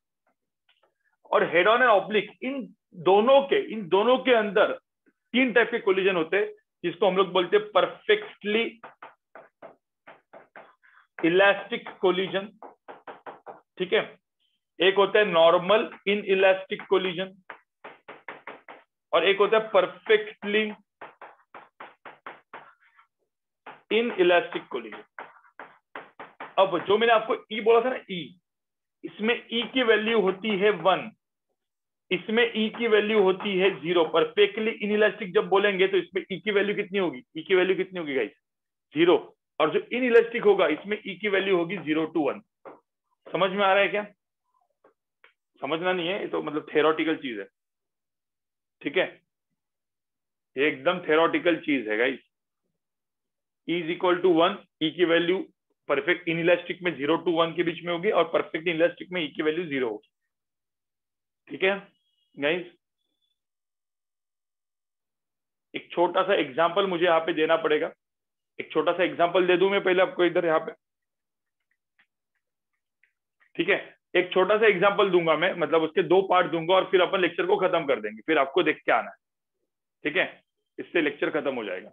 और हेड ऑन एंड ऑब्लिक, इन दोनों के अंदर 3 टाइप के कोलिजन होते हैं, जिसको हम लोग बोलते हैं परफेक्टली इलास्टिक कोलिजन, ठीक है। एक होता है नॉर्मल इन इलास्टिक कोलिजन और एक होता है परफेक्टली इन इलास्टिक कोलिजन। अब जो मैंने आपको ई बोला था ना, ई, इसमें ई की वैल्यू होती है 1, इसमें ई की वैल्यू होती है 0। परफेक्टली इन इलास्टिक जब बोलेंगे तो इसमें ई की वैल्यू कितनी होगी, ई की वैल्यू कितनी होगी गाइस, 0। और जो इन इलास्टिक होगा इसमें ई की वैल्यू होगी 0 to 1। समझ में आ रहा है क्या, समझना नहीं है, ये तो मतलब थेरोटिकल चीज है, ठीक है, ये एकदम थेरोटिकल चीज है guys. E is equal to 1, E की वैल्यू परफेक्ट इन इलास्टिक में 0 to 1 के बीच में होगी और परफेक्ट इन इलास्टिक में ई की वैल्यू 0 होगी, ठीक है। गाइस एक छोटा सा एग्जांपल मुझे यहाँ पे देना पड़ेगा। एक छोटा सा एग्जांपल दे दूं मैं पहले आपको इधर यहाँ पे, ठीक है। एक छोटा सा एग्जांपल दूंगा मैं, मतलब उसके 2 पार्ट दूंगा और फिर अपन लेक्चर को खत्म कर देंगे, फिर आपको देख के आना है, ठीक है। इससे लेक्चर खत्म हो जाएगा।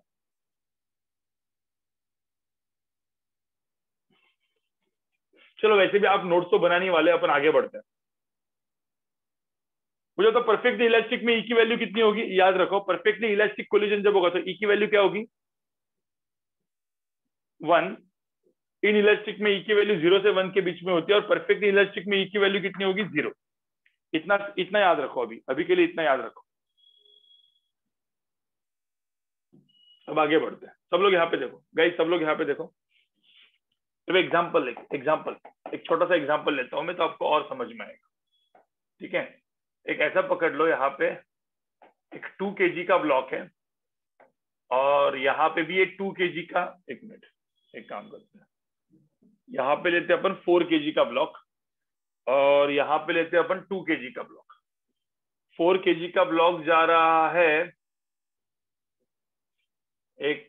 चलो वैसे भी आप नोट्स तो बनाने वाले, अपन आगे बढ़ते हैं। मुझे तो परफेक्टली इलास्टिक में ई की वैल्यू कितनी होगी, याद रखो। परफेक्टली इलास्टिक कोलिजन जब होगा तो ई की वैल्यू क्या होगी, 1। इन इलास्टिक में ई की वैल्यू 0 से 1 के बीच में होती है, और परफेक्टली इलास्टिक में ई की वैल्यू कितनी होगी, 0। इतना याद रखो, अभी के लिए इतना याद रखो। अब आगे बढ़ते हैं। सब लोग यहाँ पे देखो गाइस, सब लोग यहाँ पे देखो। अब एग्जाम्पल एक छोटा सा एग्जाम्पल लेता हूं मैं, तो आपको और समझ में आएगा, ठीक है। एक ऐसा पकड़ लो, यहाँ पे एक 2 kg का ब्लॉक है, और यहाँ पे भी एक 2 kg का, एक मिनट, एक काम करते हैं, यहाँ पे लेते हैं अपन 4 kg का ब्लॉक, और यहाँ पे लेते हैं अपन 2 kg का ब्लॉक। 4 kg का ब्लॉक जा रहा है एक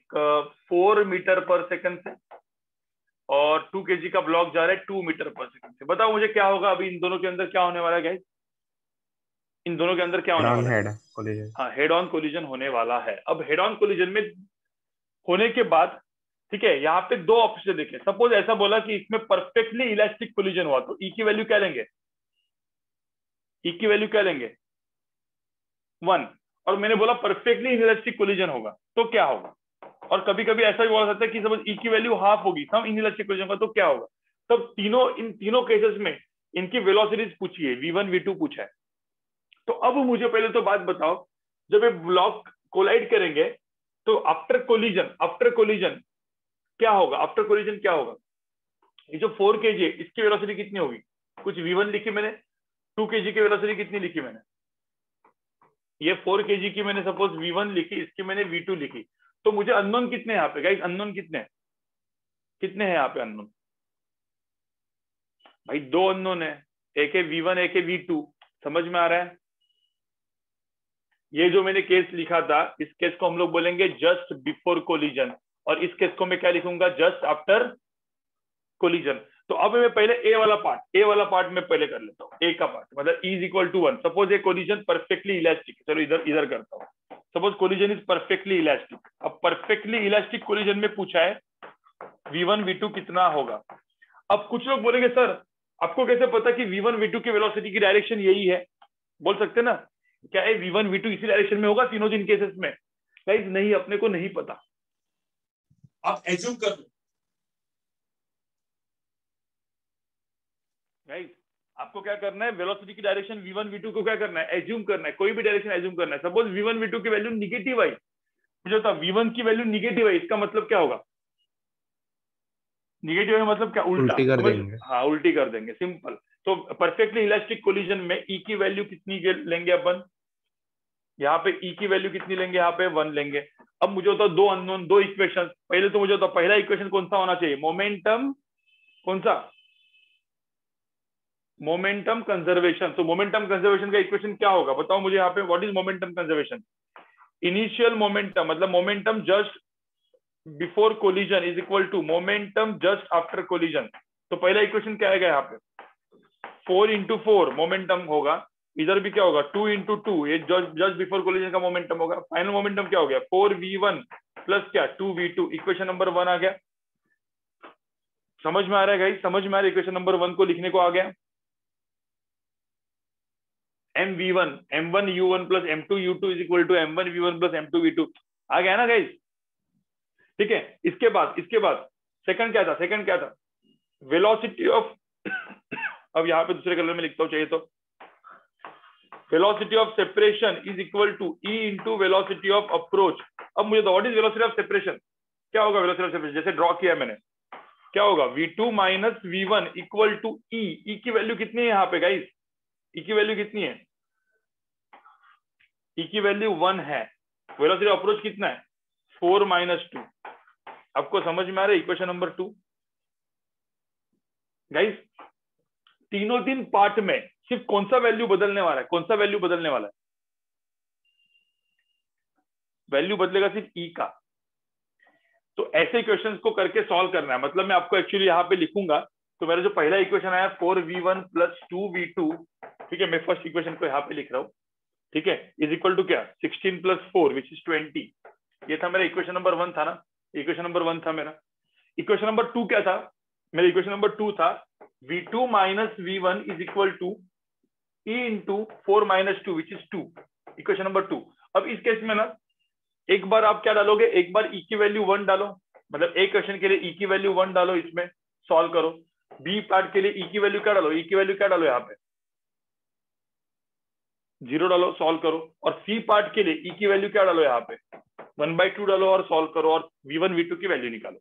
4 मीटर पर सेकंड से, और 2 kg का ब्लॉक जा रहा है 2 मीटर पर सेकंड से। बताओ मुझे क्या होगा अभी इन दोनों के अंदर, क्या होने वाला है गाइस, इन दोनों के अंदर क्या होने वाला है? हाँ, हेड ऑन कोलिजन होने वाला है। अब हेड ऑन कोलिजन में होने के बाद, ठीक है, यहाँ पे 2 ऑप्शन देखे। सपोज ऐसा बोला कि इसमें परफेक्टली इलास्टिक कोलिजन हुआ, तो ई की वैल्यू क्या लेंगे, ई की वैल्यू क्या लेंगे, 1। और मैंने बोला परफेक्टली इनइलास्टिक कोलिजन होगा तो क्या होगा। और कभी कभी ऐसा भी बोला जाता है कि सपोज ई की वैल्यू हाफ होगी सम इनइलास्टिक कोलिजन का, तो क्या होगा। तब इन तीनों केसेस में इनकी वेलोसिटीज पूछी है, v1 v2 पूछा है। तो अब मुझे पहले तो बात बताओ, जब ये ब्लॉक कोलाइड करेंगे तो आफ्टर कोलिजन क्या होगा, आफ्टर कोलिजन क्या होगा। ये जो 4 kg है इसकी वेलोसिटी कितनी होगी, कुछ v1 लिखी मैंने, 2 kg की वेलोसिटी कितनी लिखी मैंने, ये 4 kg की मैंने सपोज v1 लिखी, इसकी मैंने v2 लिखी। तो मुझे अननोन कितने यहाँ पे गाइस, अननोन कितने हैं यहाँ पे अननोन भाई, 2 अननोन है, एक है v1 एक है v2। समझ में आ रहा है। ये जो मैंने केस लिखा था, इस केस को हम लोग बोलेंगे जस्ट बिफोर कोलिजन, और इस केस को मैं क्या लिखूंगा, जस्ट आफ्टर कोलिजन। तो अब मैं पहले ए वाला पार्ट में पहले कर लेता हूँ, ए का पार्ट मतलब E = 1। सपोज ए कोलिजन परफेक्टली इलास्टिक, चलो इधर करता हूँ। Suppose collision is perfectly elastic. अब परफेक्टली इलास्टिक कोलिजन में पूछा है v1 v2 कितना होगा। अब कुछ लोग बोलेंगे सर आपको कैसे पता कि v1 v2 की वेलोसिटी की डायरेक्शन यही है, बोल सकते ना, क्या है v1 v2 इसी डायरेक्शन में होगा तीनों दिन केसेस में। गाइस नहीं, अपने को नहीं पता, आप एज्यूम कर लो। गाइस आपको क्या करना है, वेलोसिटी की डायरेक्शन v1 v2 को क्या करना है, एज्यूम करना है, कोई भी डायरेक्शन एज्यूम करना है। सपोज v1 v2 की वैल्यू निगेटिव आई, मुझे बता v1 की वैल्यू निगेटिव है, इसका मतलब क्या होगा, निगेटिव है मतलब क्या, उल्टी कर देंगे। हाँ, उल्टी कर देंगे, सिंपल। तो परफेक्टली इलास्टिक कोलिजन में ई की वैल्यू कितनी लेंगे अपन, यहाँ पे ई की वैल्यू कितनी लेंगे, यहाँ पे 1 लेंगे। अब मुझे होता 2 अननोन, 2 इक्वेशन। पहले तो मुझे होता पहला इक्वेशन कौन सा होना चाहिए, मोमेंटम, कौन सा, मोमेंटम कंजर्वेशन। तो मोमेंटम कंजर्वेशन का इक्वेशन क्या होगा बताओ मुझे यहाँ पे, what is momentum conservation. Initial momentum मतलब momentum just before collision is equal to momentum just after collision. तो पहला इक्वेशन क्या आएगा यहाँ पे, 4 × 4 मोमेंटम होगा, इधर भी क्या होगा 2 × 2, ये जस्ट बिफोर कोलिजन का मोमेंटम होगा। फाइनल मोमेंटम क्या हो गया 4v1 प्लस क्या 2v2, इक्वेशन नंबर 1 आ गया। समझ में आ रहा है गाइस, समझ में आ रहा है, इक्वेशन नंबर 1 को लिखने को आ गया। mv1 m1 u1 plus m2 u2 is equal to m1 v1 plus m2 v2 आ गया ना गाइस, ठीक है। इसके बाद सेकंड क्या था, वेलोसिटी ऑफ अब यहाँ पे दूसरे कलर में लिखता हूँ चाहिए तो, velocity of separation is equal to E into velocity of approach. अब मुझे what is velocity of separation, क्या होगा वेलोसिटी ऑफ सेपरेशन, जैसे ड्रॉ किया मैंने, क्या होगा v2 minus v1 equal to E। E की वैल्यू कितनी है यहाँ पे गाइस, E की वैल्यू कितनी है, E की वैल्यू 1 है। वेलोसिटी ऑफ अप्रोच कितना है 4 - 2। आपको समझ में आ रहा है इक्वेशन नंबर 2 गाइस। तीनों तीन पार्ट में सिर्फ कौन सा वैल्यू बदलने वाला है, कौन सा वैल्यू बदलने वाला है? वैल्यू बदलेगा सिर्फ ई का। तो ऐसे क्वेश्चंस को करके सॉल्व करना है। मतलब मैं आपको एक्चुअली यहाँ पे लिखूंगा, तो मेरा जो पहला इक्वेशन आया 4v1 + 2v2, ठीक है, मैं फर्स्ट इक्वेशन को यहाँ पे लिख रहा हूँ, ठीक है, इज इक्वल टू क्या, 16 + 4 विच इज 20। ये था मेरा इक्वेशन नंबर 1 था ना, इक्वेशन नंबर 1 था मेरा। इक्वेशन नंबर 2 क्या था? मेरा इक्वेशन नंबर 2 था v2 - v1 is equal to e × 4 - 2 which is 2, equation number 2। अब इस केस में ना एक बार आप क्या डालोगे, एक बार e की वैल्यू 1 डालो, मतलब एक क्वेश्चन के लिए e की वैल्यू 1 डालो, इसमें सॉल्व करो। बी पार्ट के लिए e की वैल्यू क्या डालो, e की वैल्यू क्या डालो, यहाँ पे 0 डालो, सॉल्व करो। और सी पार्ट के लिए e की वैल्यू क्या डालो, यहाँ पे 1/2 डालो और सॉल्व करो, और v1 v2 की वैल्यू निकालो।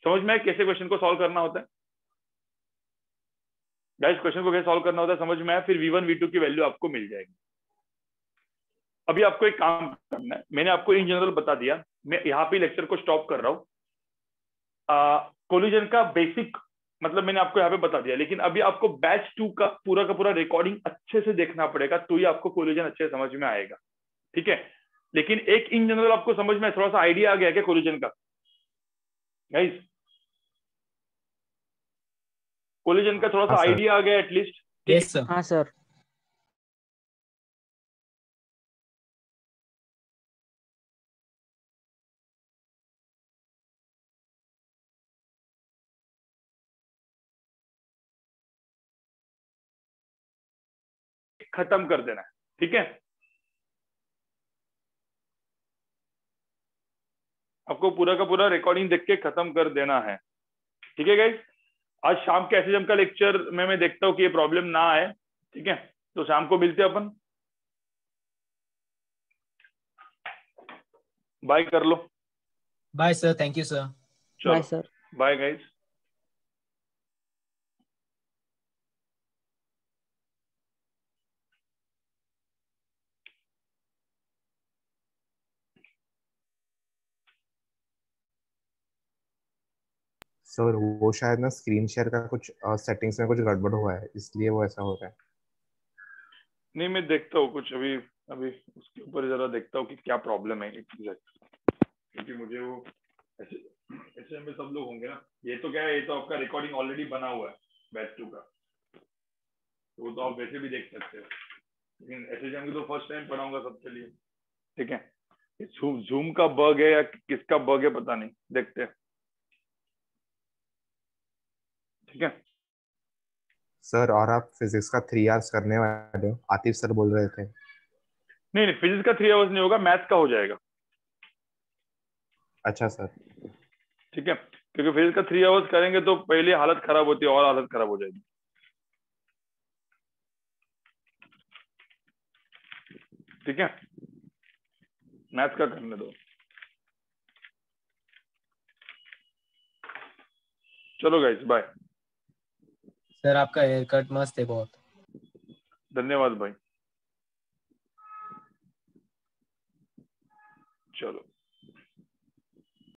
समझ में आया कैसे क्वेश्चन को सॉल्व करना होता है गाइस? क्वेश्चन को कैसे सॉल्व करना होता है समझ में आया? फिर v1 v2 की वैल्यू आपको मिल जाएगी। अभी आपको एक काम करना है, मैंने आपको इन जनरल बता दिया, मैं यहाँ पे लेक्चर को स्टॉप कर रहा हूँ। कोलिजन का बेसिक मतलब मैंने आपको यहाँ पे बता दिया, लेकिन अभी आपको बैच 2 का पूरा रिकॉर्डिंग अच्छे से देखना पड़ेगा, तो ही आपको कोलिजन अच्छे से समझ में आएगा, ठीक है। लेकिन एक इन जनरल आपको समझ में थोड़ा सा आइडिया आ गया क्या कोलिजन का गाइस? कोलिजन का थोड़ा सा हाँ, सर। आइडिया आ गया एटलीस्ट? Yes sir. हाँ सर। खत्म कर देना है, ठीक है। आपको पूरा का पूरा रिकॉर्डिंग देख के खत्म कर देना है, ठीक है गाइस। आज शाम के एसएसएम का लेक्चर में मैं देखता हूँ कि ये प्रॉब्लम ना आए, ठीक है। तो शाम को मिलते हैं अपन, बाय कर लो। Bye sir, thank you sir. Bye चलो सर। Bye guys. सर वो शायद ना स्क्रीन शेयर का कुछ सेटिंग्स में कुछ गड़बड़ हुआ है, इसलिए वो ऐसा हो रहा है। नहीं मैं देखता हूँ कुछ, अभी अभी उसके ऊपर जरा देखता हूँ कि क्या प्रॉब्लम है एग्जैक्ट, क्योंकि मुझे वो ऐसे में सब लोग होंगे ना। ये तो क्या है, ये तो आपका रिकॉर्डिंग ऑलरेडी बना हुआ है बैच 2 का, तो वो तो आप वैसे भी देख सकते हो, लेकिन एसएसएम की तो फर्स्ट टाइम पढ़ाऊंगा सबके लिए, ठीक है। जूम का बग है या किसका बग है पता नहीं, देखते हैं, ठीक है। सर और आप फिजिक्स का 3 आवर्स करने वाले हो, आतिफ सर बोल रहे थे। नहीं नहीं, फिजिक्स का 3 आवर्स नहीं होगा, मैथ्स का हो जाएगा, अच्छा सर। ठीक है। क्योंकि फिजिक्स का 3 आवर्स करेंगे तो पहले हालत खराब होती है और हालत खराब हो जाएगी, ठीक है। मैथ्स का करने दो। चलो गाइस बाय। सर आपका हेयर कट मस्त है बहुत। धन्यवाद भाई। चलो।